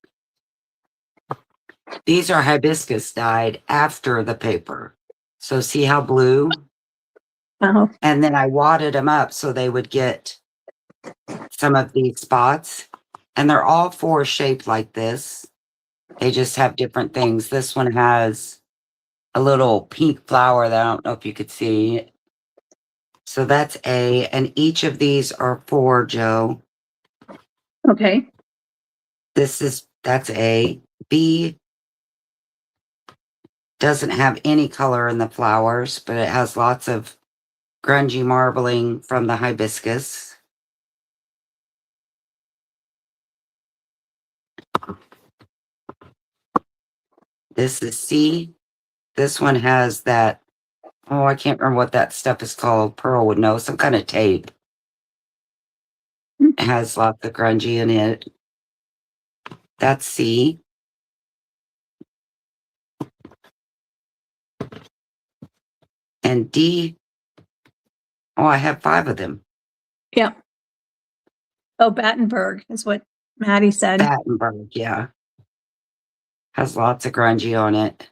S3: These are hibiscus dyed after the paper. So see how blue?
S2: Oh,
S3: And then I wadded them up so they would get some of these spots. And they're all four shaped like this. They just have different things. This one has a little pink flower that I don't know if you could see. So that's A. And each of these are four, Joe.
S2: okay.
S3: That's A. B doesn't have any color in the flowers, but it has lots of grungy marbling from the hibiscus. This is C. This one has that, oh, I can't remember what that stuff is called. Pearl would know, some kind of tape. It has lots of grungy in it. That's C. And D, oh, I have 5 of them.
S2: Yeah. Oh, Battenberg is what Maddie said.
S3: Battenberg, yeah. Has lots of grungy on it.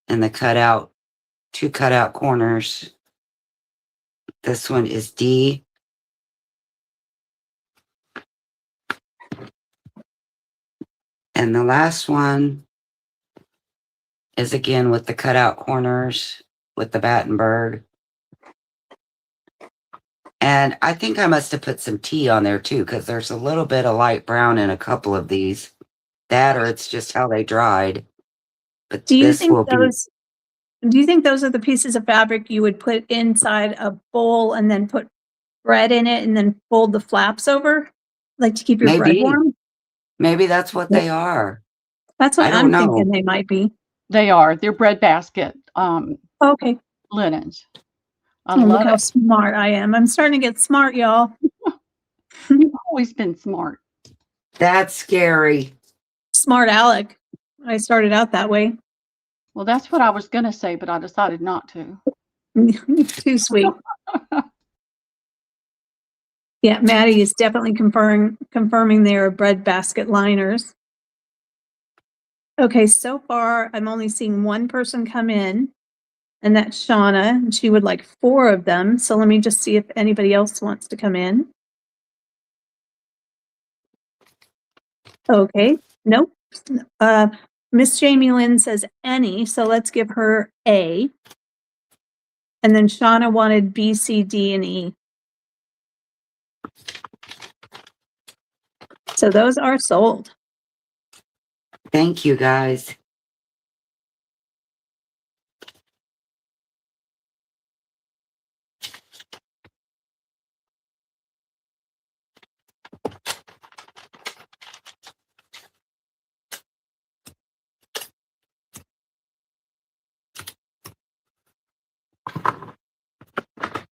S3: And the cutout, 2 cutout corners. This one is D. And the last one is again with the cutout corners with the Battenberg. And I think I must have put some tea on there too, because there's a little bit of light brown in a couple of these. That or it's just how they dried. But
S2: Do you
S3: this
S2: think
S3: will be
S2: those are the pieces of fabric you would put inside a bowl and then put bread in it and then fold the flaps over? Like to keep your bread
S3: maybe.
S2: warm?
S3: Maybe that's what
S2: Yep.
S3: they are.
S2: That's what
S3: I don't
S2: I'm
S3: know.
S2: thinking they might be.
S1: They are. They're bread basket
S2: Okay.
S1: linens. I
S2: Oh, look
S1: love
S2: how
S1: it.
S2: smart I am. I'm starting to get smart, y'all.
S1: You've always been smart.
S3: That's scary.
S2: Smart Alec. I started out that way.
S1: Well, that's what I was going to say, but I decided not to.
S2: Too sweet. Yeah, Maddie is definitely confirming they are bread basket liners. Okay, so far I'm only seeing one person come in, and that's Shauna, and she would like 4 of them. So let me just see if anybody else wants to come in. Okay, nope. Miss Jamie Lynn says any, so let's give her A. And then Shauna wanted B, C, D, and E. So those are sold.
S3: Thank you, guys.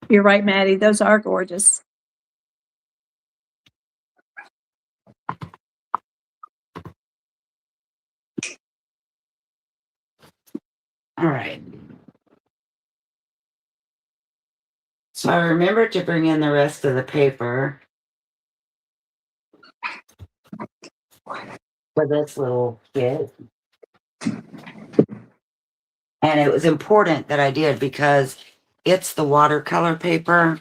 S2: You're right, Maddie. Those are gorgeous.
S3: All right. So I remembered to bring in the rest of the paper for this little kit. And it was important that I did because it's the watercolor paper.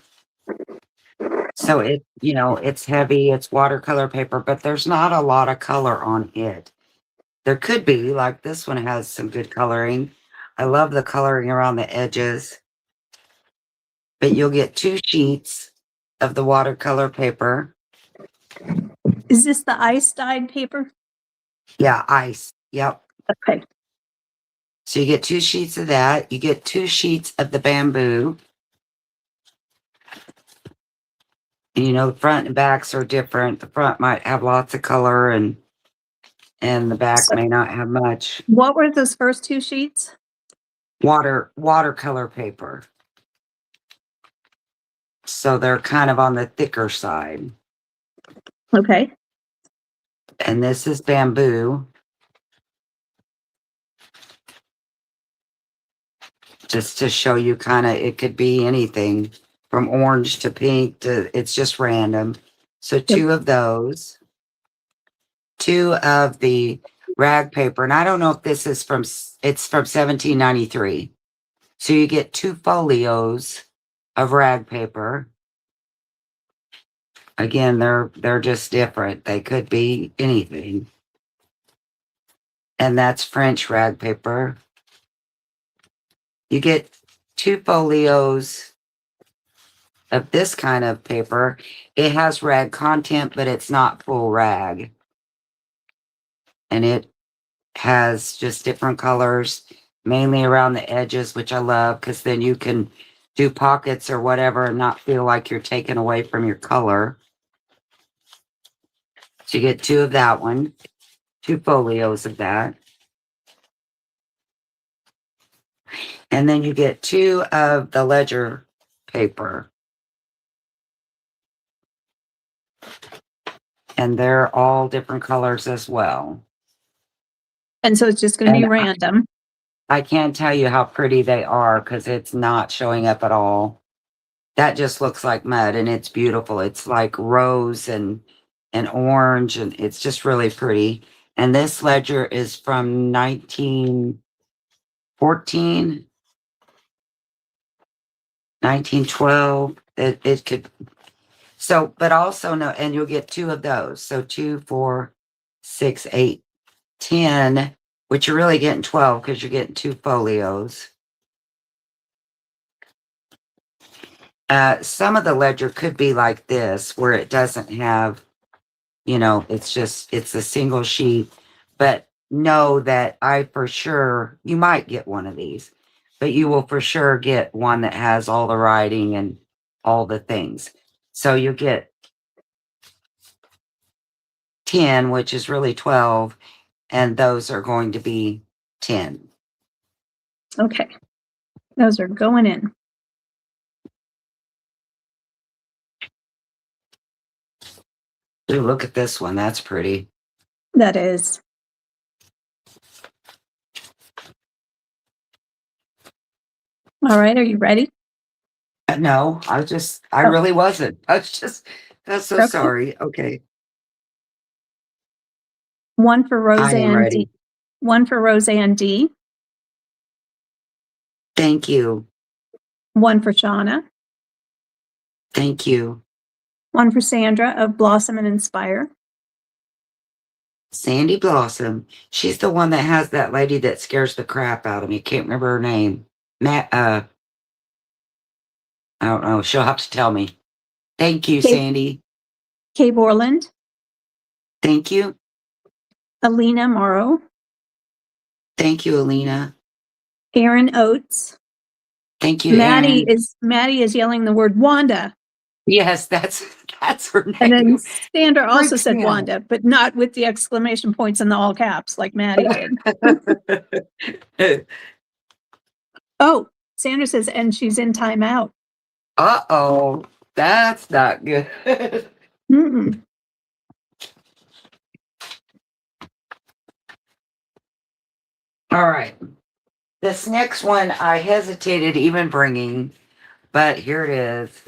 S3: So it's heavy, it's watercolor paper, but there's not a lot of color on it. There could be, like this one has some good coloring. I love the coloring around the edges. But you'll get 2 sheets of the watercolor paper.
S2: Is this the ice dyed paper?
S3: Yeah, ice. Yep.
S2: Okay.
S3: So you get 2 sheets of that. You get 2 sheets of the bamboo. And the front and backs are different. The front might have lots of color and the back
S2: So
S3: may not have much.
S2: what were those first 2 sheets?
S3: Watercolor paper. So they're kind of on the thicker side.
S2: Okay.
S3: And this is bamboo. just to show you kind of, it could be anything from orange to pink to, it's just random. So two of those, two of the rag paper. And I don't know if this is from, it's from 1793. So you get 2 folios of rag paper. Again, they're just different. They could be anything. And that's French rag paper. You get 2 folios of this kind of paper. It has rag content, but it's not full rag. And it has just different colors, mainly around the edges, which I love because then you can do pockets or whatever and not feel like you're taken away from your color. So you get 2 of that one, 2 folios of that. And then you get 2 of the ledger paper. And they're all different colors as well.
S2: And so it's just going to be
S3: And
S2: random.
S3: I can't tell you how pretty they are because it's not showing up at all. That just looks like mud and it's beautiful. It's like rose and orange and it's just really pretty. And this ledger is from 1914, 1912. It could, so, but also no, and you'll get 2 of those. So 2, 4, 6, 8, 10, which you're really getting 12 because you're getting 2 folios. Some of the ledger could be like this, where it doesn't have, you know, it's a single sheet, but know that I for sure, you might get one of these, but you will for sure get one that has all the writing and all the things. So you get 10, which is really 12, and those are going to be 10.
S2: Okay. Those are going in.
S3: Ooh, look at this one. That's pretty.
S2: That is. All right. Are you ready?
S3: No, I really wasn't. I'm so
S2: Okay.
S3: sorry. Okay.
S2: One for
S3: I am
S2: Roseanne
S3: ready.
S2: D. One for Roseanne D.
S3: Thank you.
S2: One for Shauna.
S3: Thank you.
S2: One for Sandra of Blossom and Inspire.
S3: Sandy Blossom. She's the one that has that lady that scares the crap out of me. Can't remember her name. I don't know. She'll have to tell me. Thank you, Sandy.
S2: Kay Borland.
S3: Thank you.
S2: Alina Morrow.
S3: Thank you, Alina.
S2: Aaron Oates.
S3: Thank you,
S2: Maddie
S3: Aaron.
S2: is yelling the word Wanda.
S3: Yes, that's her name.
S2: And then Sandra also
S3: Freaks
S2: said
S3: me out.
S2: Wanda, but not with the exclamation points and the all caps like Maddie did. Oh, Sandra says, and she's in timeout.
S3: Uh-oh. That's not good.
S2: Mm-mm.
S3: All right. This next one I hesitated even bringing, but here it is.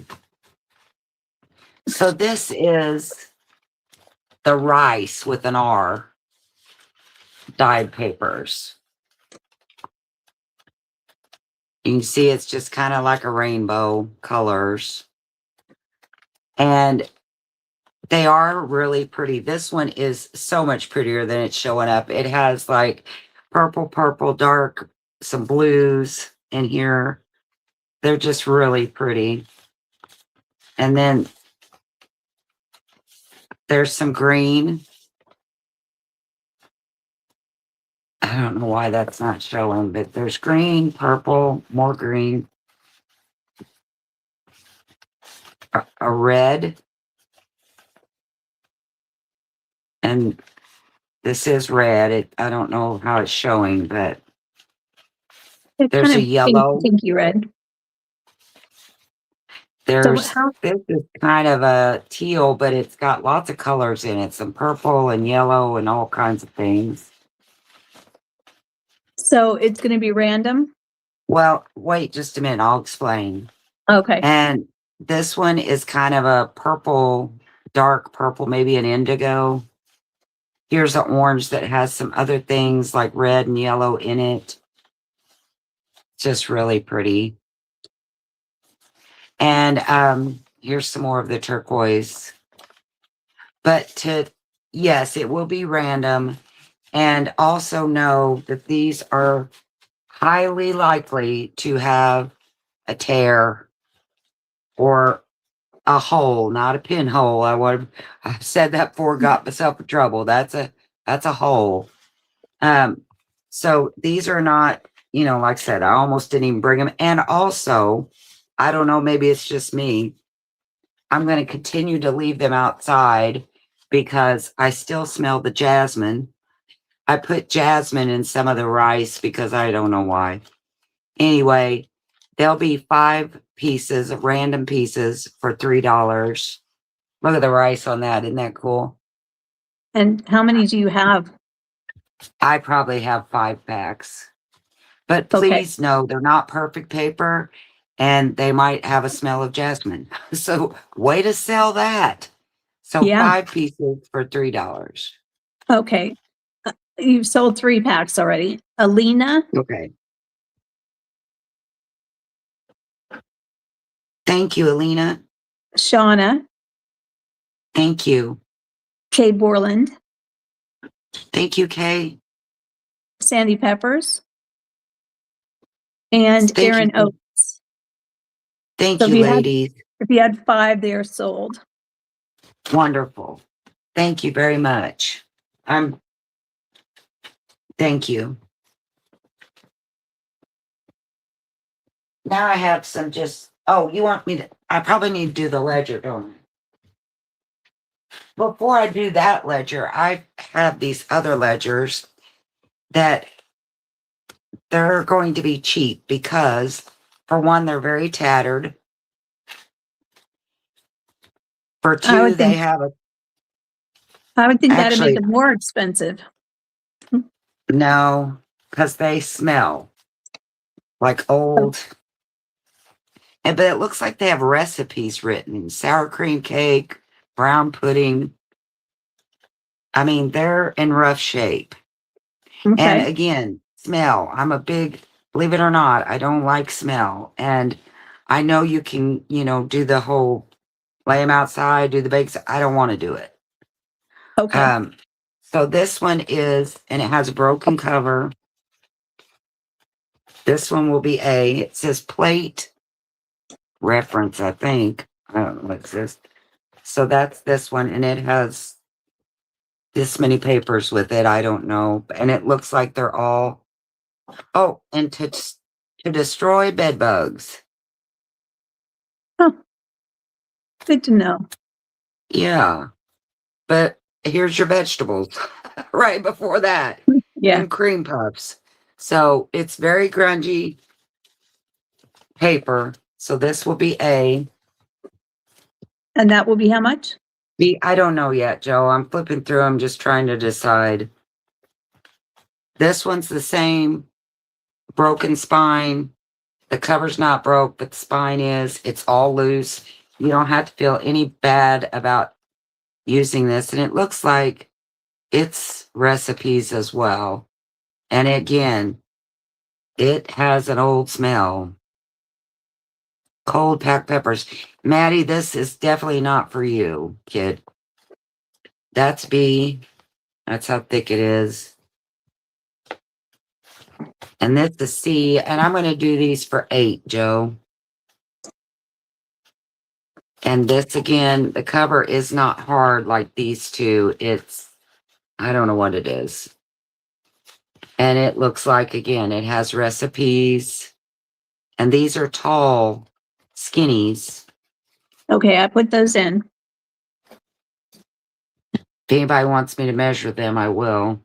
S3: So this is the rice with an R dyed papers. You can see it's just kind of like a rainbow colors. And they are really pretty. This one is so much prettier than it's showing up. It has like purple, dark, some blues in here. They're just really pretty. And then there's some green. I don't know why that's not showing, but there's green, purple, more green, a red, and this is red. I don't know how it's showing, but
S2: It's
S3: there's
S2: kind
S3: a
S2: of
S3: yellow.
S2: pinky red.
S3: There's
S2: how-
S3: this is kind of a teal, but it's got lots of colors in it, some purple and yellow and all kinds of things.
S2: So it's going to be random.
S3: Well, wait just a minute. I'll explain.
S2: Okay.
S3: And this one is kind of a purple, dark purple, maybe an indigo. Here's an orange that has some other things like red and yellow in it. Just really pretty. And here's some more of the turquoise. But yes, it will be random. And also know that these are highly likely to have a tear or a hole, not a pinhole. I've said that before, got myself in trouble. That's a hole. So these are not, like I said, I almost didn't even bring them. And also, I don't know, maybe it's just me. I'm going to continue to leave them outside because I still smell the jasmine. I put jasmine in some of the rice because I don't know why. Anyway, there'll be 5 pieces, random pieces for $3. Look at the rice on that. Isn't that cool?
S2: And how many do you have?
S3: I probably have 5 packs. But
S2: Okay.
S3: please know they're not perfect paper and they might have a smell of jasmine. So way to sell that. So
S2: Yeah.
S3: 5 pieces for $3.
S2: Okay. You've sold 3 packs already. Alina,
S3: Okay. Thank you, Alina.
S2: Shauna,
S3: Thank you.
S2: Kay Borland,
S3: Thank you, Kay.
S2: Sandy Peppers, and
S3: Thank
S2: Aaron
S3: you.
S2: Oates.
S3: Thank
S2: So
S3: you, ladies.
S2: if you had 5, they are sold.
S3: Wonderful. Thank you very much. Thank you. Now I have some you want me to, I probably need to do the ledger, don't I? Before I do that ledger, I have these other ledgers that they're going to be cheap because, for one, they're very tattered. For
S2: I
S3: 2,
S2: would
S3: they
S2: think,
S3: have
S2: that'd make
S3: actually,
S2: it more expensive.
S3: no, because they smell like old. But it looks like they have recipes written: sour cream cake, brown pudding. I mean, they're in rough shape. And
S2: Okay.
S3: again, smell. I'm a big, believe it or not, I don't like smell. And I know you can, do the whole lay them outside, do the bakes. I don't want to do it.
S2: Okay.
S3: So this one is, and it has a broken cover. This one will be A. It says plate reference, I think. I don't know what it says. So that's this one, and it has this many papers with it. I don't know. And it looks like they're all, and to destroy bed bugs.
S2: Oh, good to know.
S3: Yeah. But here's your vegetables right before that.
S2: Yeah.
S3: And cream puffs. So it's very grungy paper. So this will be A.
S2: And that will be how much?
S3: B, I don't know yet, Joe. I'm flipping through. I'm just trying to decide. This one's the same. Broken spine. The cover's not broke, but the spine is. It's all loose. You don't have to feel any bad about using this. And it looks like it's recipes as well. And again, it has an old smell. Cold packed peppers. Maddie, this is definitely not for you, kid. That's B. That's how thick it is. And this is C. And I'm going to do these for 8, Joe. And this again, the cover is not hard like these two. I don't know what it is. And it looks like, again, it has recipes. And these are tall skinnies.
S2: Okay, I put those in.
S3: If anybody wants me to measure them, I will.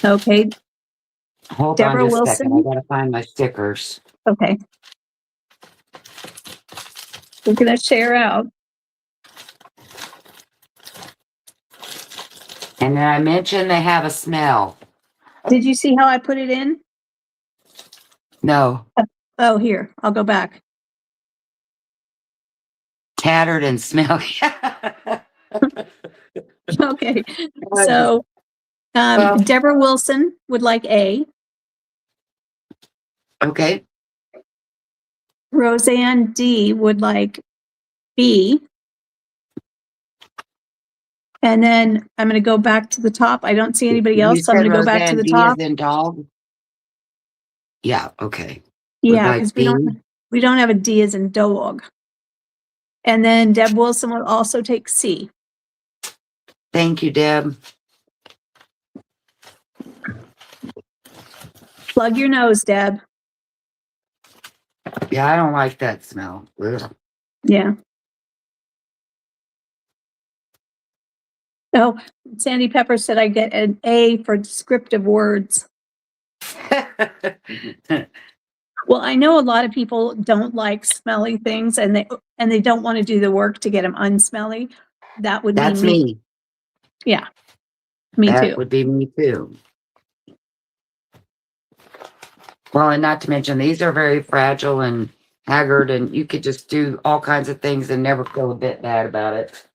S2: Okay.
S3: Hold
S2: Deborah
S3: on just a second. I
S2: Wilson.
S3: gotta find my stickers.
S2: Okay. We're going to share out.
S3: And then I mentioned they have a smell.
S2: Did you see how I put it in?
S3: No.
S2: Oh, here, I'll go back.
S3: Tattered and smelly.
S2: Okay, so
S3: Well,
S2: Deborah Wilson would like A.
S3: okay.
S2: Roseanne D would like B. And then I'm going to go back to the top. I don't see anybody
S3: You
S2: else, so I'm
S3: said
S2: going to go back to
S3: Roseanne
S2: the
S3: D as
S2: top.
S3: in dog? Yeah, okay.
S2: Yeah,
S3: like
S2: because
S3: B?
S2: we don't have a D as in dog. And then Deb Wilson will also take C.
S3: Thank you, Deb.
S2: Plug your nose, Deb.
S3: Yeah, I don't like that smell. Ugh.
S2: Yeah. Oh, Sandy Pepper said I get an A for descriptive words. Well, I know a lot of people don't like smelly things and they don't want to do the work to get them unsmelly. That would
S3: That's
S2: be me.
S3: me.
S2: Yeah. Me
S3: That
S2: too.
S3: would be me too. Well, and not to mention, these are very fragile and haggard, and you could just do all kinds of things and never feel a bit bad about it.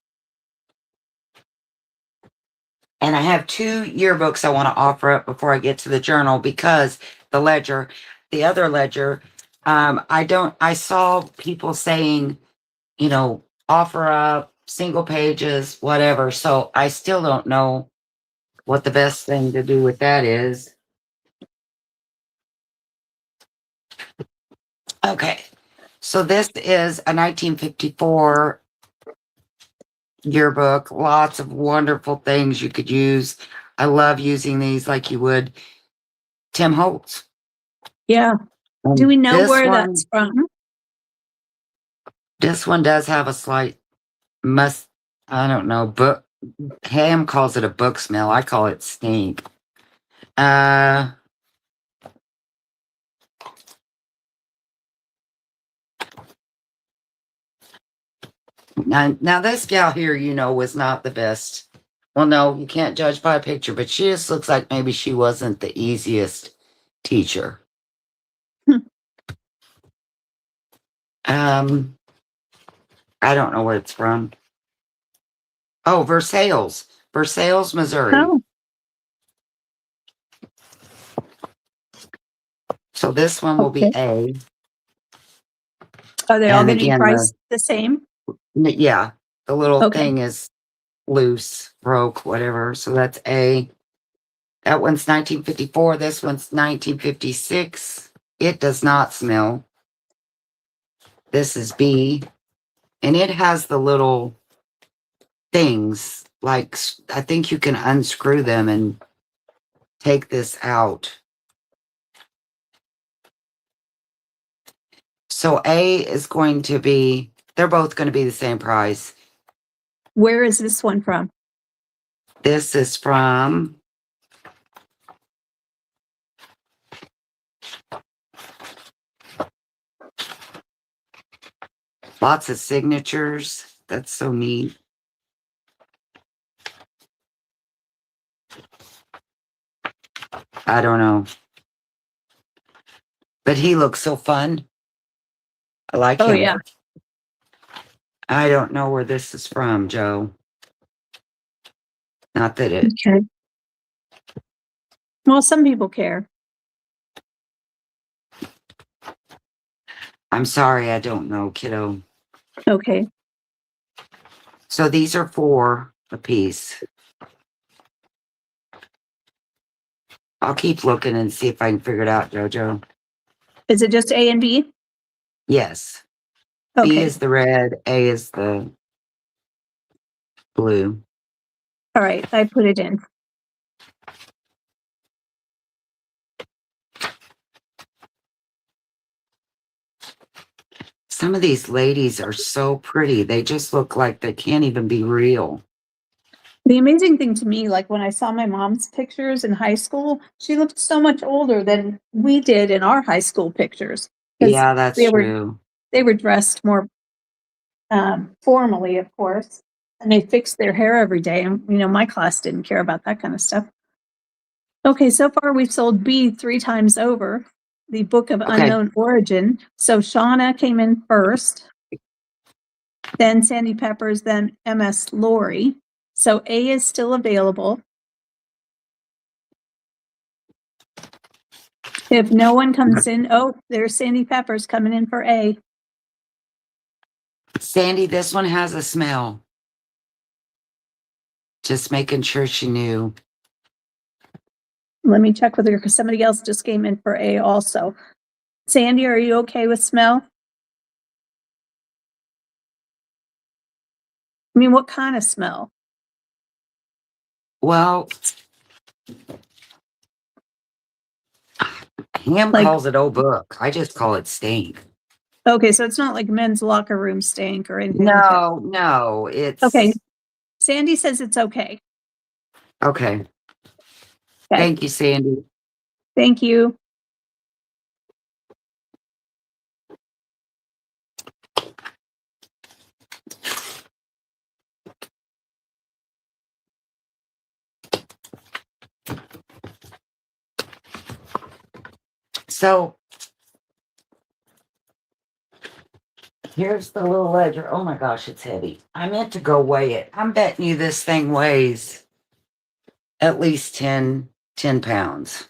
S3: And I have 2 yearbooks I want to offer up before I get to the journal, because the ledger, the other ledger, I saw people saying, offer up single pages, whatever. So I still don't know what the best thing to do with that is. Okay. So this is a 1954 yearbook. Lots of wonderful things you could use. I love using these like you would Tim Holtz.
S2: Yeah.
S3: And
S2: Do we know
S3: this
S2: where
S3: one,
S2: that's from?
S3: This one does have a slight I don't know, book. Ham calls it a book smell. I call it stink. Now this gal here, was not the best. Well, no, you can't judge by a picture, but she just looks like maybe she wasn't the easiest teacher. I don't know where it's from. Oh, Versailles, Missouri.
S2: Oh,
S3: So this one will be A.
S2: are they all
S3: And
S2: going to be
S3: again,
S2: priced the same?
S3: yeah, the little
S2: Okay.
S3: thing is loose, broke, whatever. So that's A. That one's 1954. This one's 1956. It does not smell. This is B. And it has the little things, like I think you can unscrew them and take this out. So A is going to be, they're both going to be the same price.
S2: Where is this one from?
S3: This is from lots of signatures. That's so neat. I don't know. But he looks so fun. I like him.
S2: Yeah.
S3: I don't know where this is from, Joe. Not that it.
S2: Okay. Well, some people care.
S3: I'm sorry, I don't know, kiddo.
S2: Okay.
S3: So these are 4 a piece. I'll keep looking and see if I can figure it out, Jojo.
S2: Is it just A and B?
S3: Yes.
S2: Okay.
S3: B is the red, A is the blue.
S2: All right. I put it in.
S3: Some of these ladies are so pretty. They just look like they can't even be real.
S2: The amazing thing to me, like when I saw my mom's pictures in high school, she looked so much older than we did in our high school pictures. 'Cause
S3: Yeah, that's true.
S2: they were dressed more formally, of course. And they fix their hair every day. And, my class didn't care about that kind of stuff. Okay, so far we've sold B 3 times over, the Book of
S3: Okay.
S2: Unknown Origin. So Shauna came in first, then Sandy Peppers, then MS Lori. So A is still available. If no one comes in, there's Sandy Peppers coming in for A.
S3: Sandy, this one has a smell. Just making sure she knew.
S2: Let me check with her because somebody else just came in for A also. Sandy, are you okay with smell? I mean, what kind of smell?
S3: Well, Ham
S2: Like-
S3: calls it old book. I just call it stink.
S2: Okay, so it's not like men's locker room stank or anything like that.
S3: No, it's
S2: Okay. Sandy says it's okay.
S3: Okay.
S2: Okay.
S3: Thank you, Sandy.
S2: Thank you.
S3: So here's the little ledger. Oh my gosh, it's heavy. I meant to go weigh it. I'm betting you this thing weighs at least 10 pounds.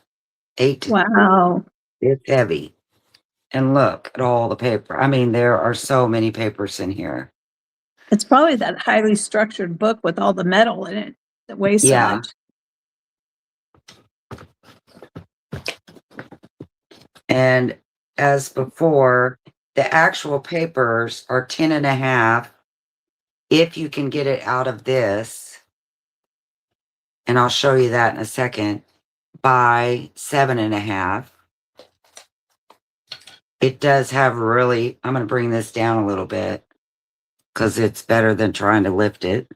S3: 8.
S2: Wow.
S3: It's heavy. And look at all the paper. I mean, there are so many papers in here.
S2: It's probably that highly structured book with all the metal in it that weighs so
S3: Yeah.
S2: much.
S3: And as before, the actual papers are 10.5 if you can get it out of this. And I'll show you that in a second. By 7.5. It does have really, I'm going to bring this down a little bit because it's better than trying to lift it.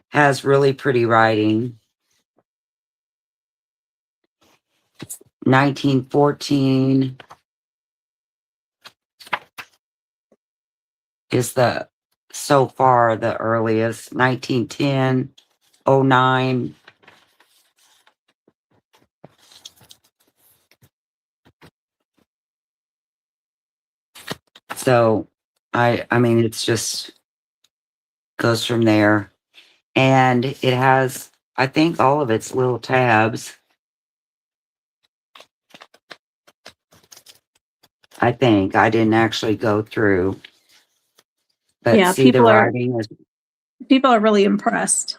S3: Has really pretty writing. 1914 is so far the earliest. 1910, 09. So I mean, it's just goes from there. And it has, I think, all of its little tabs. I think I didn't actually go through, but
S2: Yeah,
S3: see the writing is.
S2: People are really impressed.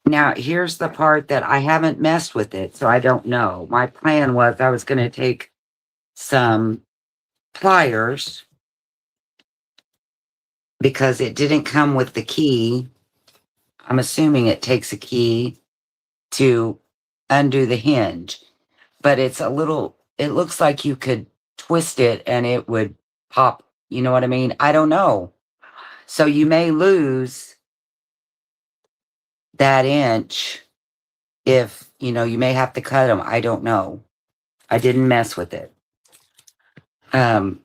S3: Now, here's the part that I haven't messed with it, so I don't know. My plan was I was going to take some pliers because it didn't come with the key. I'm assuming it takes a key to undo the hinge, but it looks like you could twist it and it would pop. You know what I mean? I don't know. So you may lose that inch if, you may have to cut them. I don't know. I didn't mess with it. I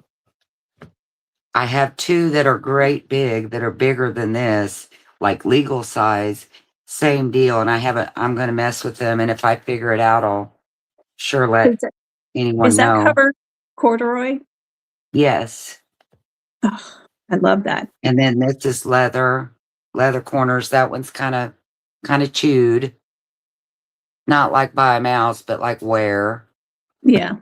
S3: have 2 that are great big, that are bigger than this, like legal size, same deal. And I'm going to mess with them. And if I figure it out, I'll sure let anyone
S2: Is that
S3: know.
S2: covered corduroy?
S3: Yes.
S2: Oh, I love that.
S3: And then this is leather corners. That one's kind of chewed. Not like by a mouse, but like wear.
S2: Yeah.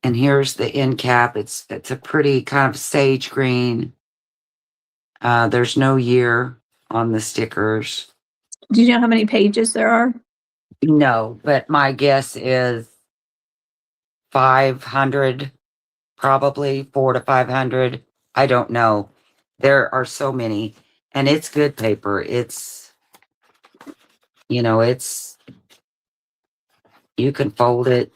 S3: And here's the end cap. It's a pretty kind of sage green. There's no year on the stickers.
S2: Do you know how many pages there are?
S3: No, but my guess is 500, probably 400 to 500. I don't know. There are so many, and it's good paper. It's, you can fold it.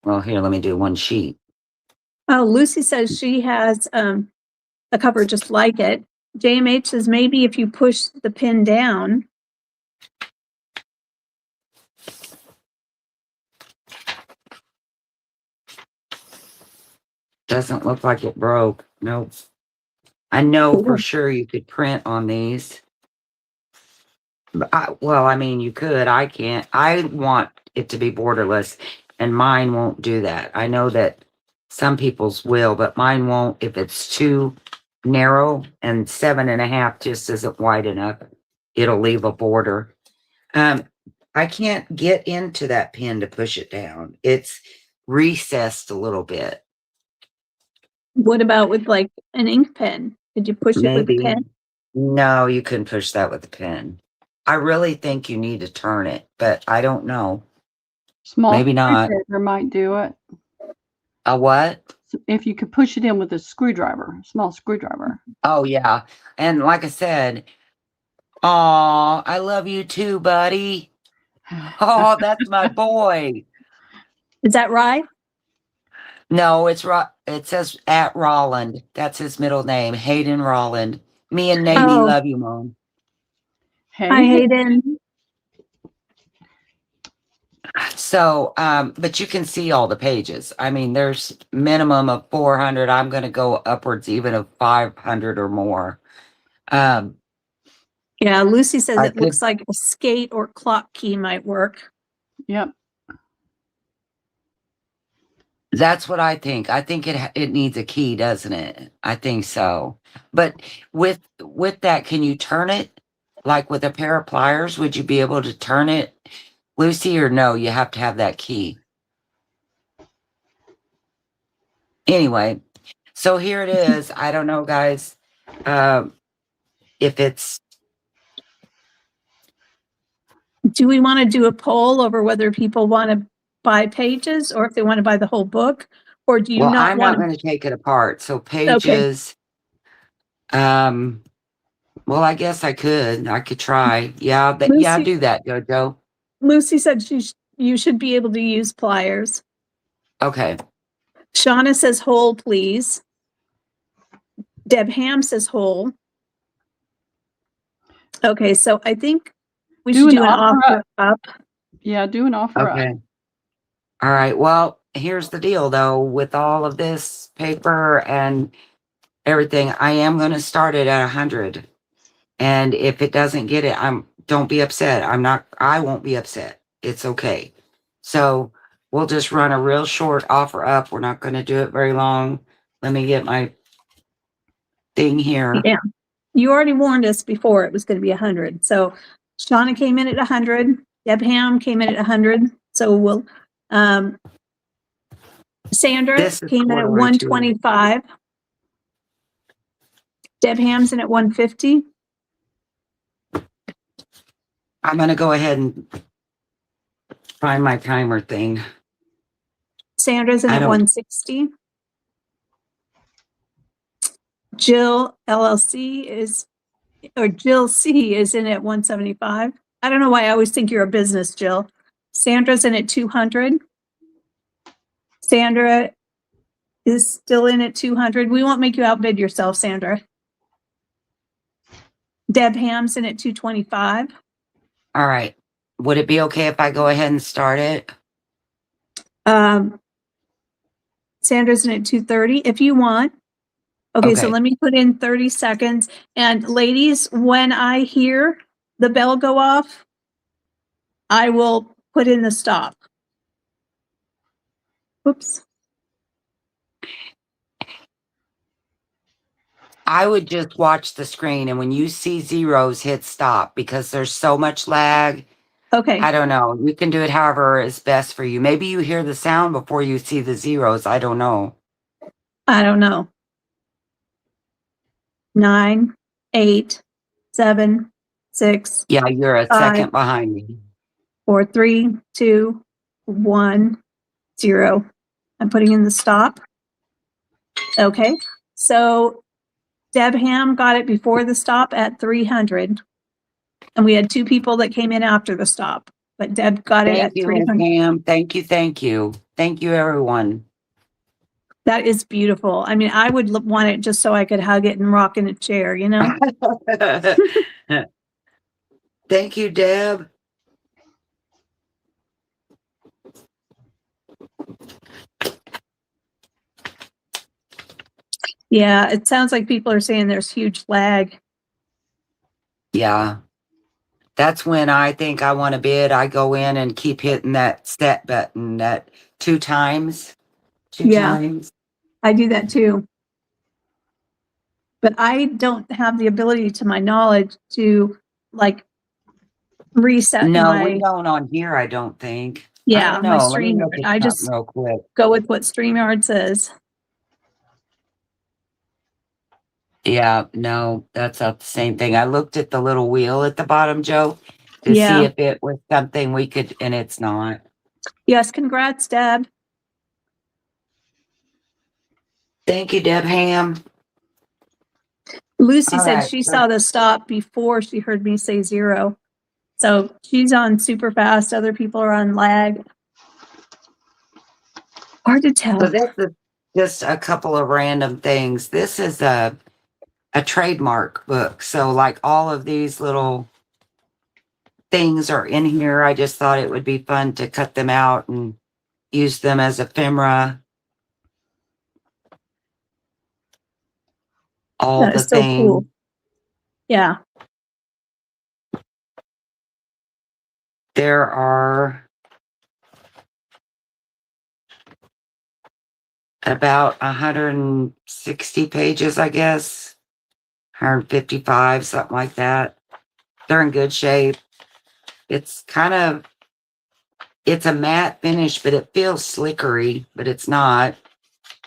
S3: Well, here, let me do one sheet.
S2: Oh, Lucy says she has a cover just like it. JMH says maybe if you push the pin down.
S3: Doesn't look like it broke. Nope. I know for
S2: Cool.
S3: sure you could print on these. Well, I mean, you could. I can't. I want it to be borderless, and mine won't do that. I know that some people's will, but mine won't. If it's too narrow and 7.5 just isn't wide enough, it'll leave a border. I can't get into that pen to push it down. It's recessed a little bit.
S2: What about with like an ink pen? Did you push it with the
S3: Maybe.
S2: pen?
S3: No, you couldn't push that with a pen. I really think you need to turn it, but I don't know.
S1: Small
S3: Maybe not.
S1: screwdriver might do it.
S3: A what?
S1: If you could push it in with a screwdriver, small screwdriver.
S3: Oh, yeah. And like I said, oh, I love you too, buddy. Oh, that's my boy.
S2: Is that right?
S3: No, it says at Rolland. That's his middle name, Hayden Rolland. Me and Navy
S2: Oh,
S3: love you, Mom.
S2: hi,
S1: Hey,
S2: Hayden.
S3: So, but you can see all the pages. I mean, there's minimum of 400. I'm going to go upwards even of 500 or more.
S2: Yeah, Lucy says
S3: I
S2: it
S3: could,
S2: looks like a skate or clock key might work.
S1: yep.
S3: that's what I think. I think it needs a key, doesn't it? I think so. But with that, can you turn it like with a pair of pliers? Would you be able to turn it, Lucy, or no? You have to have that key. Anyway, so here it is. I don't know, guys. If it's
S2: Do we want to do a poll over whether people want to buy pages or if they want to buy the whole book? Or do you
S3: well,
S2: not
S3: I'm not
S2: want
S3: going to take it apart. So
S2: to? Okay.
S3: pages. Well, I guess I could. I could try. Yeah, but yeah,
S2: Lucy,
S3: do that, Jojo.
S2: Lucy said you should be able to use pliers.
S3: Okay.
S2: Shauna says whole, please. Deb Ham says whole. Okay, so I think we
S1: Do
S2: should
S1: an
S2: do an
S1: offer
S2: offer up.
S1: Yeah, do an offer up.
S3: Okay. All right. Well, here's the deal though, with all of this paper and everything, I am going to start it at 100. And if it doesn't get it, don't be upset. I won't be upset. It's okay. So we'll just run a real short offer up. We're not going to do it very long. Let me get my thing here.
S2: Yeah. You already warned us before it was going to be 100. So Shauna came in at 100. Deb Ham came in at 100. So we'll, Sandra
S3: This is
S2: came in at
S3: corduroy too.
S2: 125. Deb Ham's in at 150.
S3: I'm going to go ahead and find my timer thing.
S2: Sandra's in
S3: I
S2: at
S3: don't-
S2: 160. Jill LLC Jill C is in at 175. I don't know why I always think you're a business, Jill. Sandra's in at 200. Sandra is still in at 200. We won't make you outbid yourself, Sandra. Deb Ham's in at 225.
S3: All right. Would it be okay if I go ahead and start it?
S2: Sandra's in at 230 if you want. Okay, so
S3: Okay.
S2: let me put in 30 seconds. And ladies, when I hear the bell go off, I will put in the stop. Oops.
S3: I would just watch the screen, and when you see zeros, hit stop because there's so much lag.
S2: Okay.
S3: I don't know. You can do it however is best for you. Maybe you hear the sound before you see the zeros. I don't know.
S2: I don't know. 9, 8, 7, 6,
S3: Yeah, you're a
S2: 5,
S3: second behind me.
S2: 4, 3, 2, 1, 0. I'm putting in the stop. Okay. So Deb Ham got it before the stop at 300. And we had 2 people that came in after the stop, but Deb got it
S3: Thank
S2: at
S3: you,
S2: 300.
S3: Pam. Thank you. Thank you. Thank you, everyone.
S2: That is beautiful. I mean, I would want it just so I could hug it and rock in a chair, you know?
S3: Thank you, Deb.
S2: Yeah, it sounds like people are saying there's huge lag.
S3: Yeah. That's when I think I want to bid. I go in and keep hitting that set button that two times. Two
S2: Yeah.
S3: times.
S2: I do that too. But I don't have the ability, to my knowledge, to like reset
S3: No, we
S2: my,
S3: don't on here, I don't think. I
S2: yeah,
S3: don't
S2: my
S3: know. Let me
S2: stream.
S3: look at
S2: I
S3: something
S2: just
S3: real quick.
S2: go with what StreamYard says.
S3: Yeah, no, that's not the same thing. I looked at the little wheel at the bottom, Joe, to see
S2: Yeah.
S3: if it was something we could, and it's not.
S2: Yes, congrats, Deb.
S3: Thank you, Deb Ham.
S2: Lucy
S3: All
S2: said
S3: right,
S2: she
S3: so-
S2: saw the stop before she heard me say 0. So she's on super fast. Other people are on lag. Hard to tell.
S3: So this is just a couple of random things. This is a trademark book. So like all of these little things are in here. I just thought it would be fun to cut them out and use them as ephemera. All
S2: That
S3: the
S2: is so
S3: things.
S2: cool. Yeah.
S3: There are about 160 pages, I guess. 155, something like that. They're in good shape. It's it's a matte finish, but it feels slickery, but it's not.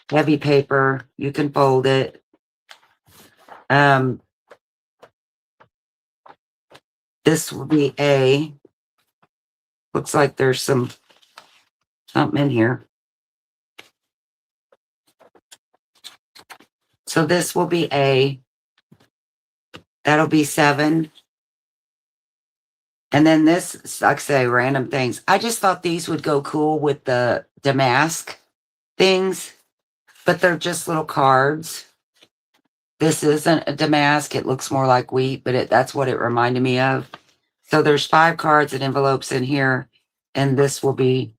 S3: Heavy paper, you can fold it. This will be A. Looks like there's something in here. So this will be A. That'll be 7. And then this, like I say, random things. I just thought these would go cool with the damask things, but they're just little cards. This isn't a damask. It looks more like wheat, but that's what it reminded me of. So there's 5 cards and envelopes in here. And this will be,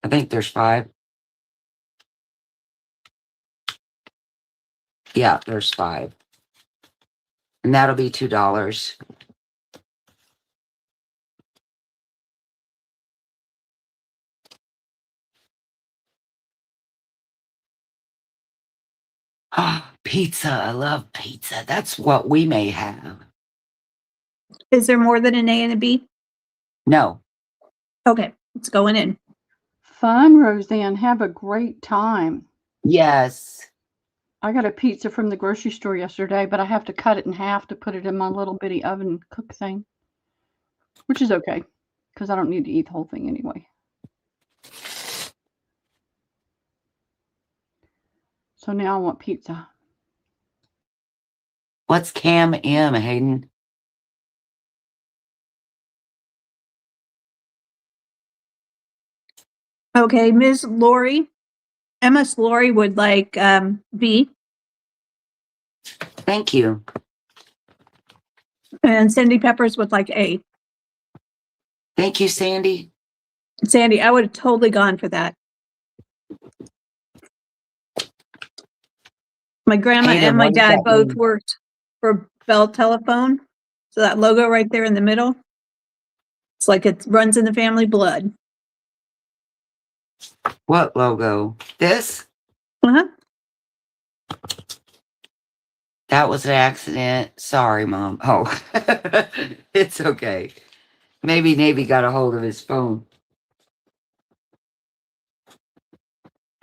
S3: I think there's 5. Yeah, there's 5. And that'll be $2. Ah, pizza. I love pizza. That's what we may have.
S2: Is there more than an A and a B?
S3: No.
S2: Okay, it's going in.
S1: Fun, Roseanne. Have a great time.
S3: Yes.
S1: I got a pizza from the grocery store yesterday, but I have to cut it in half to put it in my little bitty oven cook thing, which is okay because I don't need to eat the whole thing anyway. So now I want pizza.
S3: What's Cam M, Hayden?
S2: Okay, Ms. Lori, MS Lori would like B,
S3: Thank you.
S2: and Cindy Peppers would like A.
S3: Thank you, Sandy.
S2: Sandy, I would have totally gone for that. My grandma
S3: Hayden,
S2: and my
S3: what does
S2: dad
S3: that
S2: both
S3: mean?
S2: worked for Bell Telephone. So that logo right there in the middle, it's like it runs in the family blood.
S3: What logo? This?
S2: Uh-huh.
S3: That was an accident. Sorry, Mom. Oh, it's okay. Maybe Navy got a hold of his phone.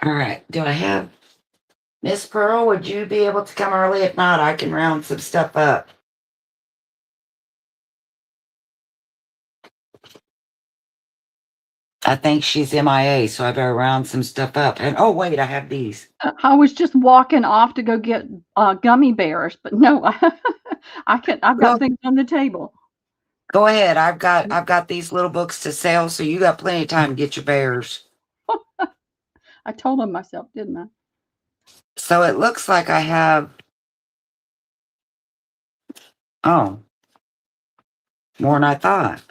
S3: All right. Do I have Miss Pearl? Would you be able to come early? If not, I can round some stuff up. I think she's MIA, so I better round some stuff up. And oh, wait, I have these.
S1: I was just walking off to go get gummy bears, but no, I've got
S3: Go-
S1: things on the table.
S3: Go ahead. I've got these little books to sell, so you got plenty of time to get your bears.
S1: I told them myself, didn't I?
S3: So it looks like I have. Oh, more than I thought.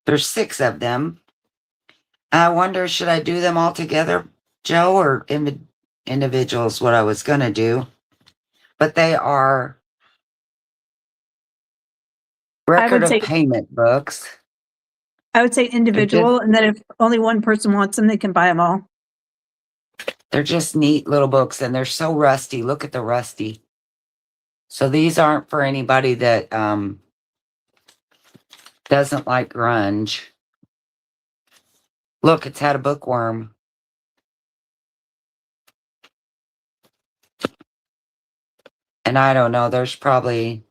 S3: There's 6 of them. I wonder, should I do them all together, Joe, or individuals? What I was going to do. But they are record of payment books.
S2: I would say individual, and then if only one person wants them, they can buy them all.
S3: They're just neat little books, and they're so rusty. Look at the rusty. So these aren't for anybody that doesn't like grunge. Look, it's had a bookworm. And I don't know, there's probably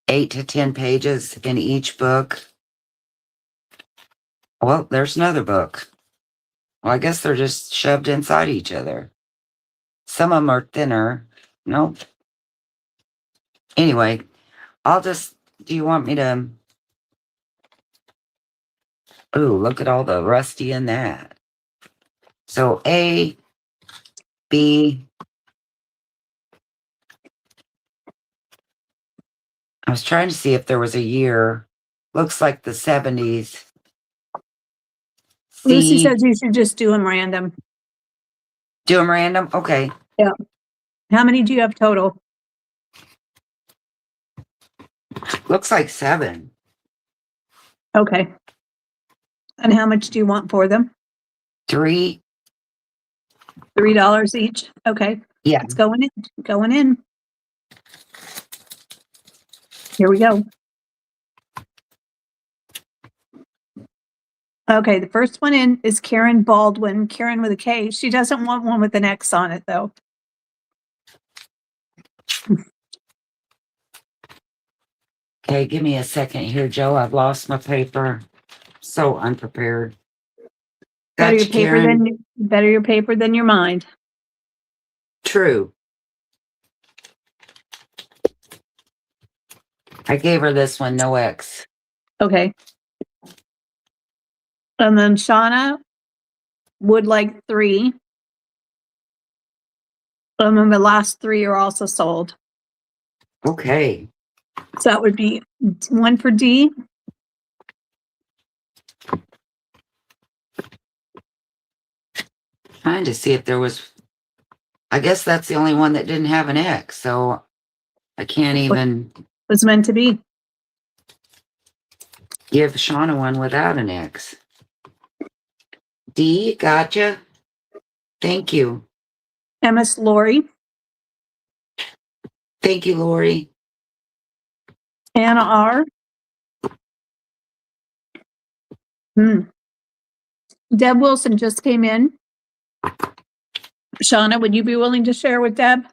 S3: 8 to 10 pages in each book. Well, there's another book. Well, I guess they're just shoved inside each other. Some of them are thinner. Nope. Anyway, do you want me to? Ooh, look at all the rusty in that. So A, B. I was trying to see if there was a year. Looks like the 70s. C,
S2: Lucy says you should just do them random.
S3: Do them random? Okay.
S2: Yeah. How many do you have total?
S3: Looks like 7.
S2: Okay. And how much do you want for them?
S3: 3.
S2: $3 each. Okay.
S3: Yeah.
S2: It's going in. Going in. Here we go. Okay, the first one in is Karen Baldwin. Karen with a K. She doesn't want one with an X on it, though.
S3: Okay, give me a second here, Joe. I've lost my paper. So unprepared.
S2: Better your
S3: Gotcha,
S2: paper
S3: Karen.
S2: better your paper than your mind.
S3: True. I gave her this one, no X.
S2: Okay. And then Shauna would like 3. And then the last 3 are also sold.
S3: Okay.
S2: So that would be 1 for D.
S3: Trying to see if there was. I guess that's the only one that didn't have an X, so I can't even
S2: Was meant to be.
S3: give Shauna one without an X. D, gotcha. Thank you.
S2: MS Lori.
S3: Thank you, Lori.
S2: Anna R. Deb Wilson just came in. Shauna, would you be willing to share with Deb?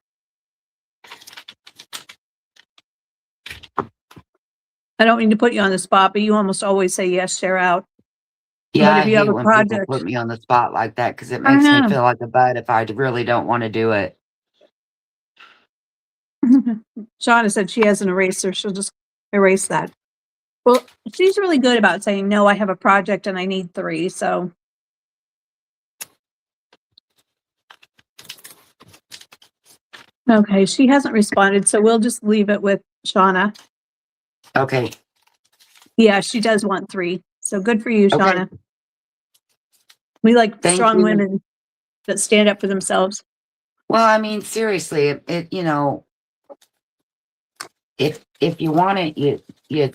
S2: I don't mean to put you on the spot, but you almost always say yes, share out.
S3: Yeah,
S2: But
S3: I
S2: if you
S3: hate
S2: have a
S3: when people
S2: project-
S3: put me on the spot like that because it
S2: I
S3: makes me
S2: know.
S3: feel like a butt if I really don't want to do it.
S2: Shauna said she has an eraser. She'll just erase that. Well, she's really good about saying, no, I have a project and I need 3. So. Okay, she hasn't responded, so we'll just leave it with Shauna.
S3: Okay.
S2: Yeah, she does want 3. So good for you,
S3: Okay.
S2: Shauna. We like
S3: Thank
S2: strong
S3: you.
S2: women that stand up for themselves.
S3: Well, I mean, seriously, it if you want it, you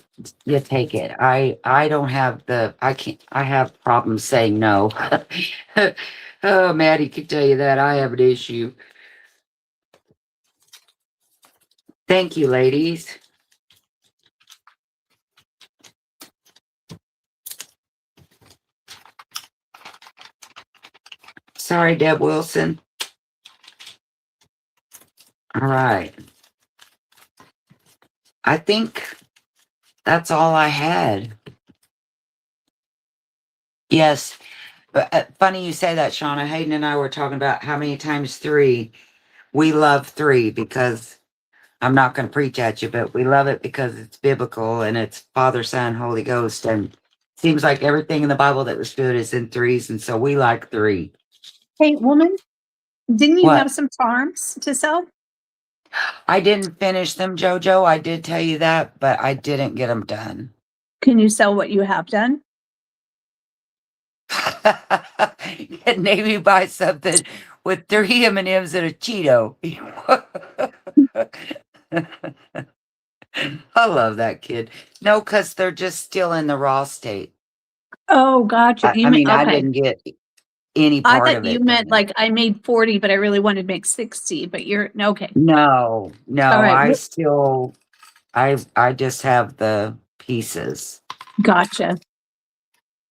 S3: take it. I don't have I have problems saying no. Oh, Maddie could tell you that I have an issue. Thank you, ladies. Sorry, Deb Wilson. All right. I think that's all I had. Yes. But, funny you say that, Shauna. Hayden and I were talking about how many times 3. We love 3 because I'm not going to preach at you, but we love it because it's biblical and it's Father, Son, Holy Ghost. And it seems like everything in the Bible that was good is in 3s. And so we like 3.
S2: Hey, woman, didn't you
S3: What?
S2: have some charms to sell?
S3: I didn't finish them, JoJo. I did tell you that, but I didn't get them done.
S2: Can you sell what you have done?
S3: And maybe buy something with 3 M&Ms and a Cheeto. I love that kid. No, because they're just still in the raw state.
S2: Oh, gotcha.
S3: I
S2: You mean,
S3: mean, I
S2: okay.
S3: didn't get any
S2: I
S3: part
S2: thought
S3: of
S2: you
S3: it.
S2: meant like I made 40, but I really wanted to make 60, but you're okay.
S3: No,
S2: All right.
S3: I still, I just have the pieces.
S2: Gotcha.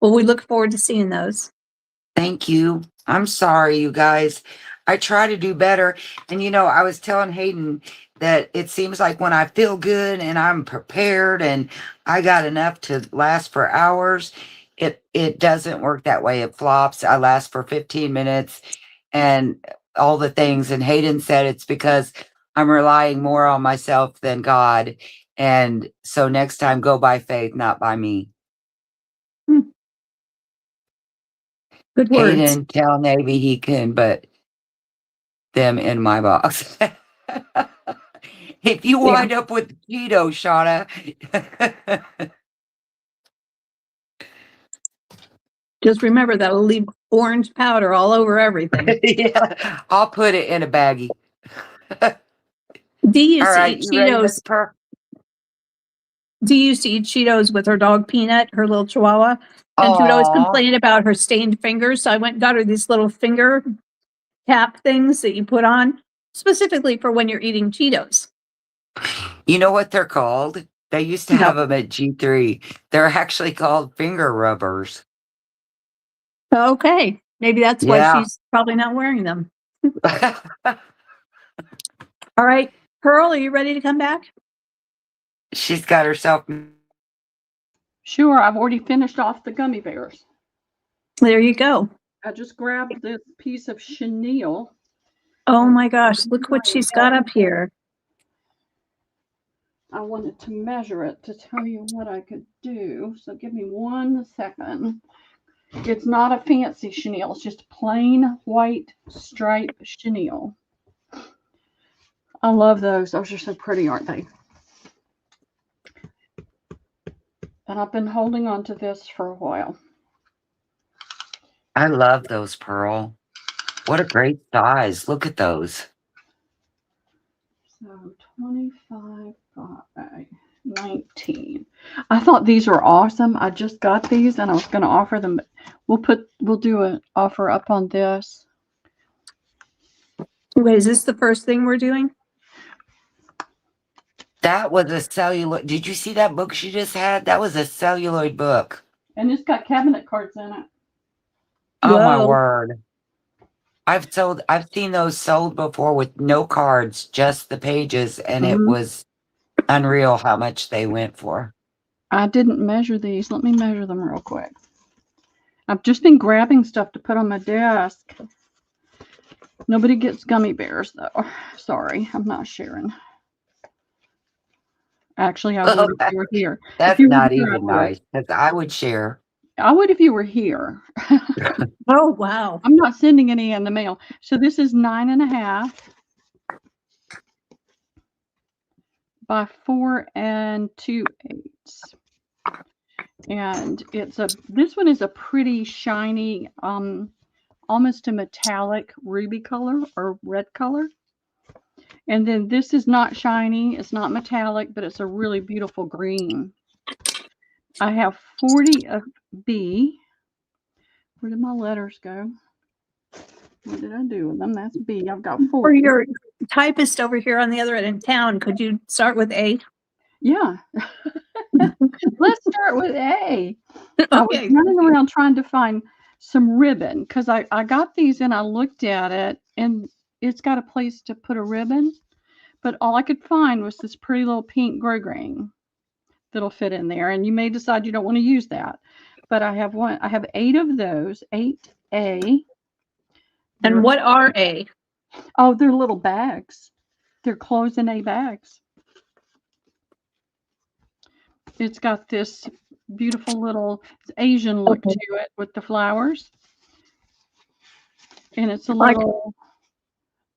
S2: Well, we look forward to seeing those.
S3: Thank you. I'm sorry, you guys. I try to do better. And I was telling Hayden that it seems like when I feel good and I'm prepared and I got enough to last for hours, it doesn't work that way. It flops. I last for 15 minutes and all the things. And Hayden said it's because I'm relying more on myself than God. And so next time, go by faith, not by me.
S2: Good words.
S3: Hayden, tell Navy he can, but them in my box. If you wind up with Cheeto, Shauna.
S2: Just remember that'll leave orange powder all over everything.
S3: Yeah, I'll put it in a baggie.
S2: Dee used
S3: All
S2: to
S3: right,
S2: eat
S3: you ready,
S2: Cheetos.
S3: Miss Pearl?
S2: Dee used to eat Cheetos with her dog Peanut, her little Chihuahua, and she would always
S3: Aw.
S2: complain about her stained fingers. So I went and got her these little finger cap things that you put on specifically for when you're eating Cheetos.
S3: You know what they're called? They used to have them at G3. They're actually called finger rubbers.
S2: Okay. Maybe that's why she's probably not wearing them. All right. Pearl, are you ready to come back?
S3: She's got herself.
S1: Sure, I've already finished off the gummy bears.
S2: There you go.
S1: I just grabbed this piece of chenille.
S2: Oh my gosh, look what she's got up here.
S1: I wanted to measure it to tell you what I could do. So give me 1 second. It's not a fancy chenille. It's just plain white stripe chenille. I love those. Those are so pretty, aren't they? And I've been holding on to this for a while.
S3: I love those, Pearl. What a great size. Look at those.
S1: So 25 by 19. I thought these were awesome. I just got these and I was going to offer them. We'll do an offer up on this.
S2: Wait, is this the first thing we're doing?
S3: That was a celluloid. Did you see that book she just had? That was a celluloid book.
S1: And it's got cabinet cards in it.
S3: Oh my
S2: Whoa.
S3: word. I've seen those sold before with no cards, just the pages, and it was unreal how much they went for.
S1: I didn't measure these. Let me measure them real quick. I've just been grabbing stuff to put on my desk. Nobody gets gummy bears, though. Sorry, I'm not sharing. Actually, I would if you were here.
S3: That's not even nice, because I would share.
S1: I would if you were here.
S2: Oh, wow.
S1: I'm not sending any in the mail. So this is 9.5 by 4 2/8. And this one is a pretty shiny, almost a metallic ruby color or red color. And then this is not shiny, it's not metallic, but it's a really beautiful green. I have 40 of B. Where did my letters go? What did I do with them? That's B. I've got 40.
S2: For your typist over here on the other end of town, could you start with A?
S1: Yeah. Let's start with A.
S2: Okay.
S1: I was running around trying to find some ribbon because I got these and I looked at it and it's got a place to put a ribbon, but all I could find was this pretty little pink grosgrain that'll fit in there. And you may decide you don't want to use that, but I have 8 of those, 8A.
S2: And what are A?
S1: Oh, they're little bags. They're clothes in A bags. It's got this beautiful little Asian look to it with the flowers. And it's a little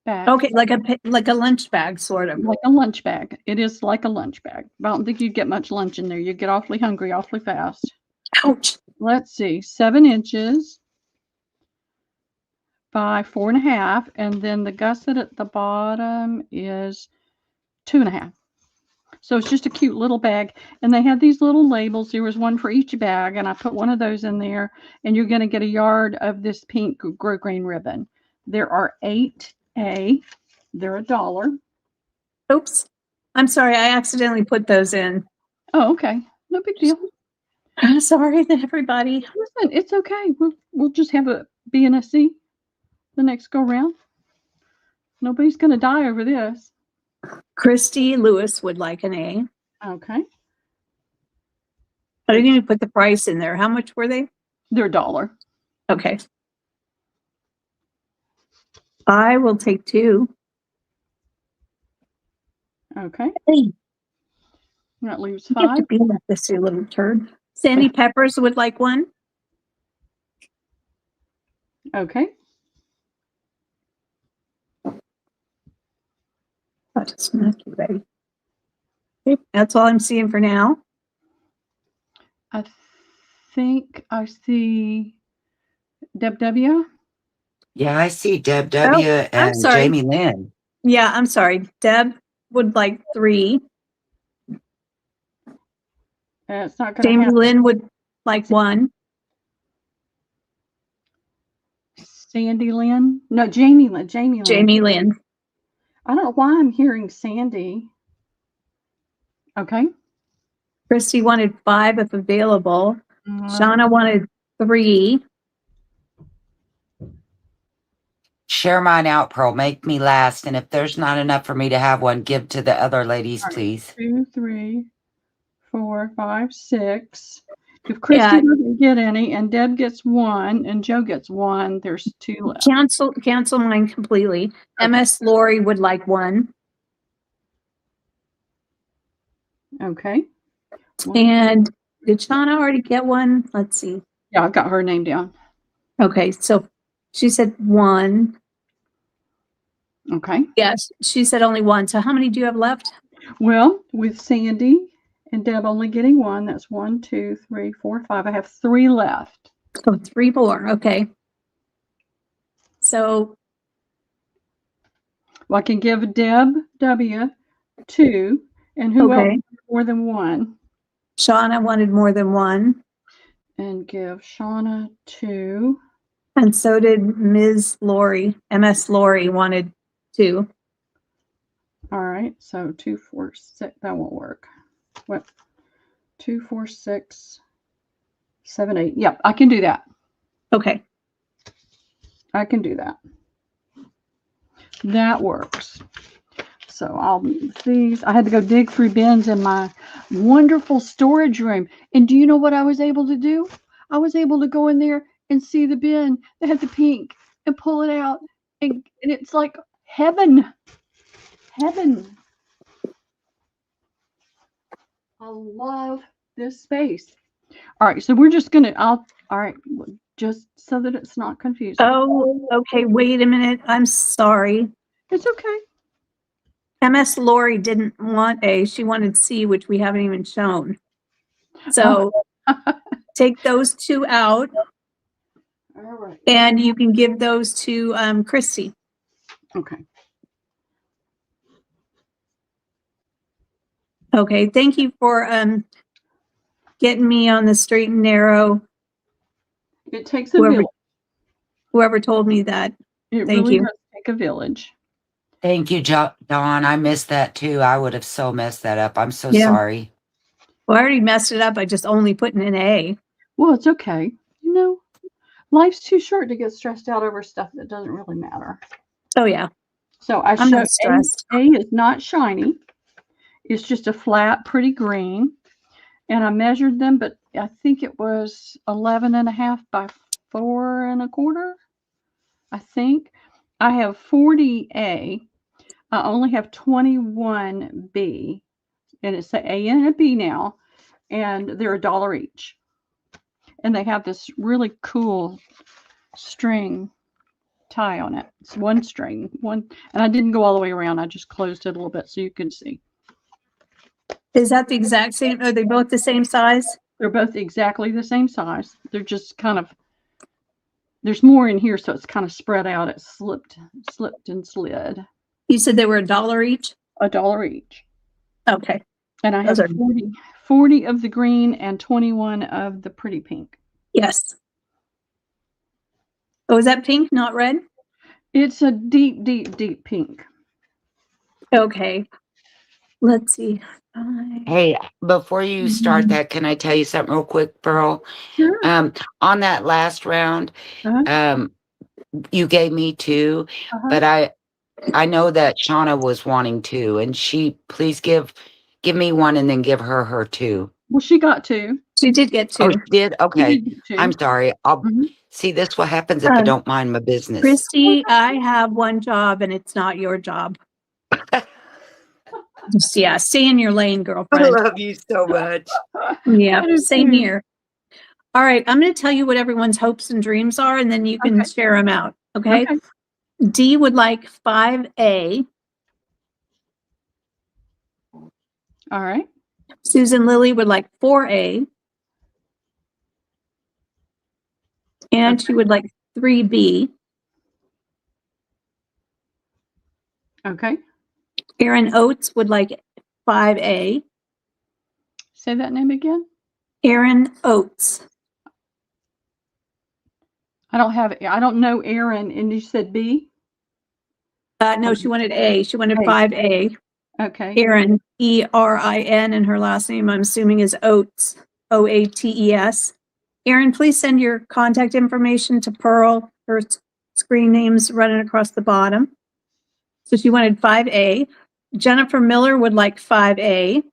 S1: bag.
S2: Okay, like a lunch bag, sort of.
S1: Like a lunch bag. It is like a lunch bag. I don't think you'd get much lunch in there. You get awfully hungry awfully fast.
S2: Ouch.
S1: let's see, 7 inches by 4.5, and then the gusset at the bottom is 2.5. So it's just a cute little bag, and they have these little labels. There was one for each bag, and I put one of those in there, and you're going to get a yard of this pink grosgrain ribbon. There are 8A. They're $1.
S2: Oops. I'm sorry. I accidentally put those in.
S1: Oh, okay. No big deal.
S2: I'm sorry, everybody.
S1: Listen, it's okay. We'll just have a BNSC the next go round. Nobody's going to die over this.
S2: Christy Lewis would like an A.
S1: Okay.
S2: I didn't even put the price in there. How much were they?
S1: They're $1.
S2: Okay. I will take 2.
S1: Okay.
S2: Hey,
S1: That leaves
S2: you get
S1: 5.
S2: to be like this, you little turd. Sandy Peppers would like 1.
S1: Okay.
S2: That's not ready. Okay, that's all I'm seeing for now.
S1: I think I see Deb W.
S3: Yeah, I see Deb W.
S2: I'm
S3: and
S2: sorry.
S3: Jamie Lynn.
S2: Yeah, I'm sorry. Deb would like 3.
S1: It's not going to
S2: Jamie
S1: happen.
S2: Lynn would like 1.
S1: Sandy Lynn? No, Jamie Lynn.
S2: Jamie Lynn.
S1: I don't know why I'm hearing Sandy. Okay.
S2: Christy wanted 5 if available.
S1: Uh,
S2: Shauna wanted 3.
S3: Share mine out, Pearl. Make me last. And if there's not enough for me to have one, give to the other ladies,
S1: all right.
S3: please.
S1: 2, 3, 4, 5, 6. If Christy
S2: Yeah.
S1: doesn't get any, and Deb gets 1, and Joe gets 1, there's 2 left.
S2: Cancel mine completely.
S1: Okay.
S2: MS Lori would like 1.
S1: Okay.
S2: And did Shauna already get 1? Let's see.
S1: Yeah, I've got her name down.
S2: Okay, so she said 1.
S1: Okay.
S2: Yes, she said only 1. So how many do you have left?
S1: Well, with Sandy and Deb only getting 1, that's 1, 2, 3, 4, 5. I have 3 left.
S2: So 3 more. Okay. So
S1: Well, I can give Deb W 2, and who
S2: Okay.
S1: else more than 1?
S2: Shauna wanted more than 1.
S1: And give Shauna 2.
S2: And so did Ms. Lori. MS Lori wanted 2.
S1: All right, so 2, 4, 6. That won't work. What? 2, 4, 6, 7, 8. Yep, I can do that.
S2: Okay.
S1: I can do that. That works. So I'll move these. I had to go dig through bins in my wonderful storage room. And do you know what I was able to do? I was able to go in there and see the bin that had the pink and pull it out. And it's like heaven. Heaven. I love this space. All right, so we're just going to, all right, just so that it's not confusing.
S2: Oh, okay. Wait a minute. I'm sorry.
S1: It's okay.
S2: MS Lori didn't want A. She wanted C, which we haven't even shown. So take those 2 out.
S1: All right.
S2: And you can give those to Christy.
S1: Okay.
S2: Okay. Thank you for getting me on the straight and narrow.
S1: It takes a village.
S2: Whoever told me that.
S1: It
S2: Thank
S1: really
S2: you.
S1: does take a village.
S3: Thank you, Dawn. I missed that too. I would have so messed that up. I'm so
S2: Yeah.
S3: sorry.
S2: Well, I already messed it up. I just only put in an A.
S1: Well, it's okay. You know, life's too short to get stressed out over stuff that doesn't really matter.
S2: Oh, yeah.
S1: So I
S2: I'm
S1: showed
S2: not stressed.
S1: A is not shiny. It's just a flat, pretty green. And I measured them, but I think it was 11.5 by 4.25. I think. I have 40A. I only have 21B. And it's an A and a B now. And they're $1 each. And they have this really cool string tie on it. It's one string, and I didn't go all the way around. I just closed it a little bit so you can see.
S2: Is that the exact same? Are they both the same size?
S1: They're both exactly the same size. They're just kind of, there's more in here, so it's kind of spread out. It slipped and slid.
S2: You said they were $1 each?
S1: $1 each.
S2: Okay.
S1: And I have 40 of the green and 21 of the pretty pink.
S2: Yes. Oh, is that pink, not red?
S1: It's a deep, deep, deep pink.
S2: Okay. Let's see.
S3: Hey, before you start that, can I tell you something real quick, Pearl?
S1: Sure.
S3: On that last round,
S1: Uh-huh.
S3: you gave me 2, but I know that Shauna was wanting 2, and please give me 1 and then give her 2.
S1: Well, she got 2.
S2: She did get 2.
S3: Oh, she did? Okay.
S1: She did get 2.
S3: I'm sorry. I'll see, this what happens if I don't mind my business.
S2: Christy, I have one job and it's not your job. Just, yeah, stay in your lane,
S3: I
S2: girlfriend.
S3: love you so much.
S2: Yeah, same here. All right, I'm going to tell you what everyone's hopes and dreams are, and then you can share them out. Okay? D would like 5A.
S1: All right.
S2: Susan Lily would like 4A. And she would like 3B.
S1: Okay.
S2: Erin Oates would like 5A.
S1: Say that name again.
S2: Erin Oates.
S1: I don't know Erin, and you said B?
S2: No, she wanted A. She wanted 5A.
S1: Okay.
S2: Erin, E-R-I-N, and her last name, I'm assuming, is Oates, O-A-T-E-S. Erin, please send your contact information to Pearl. Her screen name's running across the bottom. So she wanted 5A. Jennifer Miller would like 5A.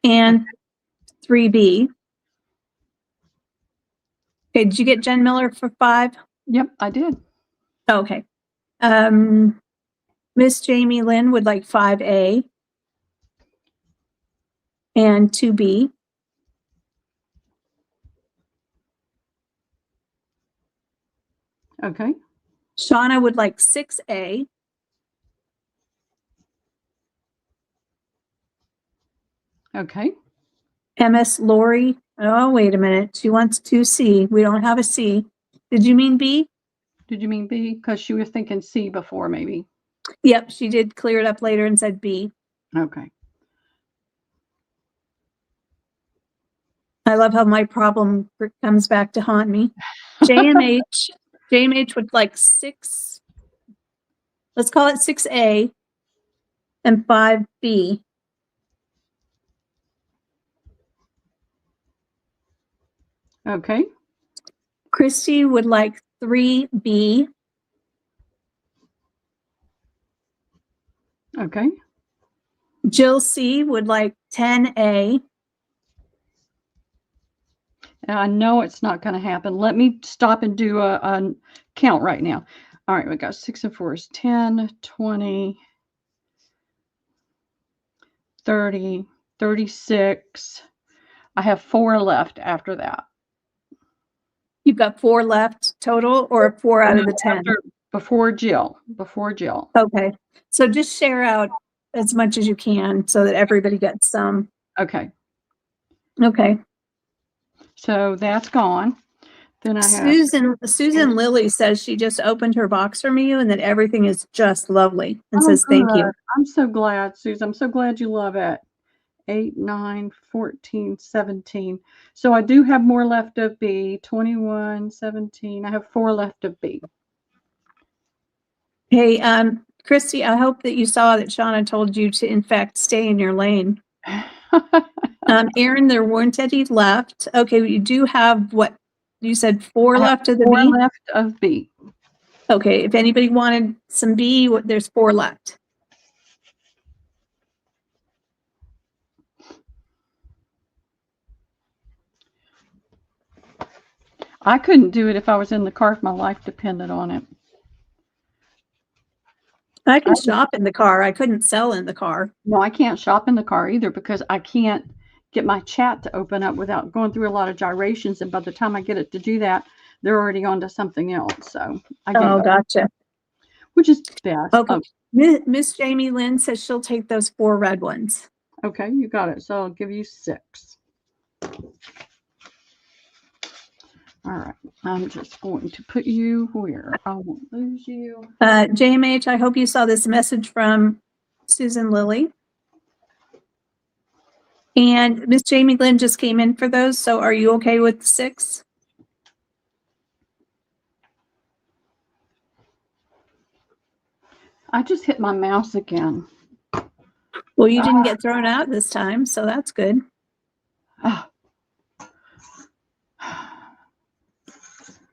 S2: And 3B. Okay, did you get Jen Miller for 5?
S1: Yep, I did.
S2: Okay. Miss Jamie Lynn would like 5A and 2B.
S1: Okay.
S2: Shauna would like 6A.
S1: Okay.
S2: MS Lori. Oh, wait a minute. She wants 2C. We don't have a C. Did you mean B?
S1: Did you mean B? Because she was thinking C before, maybe.
S2: Yep, she did clear it up later and said B.
S1: Okay.
S2: I love how my problem comes back to haunt me. JMH would like 6. Let's call it 6A and 5B.
S1: Okay.
S2: Christy would like 3B.
S1: Okay.
S2: Jill C would like 10A.
S1: I know it's not going to happen. Let me stop and do a count right now. All right, we got 6 and 4 is 10, 20, 30, 36. I have 4 left after that.
S2: You've got 4 left total, or 4 out of the 10?
S1: Before Jill.
S2: Okay. So just share out as much as you can so that everybody gets some.
S1: Okay.
S2: Okay.
S1: So that's gone. Then I have
S2: Susan Lily says she just opened her box from you and that everything is just lovely and says thank you.
S1: I'm so glad, Susan. I'm so glad you love it. 8, 9, 14, 17. So I do have more left of B. 21, 17. I have 4 left of B.
S2: Hey, Christy, I hope that you saw that Shauna told you to, in fact, stay in your lane. Erin, there weren't any left. Okay, you do have what you said, 4 left of the
S1: 4
S2: B?
S1: left of B.
S2: Okay, if anybody wanted some B, there's 4 left.
S1: I couldn't do it if I was in the car if my life depended on it.
S2: I can shop in the car. I couldn't sell in the car.
S1: No, I can't shop in the car either because I can't get my chat to open up without going through a lot of gyrations. And by the time I get it to do that, they're already on to something else. So I get it.
S2: Gotcha.
S1: Which is best.
S2: Okay. Miss Jamie Lynn says she'll take those 4 red ones.
S1: Okay, you got it. So I'll give you 6. All right. I'm just going to put you where I won't lose you.
S2: JMH, I hope you saw this message from Susan Lilly. And Miss Jamie Lynn just came in for those. So are you okay with 6?
S1: I just hit my mouse again.
S2: Well, you didn't get thrown out this time, so that's good.
S1: Ah.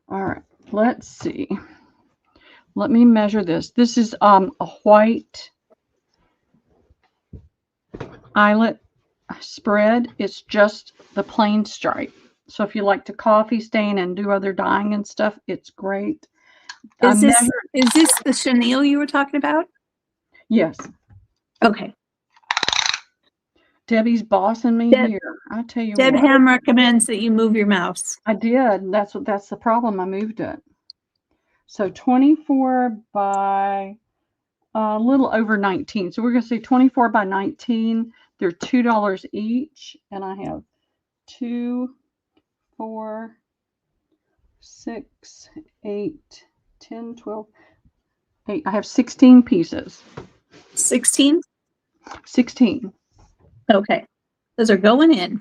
S1: All right, let's see. Let me measure this. This is a white eyelet spread. It's just the plain stripe. So if you like to coffee stain and do other dyeing and stuff, it's great.
S2: Is this the chenille you were talking about?
S1: Yes.
S2: Okay.
S1: Debbie's bossing me here. I tell you
S2: Deb
S1: what.
S2: Ham recommends that you move your mouse.
S1: I did. That's the problem. I moved it. So 24 by a little over 19. So we're going to say 24 by 19. They're $2 each. And I have 2, 4, 6, 8, 10, 12, 8. I have 16 pieces.
S2: 16?
S1: 16.
S2: Okay. Those are going in.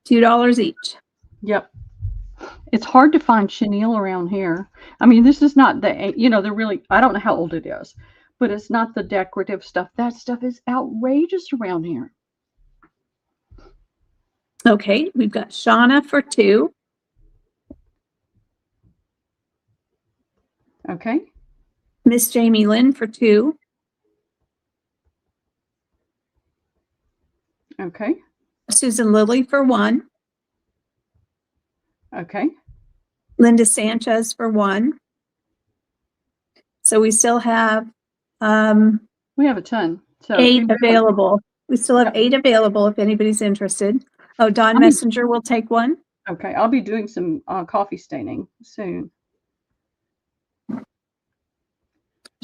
S2: $2 each.
S1: Yep. It's hard to find chenille around here. I mean, this is not the, they're really, I don't know how old it is, but it's not the decorative stuff. That stuff is outrageous around here.
S2: Okay. We've got Shauna for 2.
S1: Okay.
S2: Miss Jamie Lynn for 2.
S1: Okay.
S2: Susan Lilly for 1.
S1: Okay.
S2: Linda Sanchez for 1. So we still have
S1: We have a ton. So
S2: 8 available. We still have 8 available if anybody's interested. Oh, Dawn Messenger will take 1.
S1: Okay. I'll be doing some coffee staining soon.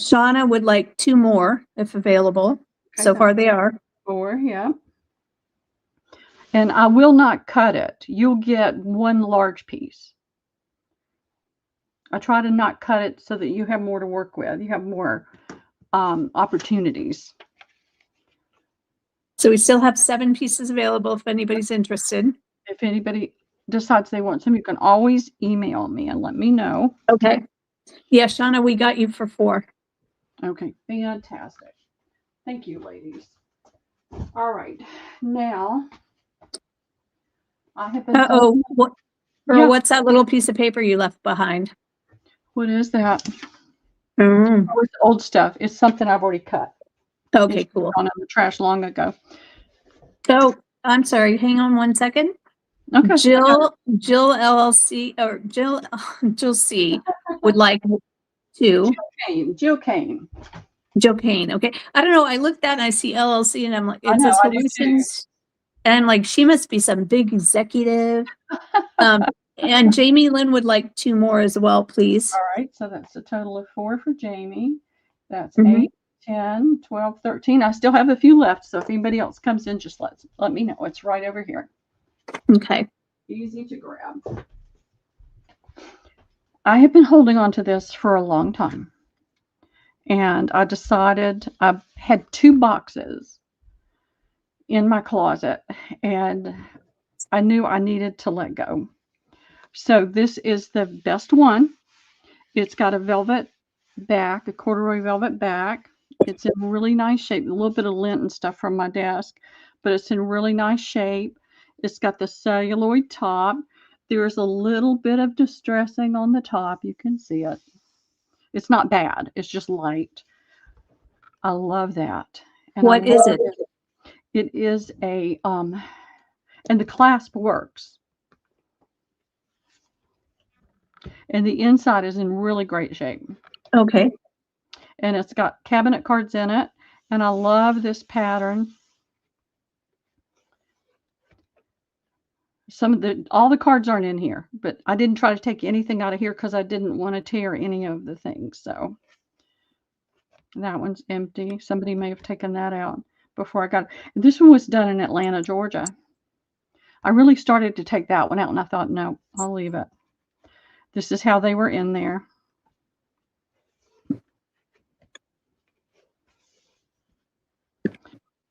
S2: Shauna would like 2 more if available. Okay, so far they are.
S1: 4, yeah. And I will not cut it. You'll get 1 large piece. I try to not cut it so that you have more to work with. You have more opportunities.
S2: So we still have 7 pieces available if anybody's interested.
S1: If anybody decides they want some, you can always email me and let me know.
S2: Okay. Yeah, Shauna, we got you for 4.
S1: Okay, fantastic. Thank you, ladies. All right, now I have been.
S2: What's that little piece of paper you left behind?
S1: What is that? Oh, it's old stuff. It's something I've already cut.
S2: Okay, cool.
S1: Gone in the trash long ago.
S2: So I'm sorry. Hang on 1 second.
S1: Okay.
S2: Jill LLC or Jill C would like 2.
S1: Jill Kane.
S2: Okay. I don't know. I looked at and I see LLC and I'm like, it says Hallucins. And I'm like, she must be some big executive. And Jamie Lynn would like 2 more as well, please.
S1: All right. So that's a total of 4 for Jamie. That's 8, 10, 12, 13. I still have a few left. So if anybody else comes in, just let me know. It's right over here.
S2: Okay.
S1: Easy to grab. I have been holding on to this for a long time. And I decided I had 2 boxes in my closet and I knew I needed to let go. So this is the best one. It's got a velvet back, a corduroy velvet back. It's in really nice shape. A little bit of lint and stuff from my desk, but it's in really nice shape. It's got the celluloid top. There's a little bit of distressing on the top. You can see it. It's not bad. It's just light. I love that. And
S2: what is it?
S1: It is a, and the clasp works. And the inside is in really great shape.
S2: Okay.
S1: And it's got cabinet cards in it. And I love this pattern. All the cards aren't in here, but I didn't try to take anything out of here because I didn't want to tear any of the things. So that one's empty. Somebody may have taken that out. before I got it. This one was done in Atlanta, Georgia. I really started to take that one out, and I thought, no, I'll leave it. This is how they were in there.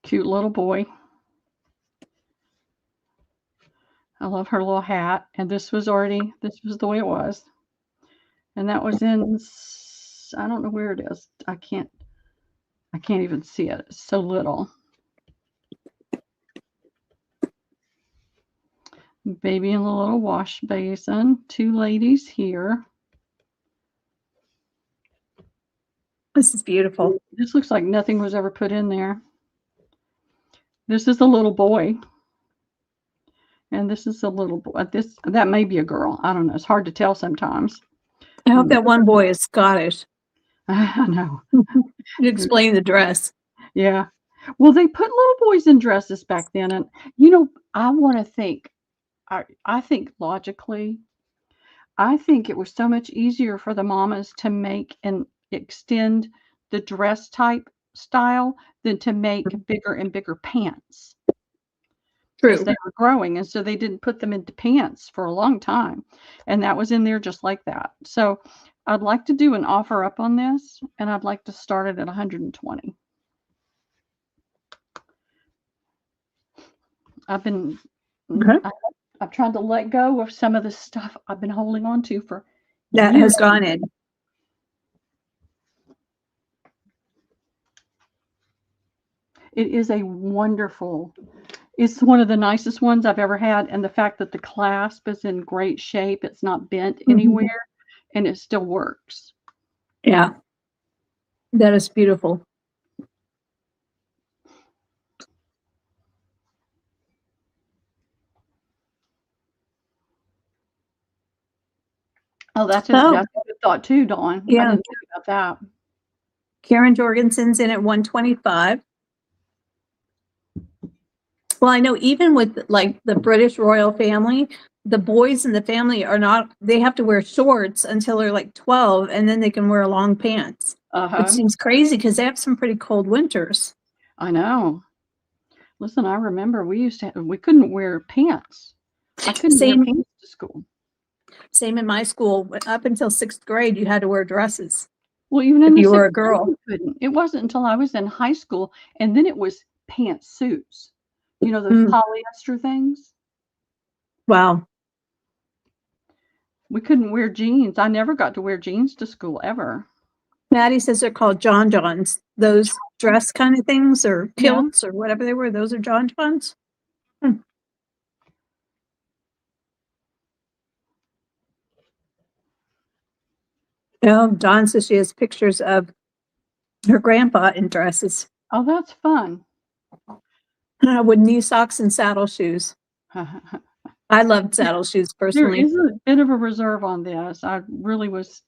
S1: Cute little boy. I love her little hat. And this was the way it was. And that was in, I don't know where it is. I can't even see it. It's so little. Baby in the little wash basin. Two ladies here.
S2: This is beautiful.
S1: This looks like nothing was ever put in there. This is a little boy. And this is a little boy. That may be a girl. I don't know. It's hard to tell sometimes.
S2: I hope that one boy is Scottish.
S1: I know.
S2: You explain the dress.
S1: Yeah. Well, they put little boys in dresses back then. And, you know, I want to think, I think logically, I think it was so much easier for the mamas to make and extend the dress type style than to make bigger and bigger pants.
S2: True.
S1: As they were growing, and so they didn't put them into pants for a long time, and that was in there just like that. So I'd like to do an offer up on this, and I'd like to start it at 120. I'm trying to let go of some of the stuff I've been holding on to for
S2: that
S1: years.
S2: has gone in.
S1: It is a wonderful, it's one of the nicest ones I've ever had. And the fact that the clasp is in great shape, it's not bent anywhere, and it still works.
S2: Yeah. That is beautiful.
S1: Oh, that's a good thought too, Dawn.
S2: Yeah.
S1: I didn't think about that.
S2: Karen Jorgensen's in at 125. Well, I know even with like the British royal family, the boys in the family they have to wear shorts until they're like 12, and then they can wear long pants. Which seems crazy because they have some pretty cold winters.
S1: I know. Listen, I remember we couldn't wear pants. I couldn't wear pants to school.
S2: Same in my school. Up until 6th grade, you had to wear dresses.
S1: Well, even if
S2: you were a girl.
S1: Couldn't. It wasn't until I was in high school, and then it was pantsuits. You know, those polyester things?
S2: Wow.
S1: We couldn't wear jeans. I never got to wear jeans to school ever.
S2: Maddie says they're called John Johns. Those dress kind of things or kilts or whatever they were. Those are John Johns. Oh, Dawn says she has pictures of her grandpa in dresses.
S1: Oh, that's fun.
S2: With knee socks and saddle shoes. I loved saddle shoes personally.
S1: There is a bit of a reserve on this. I really was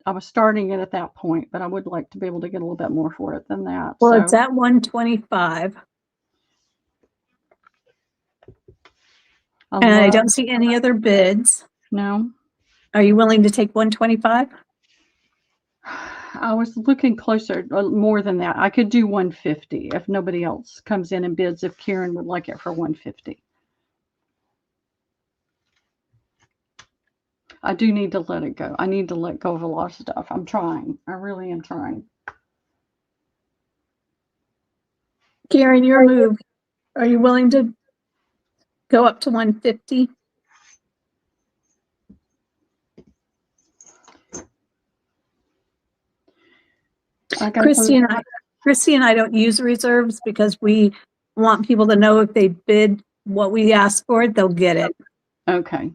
S1: I was starting it at that point, but I would like to be able to get a little bit more for it than that.
S2: Well, it's at 125. And I don't see any other bids.
S1: No.
S2: Are you willing to take 125?
S1: I was looking closer, more than that. I could do 150 if nobody else comes in and bids, if Karen would like it for 150. I do need to let it go. I need to let go of a lot of stuff. I'm trying. I really am trying.
S2: Karen, your move. Are you willing to go up to 150? Christy and I don't use reserves because we want people to know if they bid what we ask for, they'll get it.
S1: Okay.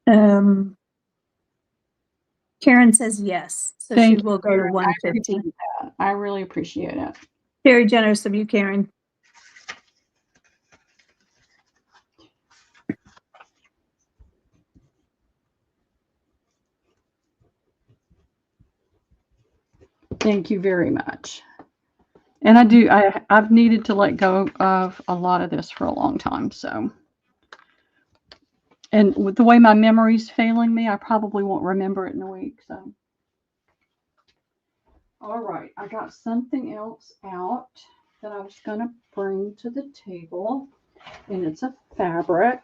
S2: Karen says yes, so she will go to 150.
S1: I really appreciate it.
S2: Very generous of you, Karen.
S1: Thank you very much. And I've needed to let go of a lot of this for a long time. So, and with the way my memory's failing me, I probably won't remember it in a week. So All right, I got something else out that I was going to bring to the table, and it's a fabric.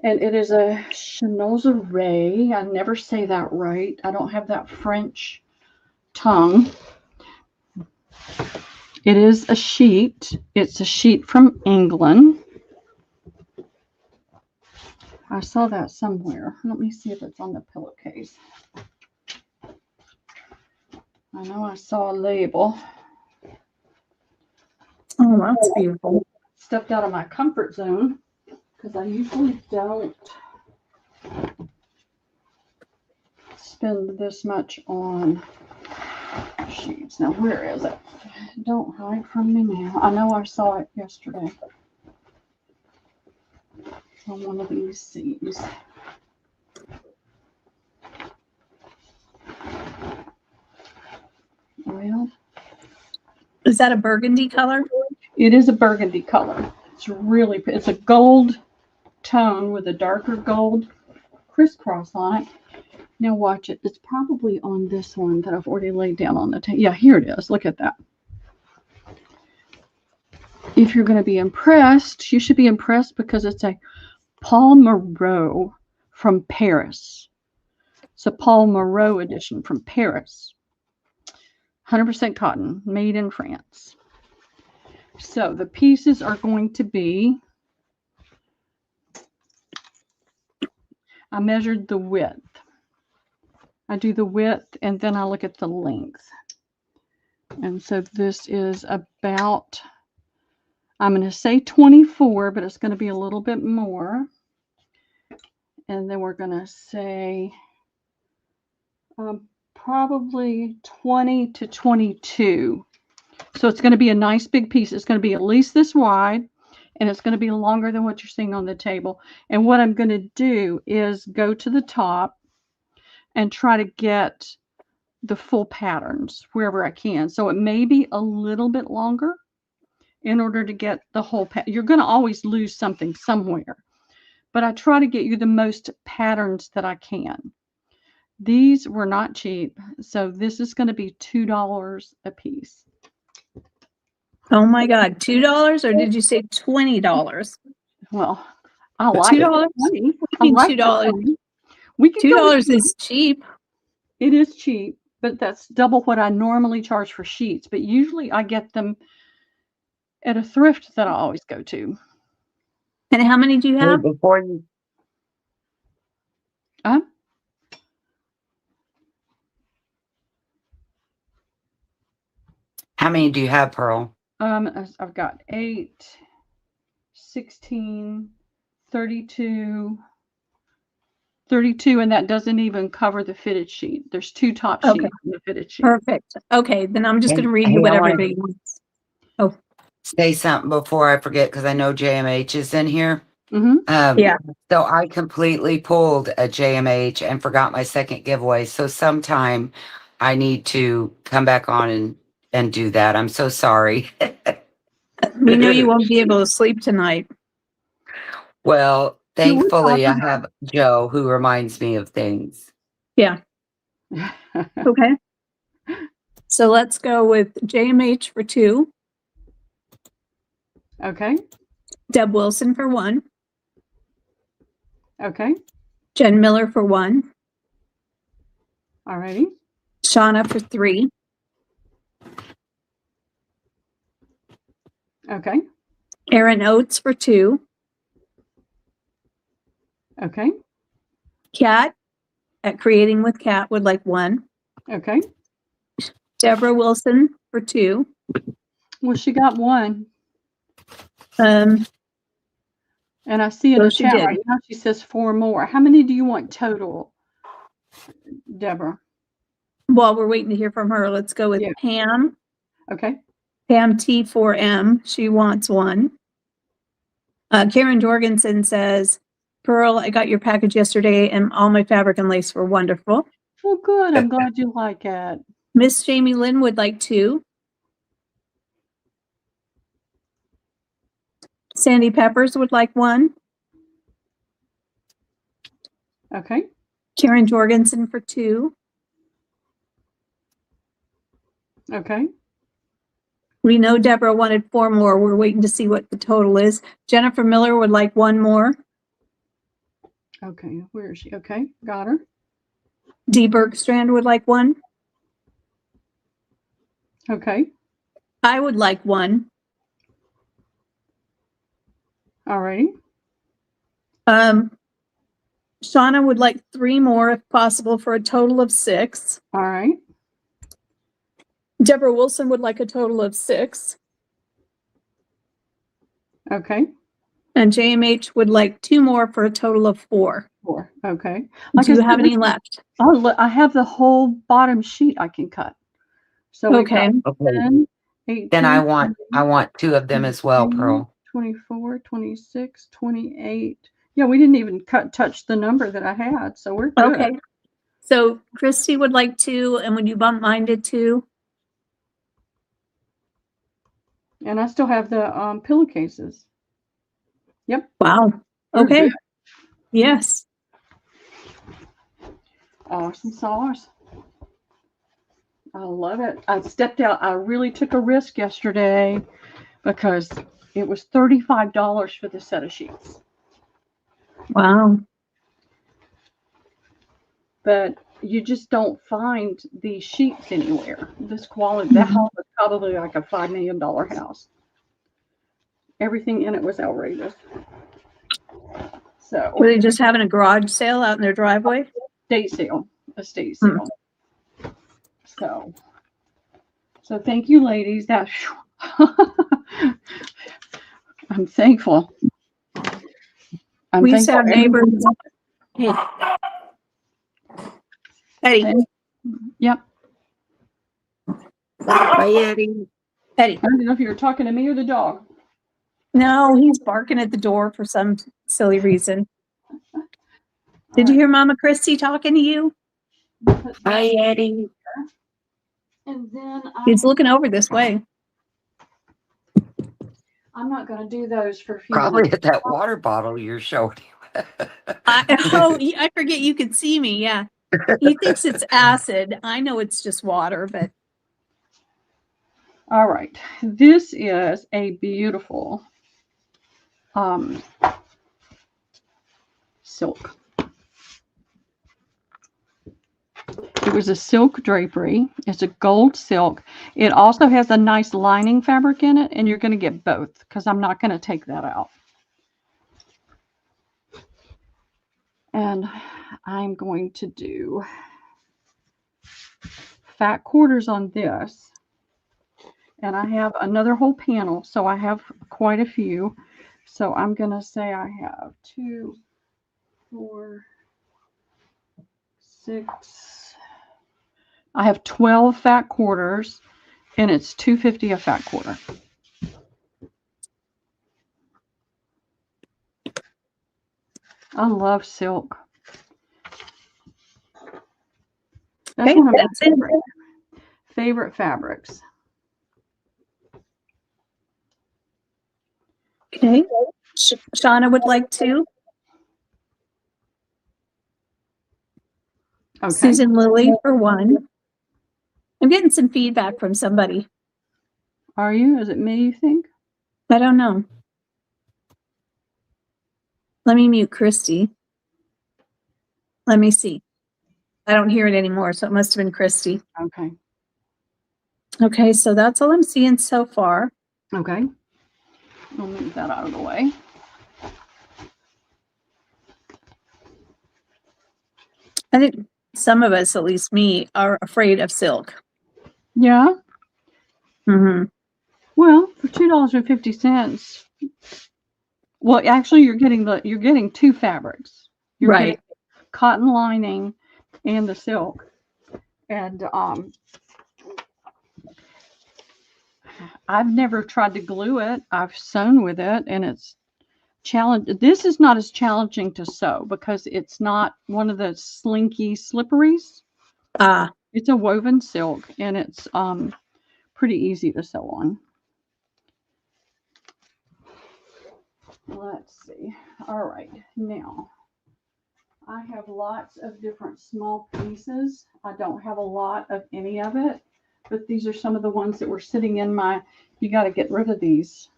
S1: And it is a Chinoiserie. I never say that right. I don't have that French tongue. It is a sheet. It's a sheet from England. I saw that somewhere. Let me see if it's on the pillowcase. I know I saw a label.
S2: Oh, that's beautiful.
S1: Stepped out of my comfort zone because I usually don't spend this much on sheets. Now, where is it? Don't hide from me now. I know I saw it yesterday on one of these seams. Well,
S2: Is that a burgundy color?
S1: it is a burgundy color. It's a gold tone with a darker gold crisscross on it. Now watch it. It's probably on this one that I've already laid down on the table. Yeah, here it is. Look at that. If you're going to be impressed, you should be impressed because it's a Paul Moreau from Paris. It's a Paul Moreau edition from Paris. 100% cotton, made in France. So the pieces are going to be, I measured the width. I do the width and then I look at the length. And so this is about, I'm going to say 24, but it's going to be a little bit more. And then we're going to say probably 20 to 22. So it's going to be a nice big piece. It's going to be at least this wide, and it's going to be longer than what you're seeing on the table. And what I'm going to do is go to the top and try to get the full patterns wherever I can. So it may be a little bit longer in order to get the whole pattern. You're going to always lose something somewhere, but I try to get you the most patterns that I can. These were not cheap, so this is going to be $2 a piece.
S2: Oh my God, $2 or did you say $20?
S1: Well, I like
S2: $2?
S1: $20.
S2: I mean,
S1: like
S2: $2.
S1: $20. We can go with
S2: $2 is cheap.
S1: It is cheap, but that's double what I normally charge for sheets. But usually I get them at a thrift that I always go to.
S2: And how many do you have?
S3: Before you, how many do you have, Pearl?
S1: I've got 8, 16, 32, 32, and that doesn't even cover the fitted sheet. There's 2 top sheets in the fitted sheet.
S2: Perfect. Okay, then I'm just going to read you what everybody wants. Oh,
S3: say something before I forget because I know JMH is in here.
S1: Mm-hmm.
S2: Yeah.
S3: So I completely pulled a JMH and forgot my second giveaway. So sometime I need to come back on and do that. I'm so sorry.
S2: We know you won't be able to sleep tonight.
S3: Well, thankfully I have Joe who reminds me of things.
S2: Yeah. Okay. So let's go with JMH for 2.
S1: Okay.
S2: Deb Wilson for 1.
S1: Okay.
S2: Jen Miller for 1.
S1: Alrighty.
S2: Shauna for 3.
S1: Okay.
S2: Erin Oates for 2.
S1: Okay.
S2: Kat at Creating with Kat would like 1.
S1: Okay.
S2: Deborah Wilson for 2.
S1: Well, she got 1. And I see in the chat right now she says 4 more. How many do you want total, Deborah?
S2: While we're waiting to hear from her, let's go with Pam.
S1: Okay.
S2: Pam T4M. She wants 1. Karen Jorgensen says, Pearl, I got your package yesterday and all my fabric and lace were wonderful.
S1: Well, good. I'm glad you like it.
S2: Miss Jamie Lynn would like 2. Sandy Peppers would like 1.
S1: Okay.
S2: Karen Jorgensen for 2.
S1: Okay.
S2: We know Deborah wanted 4 more. We're waiting to see what the total is. Jennifer Miller would like 1 more.
S1: Okay. Where is she? Okay. Got her.
S2: Dee Bergstrand would like 1.
S1: Okay.
S2: I would like 1.
S1: Alrighty.
S2: Shauna would like 3 more if possible for a total of 6.
S1: All right.
S2: Deborah Wilson would like a total of 6.
S1: Okay.
S2: And JMH would like 2 more for a total of 4.
S1: 4. Okay.
S2: Do you have any left?
S1: Oh, look, I have the whole bottom sheet I can cut. So we've
S2: Okay.
S1: got
S3: Okay.
S1: 10, 18,
S3: Then I want 2 of them as well,
S1: 23,
S3: Pearl.
S1: 24, 26, 28. Yeah, we didn't even touch the number that I had, so we're good.
S2: Okay. So Christy would like 2, and would you bump mine to 2?
S1: And I still have the pillowcases. Yep.
S2: Wow.
S1: We're
S2: Okay.
S1: good.
S2: Yes.
S1: Awesome sauce. I love it. I stepped out. I really took a risk yesterday because it was $35 for the set of sheets.
S2: Wow.
S1: But you just don't find these sheets anywhere. This quality, that house was probably like a $5 million house. Everything in it was outrageous. So
S2: Were they just having a garage sale out in their driveway?
S1: estate sale. So thank you, ladies. That I'm thankful.
S2: We used to have neighbors. Hey. Eddie.
S1: Yep.
S3: Bye, Eddie.
S2: Eddie.
S1: I don't know if you were talking to me or the dog.
S2: No, he's barking at the door for some silly reason. Did you hear Mama Christy talking to you?
S3: Bye, Eddie.
S1: And then
S2: He's looking over this way.
S1: I'm not going to do those for a few
S3: Probably
S1: minutes.
S3: at that water bottle you're showing him.
S2: I forget you could see me. Yeah. He thinks it's acid. I know it's just water, but.
S1: All right. This is a beautiful silk. It was a silk drapery. It's a gold silk. It also has a nice lining fabric in it, and you're going to get both because I'm not going to take that out. And I'm going to do fat quarters on this. And I have another whole panel, so I have quite a few. So I'm going to say I have 2, 4, 6. I have 12 fat quarters, and it's $2.50 a fat quarter. I love silk. That's one of my favorite fabrics.
S2: Okay. Shauna would like 2.
S1: Okay.
S2: Susan Lilly for 1. I'm getting some feedback from somebody.
S1: Are you? Is it me, you think?
S2: I don't know. Let me mute Christy. Let me see. I don't hear it anymore, so it must have been Christy.
S1: Okay.
S2: Okay, so that's all I'm seeing so far.
S1: Okay. I'll move that out of the way.
S2: I think some of us, at least me, are afraid of silk.
S1: Yeah.
S2: Mm-hmm.
S1: Well, for $2.50. Well, actually, you're getting 2 fabrics. You're
S2: Right.
S1: getting cotton lining and the silk. And I've never tried to glue it. I've sewn with it, and it's challenge. This is not as challenging to sew because it's not one of the slinky slipperies. It's a woven silk, and it's pretty easy to sew on. Let's see. All right, now I have lots of different small pieces. I don't have a lot of any of it, But these are some of the ones that were sitting in my, you got to get rid of these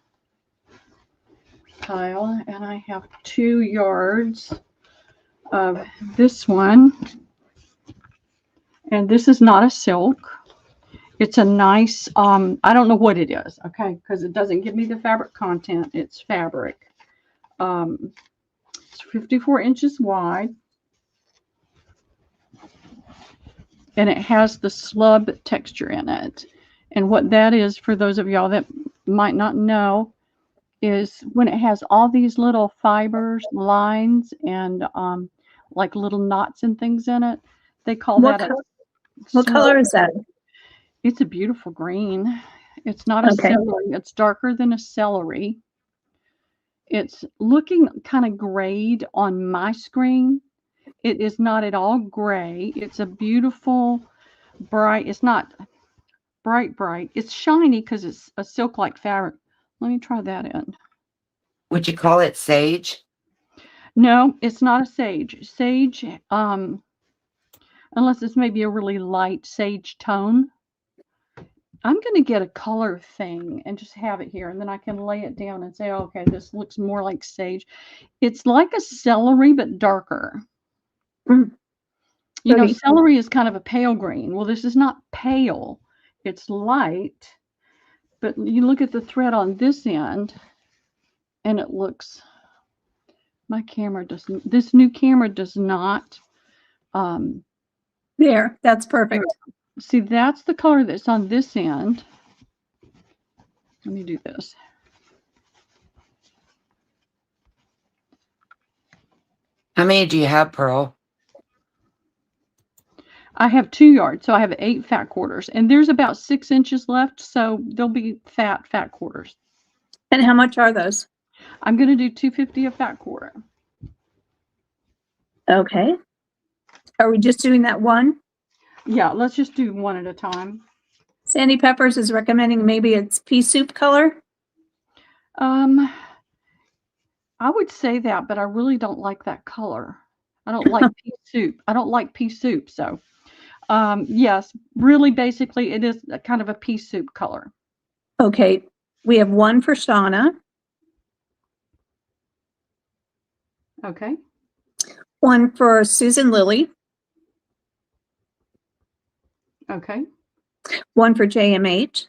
S1: pile. And I have 2 yards of this one. And this is not a silk. It's a nice, I don't know what it is, okay, because it doesn't give me the fabric content. It's fabric. It's 54 inches wide. And it has the slub texture in it. And what that is, for those of y'all that might not know, is when it has all these little fibers, lines, and like little knots and things in it, they call
S2: What
S1: that a
S2: what color is that?
S1: It's a beautiful green. It's not a
S2: Okay.
S1: celery. It's darker than a celery. It's looking kind of grayed on my screen. It is not at all gray. It's a beautiful, bright. It's not bright. It's shiny because it's a silk-like fabric. Let me try that in.
S3: Would you call it sage?
S1: No, it's not a sage. Sage, unless it's maybe a really light sage tone. I'm going to get a color thing and just have it here, and then I can lay it down and say, okay, this looks more like sage. It's like a celery, but darker.
S2: Mm.
S1: You know,
S2: Pretty.
S1: celery is kind of a pale green. Well, this is not pale. It's light, but you look at the thread on this end, and it looks, my camera doesn't, this new camera does not.
S2: There, that's perfect.
S1: See, that's the color that's on this end. Let me do this.
S3: How many do you have, Pearl?
S1: I have 2 yards, so I have 8 fat quarters, and there's about 6 inches left, so they'll be fat quarters.
S2: And how much are those?
S1: I'm going to do $2.50 a fat quarter.
S2: Okay. Are we just doing that one?
S1: Yeah, let's just do one at a time.
S2: Sandy Peppers is recommending maybe it's pea soup color.
S1: I would say that, but I really don't like that color. I don't like pea soup. I don't like pea soup, so yes, really, basically, it is a kind of a pea soup color.
S2: Okay. We have one for Shauna,
S1: Okay.
S2: one for Susan Lilly,
S1: Okay.
S2: one for JMH,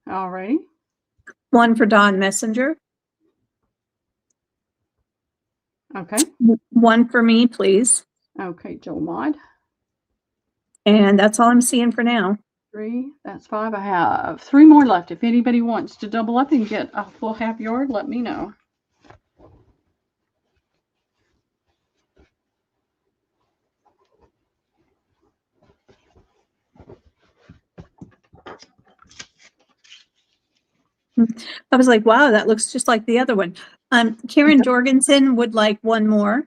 S1: All righty.
S2: one for Dawn Messenger,
S1: Okay.
S2: one for me, please.
S1: Okay, Joe Mod.
S2: And that's all I'm seeing for now.
S1: 3, that's 5. I have 3 more left. If anybody wants to double up and get a full half yard, let me know.
S2: I was like, wow, that looks just like the other one. Karen Jorgensen would like one more.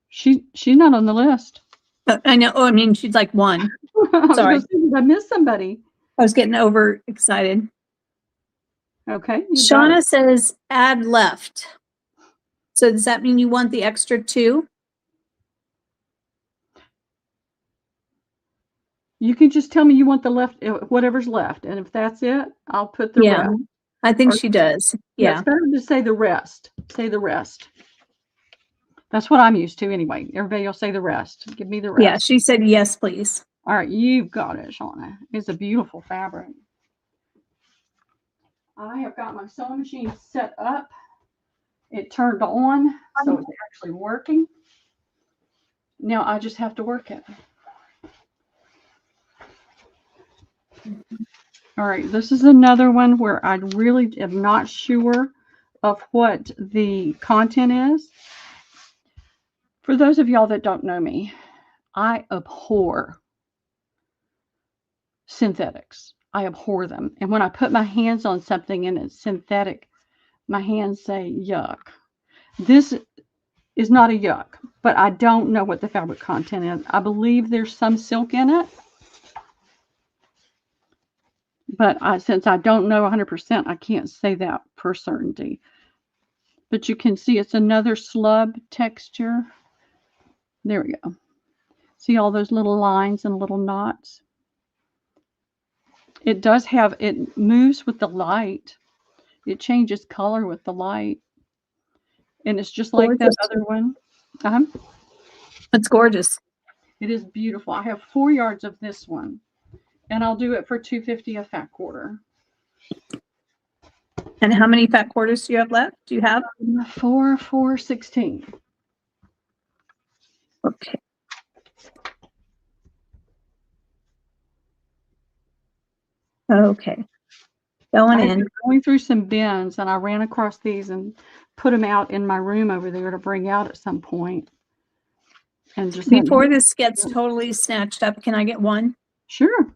S1: She's not on the list.
S2: I know. Oh, I mean, she'd like one. Sorry.
S1: I missed somebody.
S2: I was getting overexcited.
S1: Okay.
S2: Shauna says add left. So does that mean you want the extra 2?
S1: You can just tell me you want the left, whatever's left, and if that's it, I'll put the rest.
S2: I think she does.
S1: Yeah,
S2: Yeah.
S1: it's better to say the rest. Say the rest. That's what I'm used to anyway. Everybody will say the rest. Give me the rest.
S2: Yeah, she said yes, please.
S1: All right, you've got it, Shauna. It's a beautiful fabric. I have got my sewing machine set up. It turned on, so it's actually working. Now I just have to work it. All right, this is another one where I really am not sure of what the content is. For those of y'all that don't know me, I abhor synthetics. I abhor them. And when I put my hands on something and it's synthetic, my hands say yuck. This is not a yuck, but I don't know what the fabric content is. I believe there's some silk in it. But since I don't know 100%, I can't say that for certainty. But you can see it's another slub texture. There we go. See all those little lines and little knots? It does have, it moves with the light. It changes color with the light. And it's just like that other one.
S2: It's gorgeous.
S1: It is beautiful. I have 4 yards of this one. And I'll do it for $2.50 a fat quarter.
S2: And how many fat quarters do you have left? Do you have?
S1: 4, 16.
S2: Okay. Okay. Going
S1: I've
S2: in.
S1: been going through some bins, and I ran across these and put them out in my room over there to bring out at some point. And just
S2: Before this gets totally snatched up, can I get one?
S1: Sure.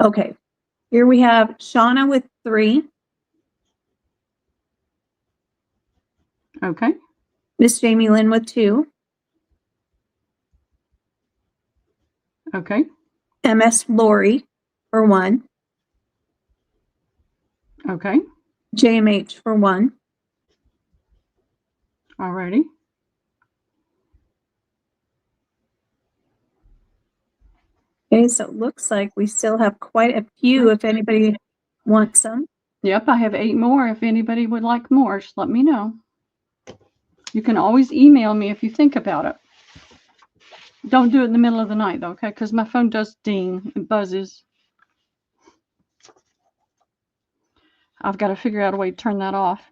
S2: Okay. Here we have Shauna with 3.
S1: Okay.
S2: Miss Jamie Lynn with 2.
S1: Okay.
S2: MS Lori for 1.
S1: Okay.
S2: JMH for 1.
S1: Alrighty.
S2: Okay, so it looks like we still have quite a few if anybody wants some.
S1: Yep, I have 8 more. If anybody would like more, just let me know. You can always email me if you think about it. Don't do it in the middle of the night, though, okay? Because my phone does ding. It buzzes. I've got to figure out a way to turn that off.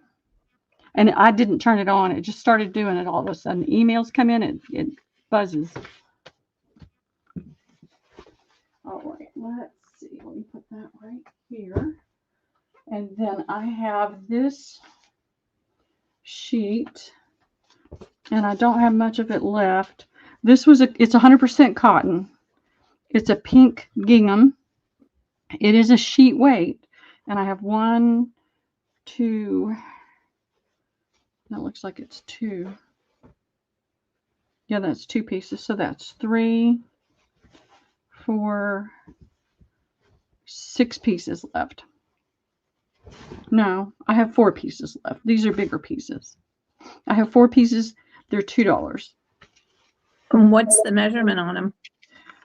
S1: And I didn't turn it on. It just started doing it all of a sudden. Emails come in, it buzzes. All right, let's see. Let me put that right here. And then I have this sheet, and I don't have much of it left. This was it's 100% cotton. It's a pink gingham. It is a sheet weight, and I have 1, 2. That looks like it's 2. Yeah, that's 2 pieces. So that's 3, 4, 6 pieces left. No, I have 4 pieces left. These are bigger pieces. I have 4 pieces. They're $2.
S2: And what's the measurement on them?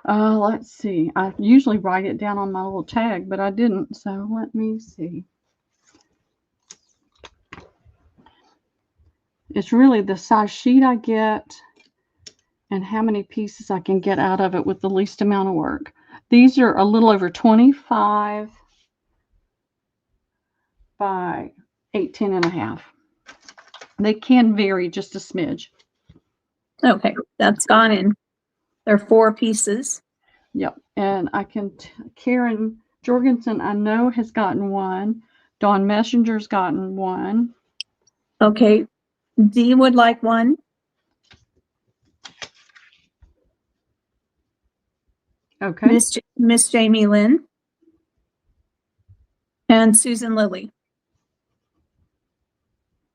S1: Let's see. I usually write it down on my little tag, but I didn't. So let me see. It's really the size sheet I get and how many pieces I can get out of it with the least amount of work. These are a little over 25 by 18.5. They can vary just a smidge.
S2: Okay, that's gone in. There are 4 pieces.
S1: Yep. And I can, Karen Jorgensen, I know, has gotten 1. Dawn Messenger's gotten 1.
S2: Okay, Dee would like 1.
S1: Okay.
S2: Miss Jamie Lynn. And Susan Lilly.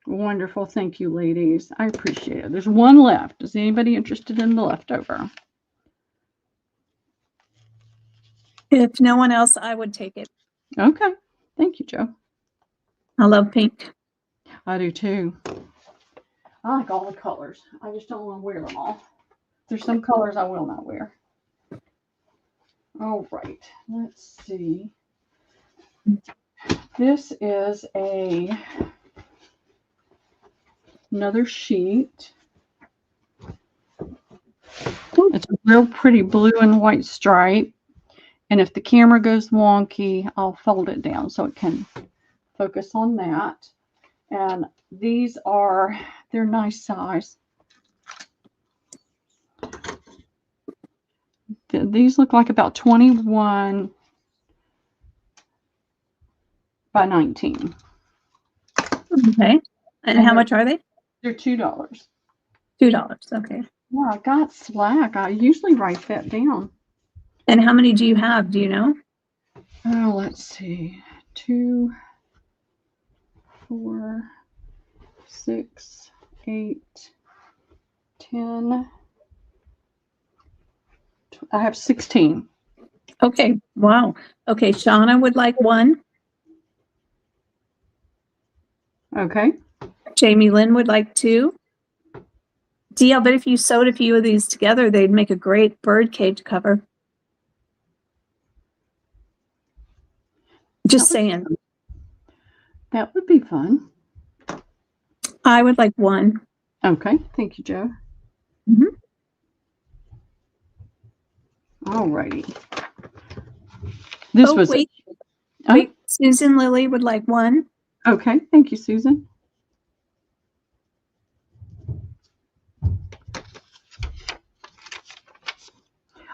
S1: Wonderful. Thank you, ladies. I appreciate it. There's 1 left. Is anybody interested in the leftover?
S2: If no one else, I would take it.
S1: Okay. Thank you, Joe.
S2: I love pink.
S1: I do too. I like all the colors. I just don't want to wear them all. There's some colors I will not wear. All right. Let's see. This is another sheet. It's a real pretty blue and white stripe. And if the camera goes wonky, I'll fold it down so it can focus on that. And these are, they're nice size. These look like about 21 by 19.
S2: Okay. And how much are they?
S1: They're $2.
S2: $2. Okay.
S1: Yeah, I got slack. I usually write that down.
S2: And how many do you have? Do you know?
S1: Oh, let's see. 2, 4, 6, 8, 10. I have 16.
S2: Okay. Wow. Okay. Shauna would like 1.
S1: Okay.
S2: Jamie Lynn would like 2. Dee, I bet if you sewed a few of these together, they'd make a great bird cage cover. Just saying.
S1: That would be fun.
S2: I would like one.
S1: Okay, thank you, Joe.
S2: Mhm.
S1: All righty. This
S2: Oh,
S1: was
S2: wait.
S1: Oh.
S2: Wait, Susan Lily would like one.
S1: Okay. Thank you, Susan.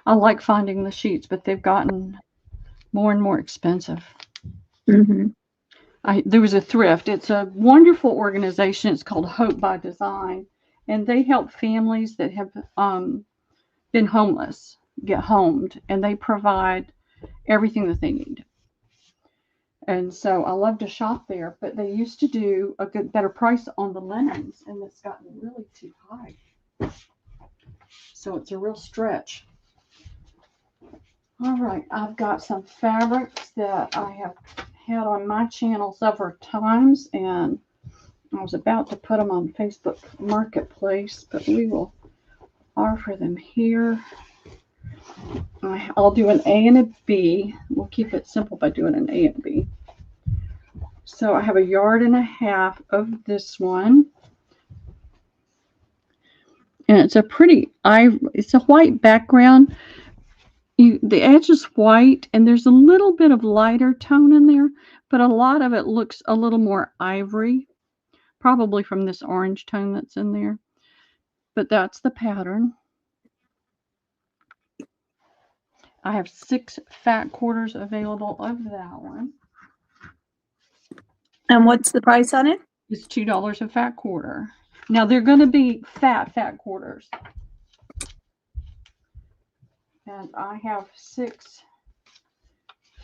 S1: I like finding the sheets, but they've gotten more and more expensive.
S2: Mm-hmm.
S1: There was a thrift. It's a wonderful organization. It's called Hope by Design, and they help families that have been homeless get homed, and they provide everything that they need. And so I love to shop there, but they used to do a better price on the linens, and it's gotten really too high. So it's a real stretch. All right, I've got some fabrics that I have had on my channel several times, and I was about to put them on Facebook Marketplace, but we will offer them here. I'll do an A and a B. We'll keep it simple by doing an A and a B. So I have 1.5 yards of this one. And it's a pretty, it's a white background. The edge is white, and there's a little bit of lighter tone in there, but a lot of it looks a little more ivory, probably from this orange tone that's in there. But that's the pattern. I have 6 fat quarters available of that one.
S2: And what's the price on it?
S1: It's $2 a fat quarter. Now they're going to be fat quarters. And I have 6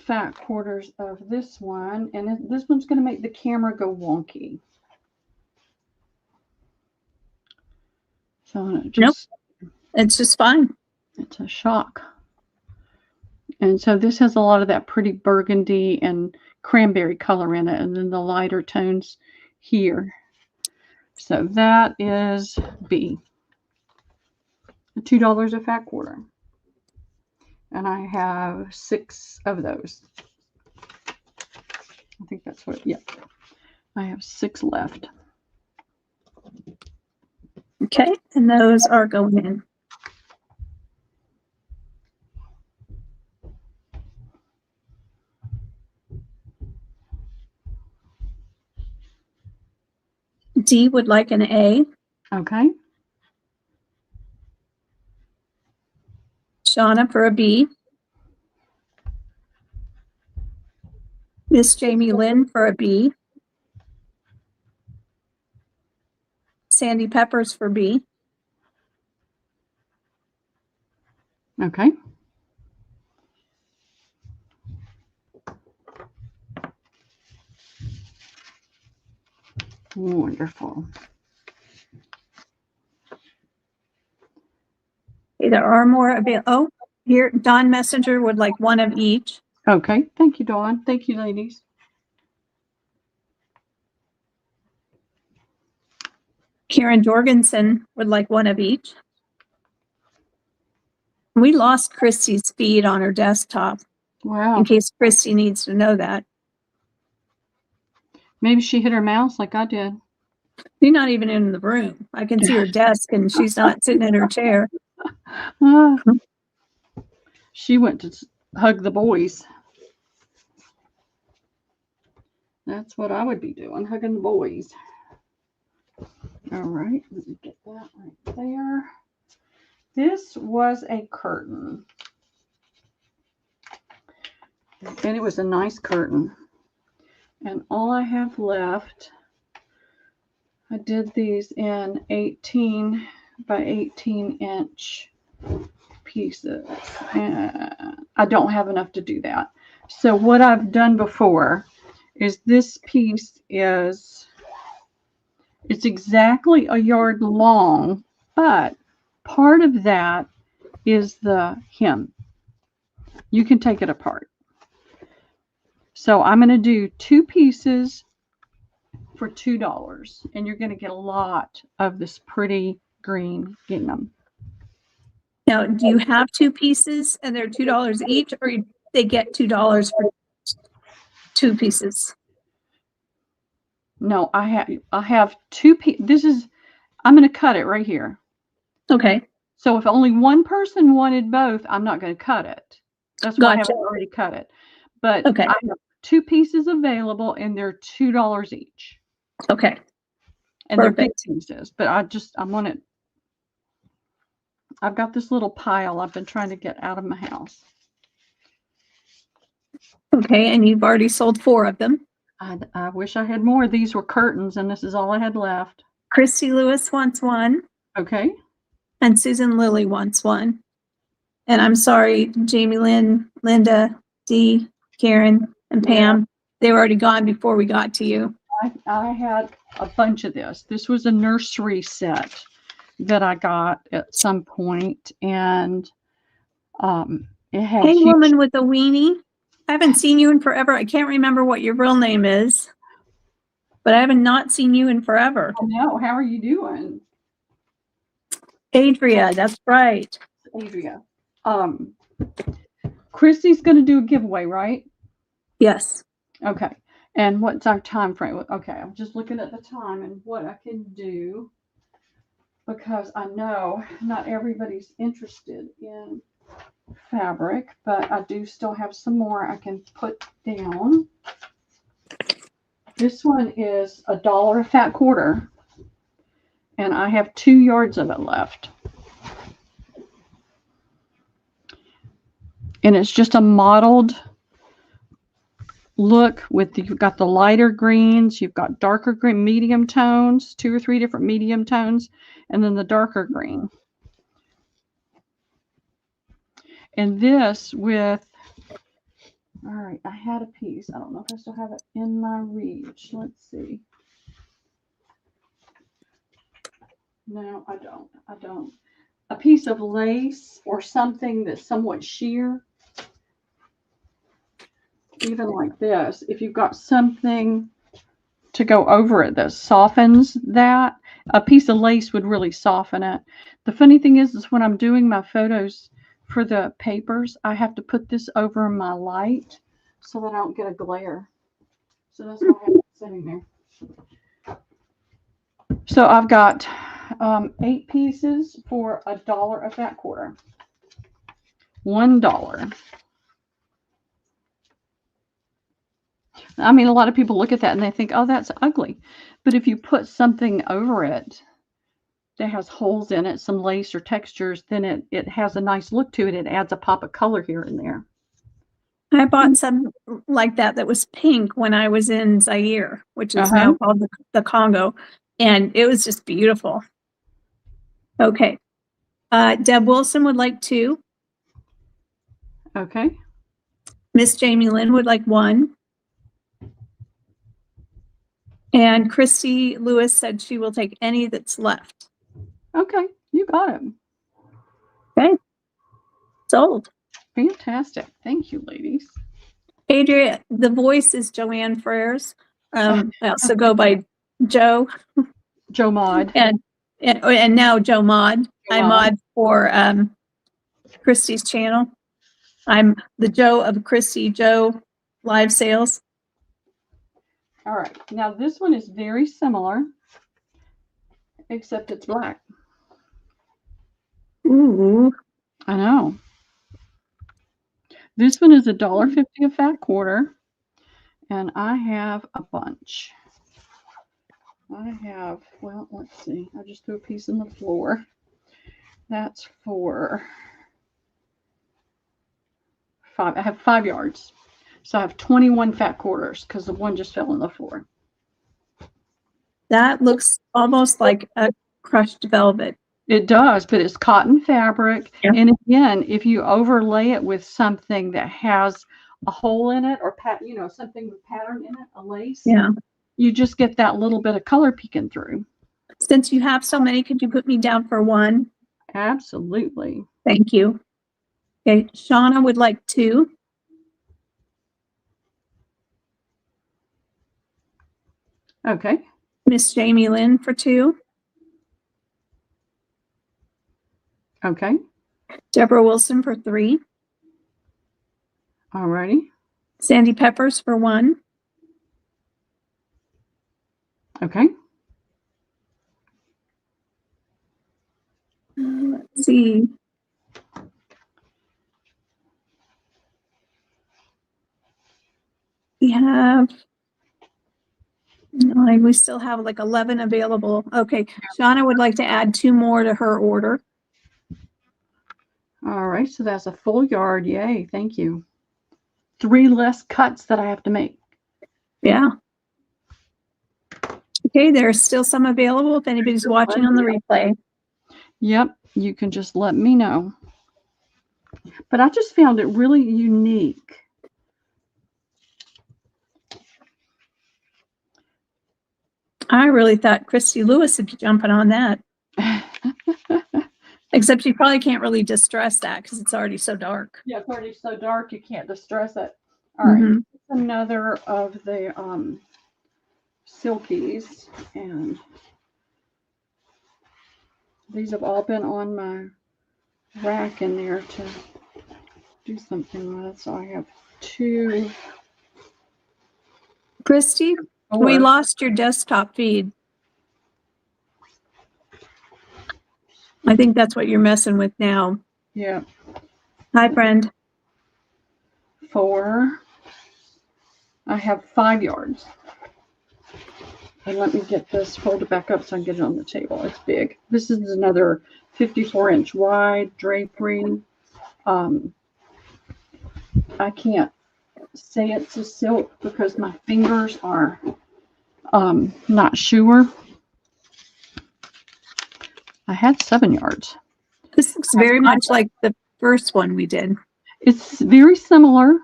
S1: fat quarters of this one, and this one's going to make the camera go wonky. So
S2: Nope, it's just fine.
S1: It's a shock. And so this has a lot of that pretty burgundy and cranberry color in it, and then the lighter tones here. So that is B. $2 a fat quarter. And I have 6 of those. I think that's what, yeah. I have 6 left.
S2: Okay, and those are going in. D would like an A.
S1: Okay.
S2: Shauna for a B. Miss Jamie Lynn for a B. Sandy Peppers for B.
S1: Okay. Wonderful.
S2: Okay, there are more available. Oh, here, Dawn Messenger would like one of each.
S1: Okay. Thank you, Dawn. Thank you, ladies.
S2: Karen Jorgensen would like one of each. We lost Christy's feed on her desktop,
S1: Wow.
S2: in case Christy needs to know that.
S1: Maybe she hit her mouse like I did.
S2: She's not even in the room. I can see her desk, and she's not sitting in her chair.
S1: She went to hug the boys. That's what I would be doing, hugging the boys. All right, let me get that right there. This was a curtain. And it was a nice curtain. And all I have left, I did these in 18 by 18 inch pieces. And I don't have enough to do that. So what I've done before is this piece is, it's exactly 1 yard long, but part of that is the hem. You can take it apart. So I'm going to do 2 pieces for $2, and you're going to get a lot of this pretty green gingham.
S2: Now, do you have two pieces and they're $2 each, or they get $2 for two pieces?
S1: No, I have two I'm going to cut it right here.
S2: Okay.
S1: So if only one person wanted both, I'm not going to cut it. That's why I
S2: Gotcha.
S1: haven't already cut it. But
S2: Okay.
S1: I have two pieces available and they're $2 each.
S2: Okay.
S1: And they're big
S2: Perfect.
S1: pieces, but I want it. I've got this little pile I've been trying to get out of my house.
S2: Okay, and you've already sold 4 of them.
S1: I wish I had more. These were curtains, and this is all I had left.
S2: Christy Lewis wants one,
S1: Okay.
S2: and Susan Lilly wants one. And I'm sorry, Jamie Lynn, Linda, Dee, Karen, and Pam, they were already gone before we got to you.
S1: I had a bunch of this. This was a nursery set that I got at some point, and it had
S2: Hey,
S1: huge.
S2: woman with a weenie. I haven't seen you in forever. I can't remember what your real name is, but I haven't not seen you in forever.
S1: I know. How are you doing?
S2: Adria, that's right.
S1: Adria. Christy's going to do a giveaway, right?
S2: Yes.
S1: Okay. And what's our time frame? Okay, I'm just looking at the time and what I can do, because I know not everybody's interested in fabric, but I do still have some more I can put down. This one is $1 a fat quarter, and I have 2 yards of it left. And it's just a mottled look with you've got the lighter greens, you've got darker green, medium tones, 2 or 3 different medium tones, and then the darker green. And this with, all right, I had a piece. I don't know if I still have it in my reach. Let's see. No, I don't. I don't. A piece of lace or something that's somewhat sheer. Even like this, if you've got something to go over it that softens that, a piece of lace would really soften it. The funny thing is when I'm doing my photos for the papers, I have to put this over my light so that I don't get a glare. So that's why I have it sitting there. So I've got 8 pieces for $1 a fat quarter. $1. I mean, a lot of people look at that and they think, oh, that's ugly. But if you put something over it that has holes in it, some lace or textures, then it has a nice look to it. It adds a pop of color here and there.
S2: I bought some like that was pink when I was in Zaire, which is now called the Congo. And it was just beautiful. Okay. Deb Wilson would like 2.
S1: Okay.
S2: Miss Jamie Lynn would like 1. And Christy Lewis said she will take any that's left.
S1: Okay. You got it.
S2: Okay. Sold.
S1: Fantastic. Thank you, ladies.
S2: Adria, the voice is Joanne Freres. I also go by Joe.
S1: Joe Mod.
S2: And now Joe Mod. I mod for Christy's channel. I'm the Joe of Christy-Jo live sales.
S1: All right. Now this one is very similar, except it's black.
S2: Ooh.
S1: I know. This one is $1.50 a fat quarter, and I have a bunch. I have, well, let's see. I just threw a piece on the floor. That's for 5. I have 5 yards. So I have 21 fat quarters because the one just fell on the floor.
S2: That looks almost like a crushed velvet.
S1: It does, but it's cotton fabric. Yeah. And again, if you overlay it with something that has a hole in it or something with pattern in it, a lace,
S2: yeah,
S1: you just get that little bit of color peeking through.
S2: Since you have so many, could you put me down for 1?
S1: Absolutely.
S2: Thank you. Okay, Shauna would like 2.
S1: Okay.
S2: Miss Jamie Lynn for 2.
S1: Okay.
S2: Deborah Wilson for 3.
S1: Alrighty.
S2: Sandy Peppers for 1.
S1: Okay.
S2: Let's see. We have 9. We still have like 11 available. Okay. Shauna would like to add 2 more to her order.
S1: All right. So that's a full yard. Yay. Thank you. 3 less cuts that I have to make.
S2: Yeah. Okay. There's still some available if anybody's watching on the replay.
S1: Yep. You can just let me know. But I just found it really unique.
S2: I really thought Christy Lewis would be jumping on that. Except you probably can't really distress that because it's already so dark.
S1: Yeah, it's already so dark you can't distress it. All right. Another of the silkies, and these have all been on my rack in there to do something with. So I have 2.
S2: Christy, we lost your desktop feed. I think that's what you're messing with now.
S1: Yeah.
S2: Hi, friend.
S1: 4. I have 5 yards. And let me get this folded back up so I can get it on the table. It's big. This is another 54-inch wide drapery. I can't say it's a silk because my fingers are not sure. I had 7 yards.
S2: This looks very much like the first one we did.
S1: It's very similar,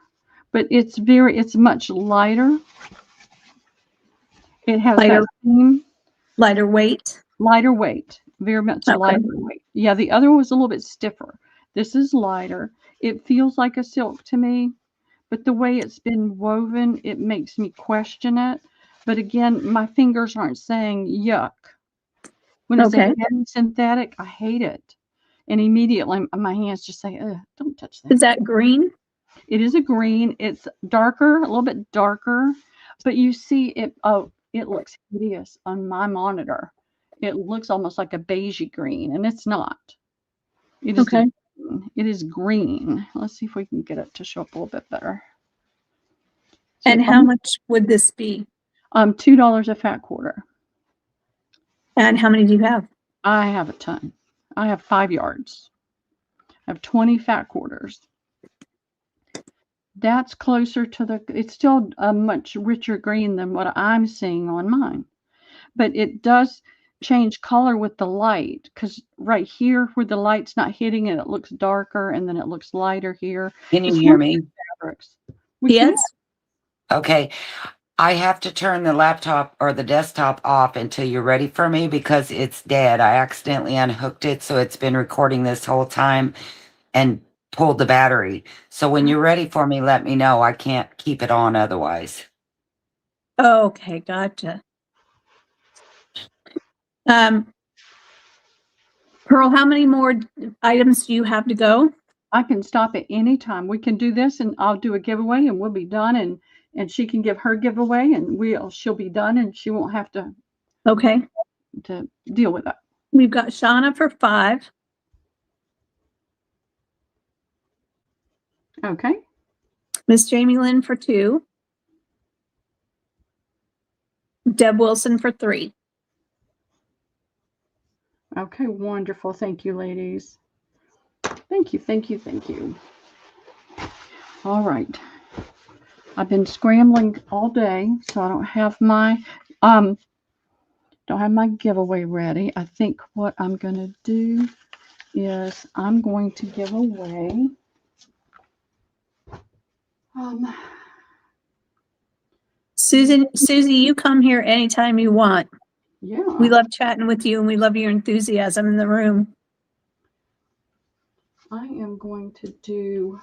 S1: but it's much lighter. It has
S2: lighter,
S1: that same
S2: lighter weight.
S1: Lighter weight. Very much lighter weight. Yeah, the other one was a little bit stiffer. This is lighter. It feels like a silk to me, but the way it's been woven, it makes me question it. But again, my fingers aren't saying yuck. When it's a heavy synthetic, I hate it. And immediately my hands just say, ugh, don't touch that.
S2: Is that green?
S1: It is a green. It's darker, a little bit darker, but you see it, it looks hideous on my monitor. It looks almost like a beigey green, and it's not. It is green. It is green. Let's see if we can get it to show up a little bit better.
S2: So and how much would this be?
S1: $2 a fat quarter.
S2: And how many do you have?
S1: I have a ton. I have 5 yards. I have 20 fat quarters. That's closer to it's still a much richer green than what I'm seeing on mine. But it does change color with the light, because right here where the light's not hitting it, it looks darker, and then it looks lighter here.
S3: Can you hear me?
S1: Fabrics.
S2: Yes.
S3: Okay. I have to turn the laptop or the desktop off until you're ready for me because it's dead. I accidentally unhooked it, so it's been recording this whole time and pulled the battery. So when you're ready for me, let me know. I can't keep it on otherwise.
S2: Okay, gotcha. Pearl, how many more items do you have to go?
S1: I can stop at any time. We can do this, and I'll do a giveaway, and we'll be done, and she can give her giveaway, and she'll be done, and she won't have to to deal with it.
S2: We've got Shauna for 5.
S1: Okay.
S2: Miss Jamie Lynn for 2. Deb Wilson for 3.
S1: Okay, wonderful. Thank you, ladies. Thank you, thank you, thank you. All right. I've been scrambling all day, so I don't have my giveaway ready. I think what I'm going to do is I'm going to give away
S2: Susie, you come here anytime you want.
S1: Yeah.
S2: We love chatting with you, and we love your enthusiasm in the room.
S1: I am going to do,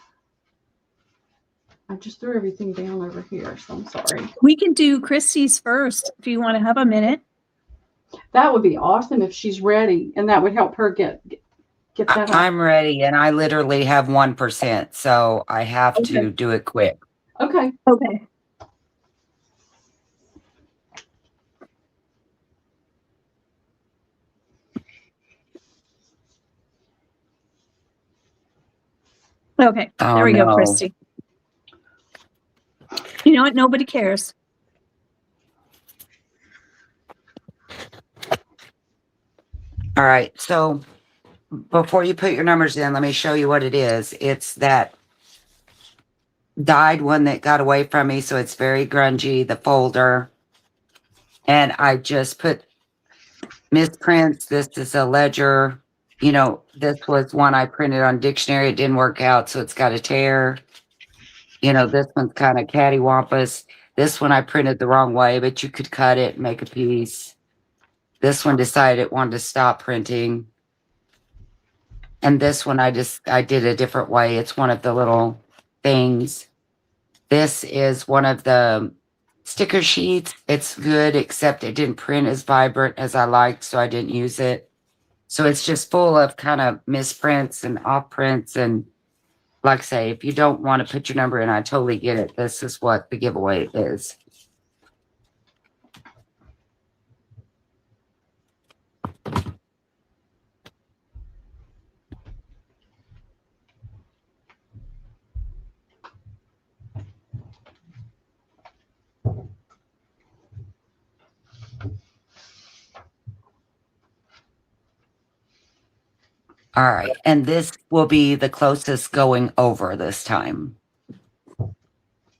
S1: I just threw everything down over here, so I'm sorry.
S2: We can do Christy's first if you want to have a minute.
S1: That would be awesome if she's ready, and that would help her get get that on.
S3: I'm ready, and I literally have 1%, so I have to do it quick.
S1: Okay.
S2: Okay. Okay,
S3: Oh,
S2: there we go,
S3: no.
S2: Christy. You know what? Nobody cares.
S3: All right, so before you put your numbers in, let me show you what it is. It's that dyed one that got away from me, so it's very grungy, the folder. And I just put misprints. This is a ledger. You know, this was one I printed on dictionary. It didn't work out, so it's got a tear. You know, this one's kind of cattywampus. This one I printed the wrong way, but you could cut it and make a piece. This one decided it wanted to stop printing. And this one I did a different way. It's one of the little things. This is one of the sticker sheets. It's good, except it didn't print as vibrant as I liked, so I didn't use it. So it's just full of kind of misprints and off prints. And like I say, if you don't want to put your number in, I totally get it. This is what the giveaway is. All right. And this will be the closest going over this time.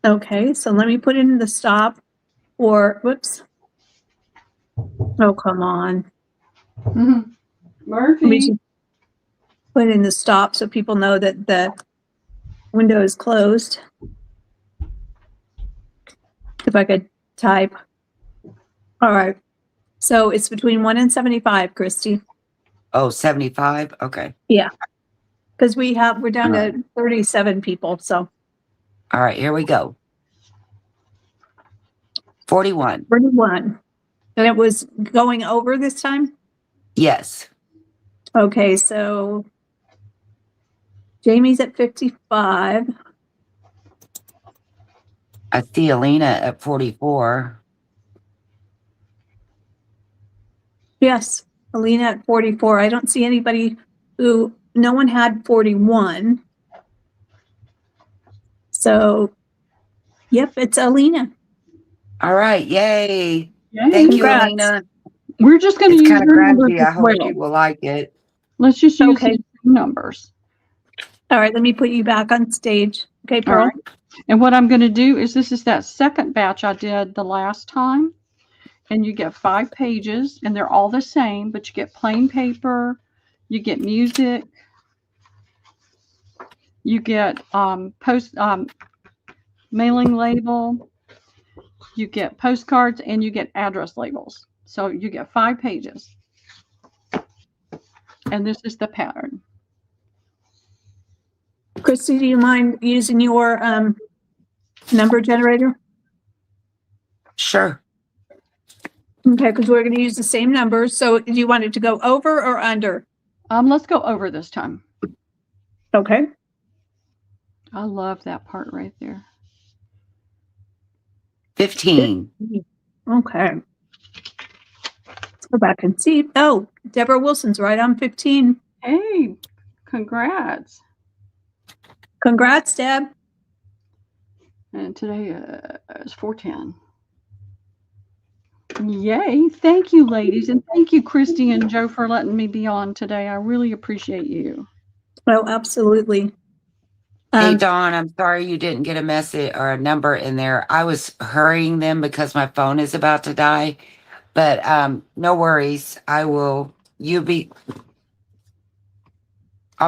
S2: Okay, so let me put in the stop or whoops. Oh, come on. Let me
S1: Murphy.
S2: just put in the stop so people know that the window is closed. If I could type. All right. So it's between 1 and 75, Christy.
S3: Oh, 75? Okay.
S2: Yeah. Because we're down to 37 people. So
S3: All right, here we go. 41.
S2: 31. And it was going over this time?
S3: Yes.
S2: Okay, so Jamie's at 55.
S3: I see Alina at 44.
S2: Yes, Alina at 44. I don't see anybody no one had 41. So, yep, it's Alina.
S3: All right, yay.
S1: Yay.
S3: Thank
S2: Congrats.
S3: you, Alina.
S1: We're just going to
S3: It's
S1: use
S3: kind of
S1: your numbers
S3: grungy. I
S1: as
S3: hope
S1: well.
S3: she will like it.
S1: Let's just use
S2: Okay.
S1: these numbers.
S2: All right, let me put you back on stage. Okay, Pearl.
S1: All right. And what I'm going to do is this is that second batch I did the last time. And you get 5 pages, and they're all the same, but you get plain paper, you get music, you get mailing label, you get postcards, and you get address labels. So you get 5 pages. And this is the pattern.
S2: Christy, do you mind using your number generator?
S3: Sure.
S2: Okay, because we're going to use the same numbers. So do you want it to go over or under?
S1: Let's go over this time.
S2: Okay.
S1: I love that part right there.
S3: 15.
S2: Okay. Let's go back and see. Oh, Deborah Wilson's right on 15.
S1: Hey, congrats.
S2: Congrats, Deb.
S1: And today is 410. Yay. Thank you, ladies. And thank you, Christy and Joe, for letting me be on today. I really appreciate you.
S2: Oh, absolutely.
S3: Hey, Dawn, I'm sorry you didn't get a message or a number in there. I was hurrying them because my phone is about to die. But no worries. I'll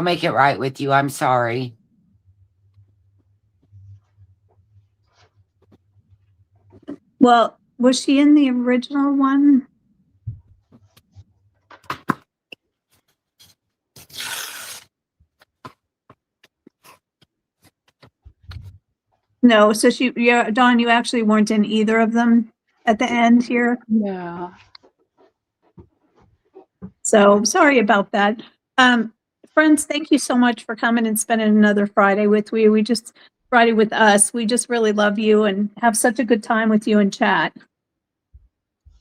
S3: make it right with you. I'm sorry.
S2: Well, was she in the original one? No, so Dawn, you actually weren't in either of them at the end here.
S1: Yeah.
S2: So sorry about that. Friends, thank you so much for coming and spending another Friday with me. Friday with us. We just really love you and have such a good time with you in chat.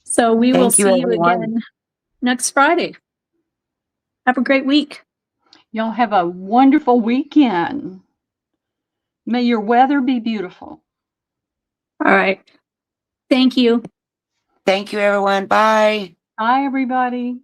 S2: So we will
S3: Thank you,
S2: see you
S3: everyone.
S2: again next Friday. Have a great week.
S1: Y'all have a wonderful weekend. May your weather be beautiful.
S2: All right. Thank you.
S3: Thank you, everyone. Bye.
S1: Bye, everybody.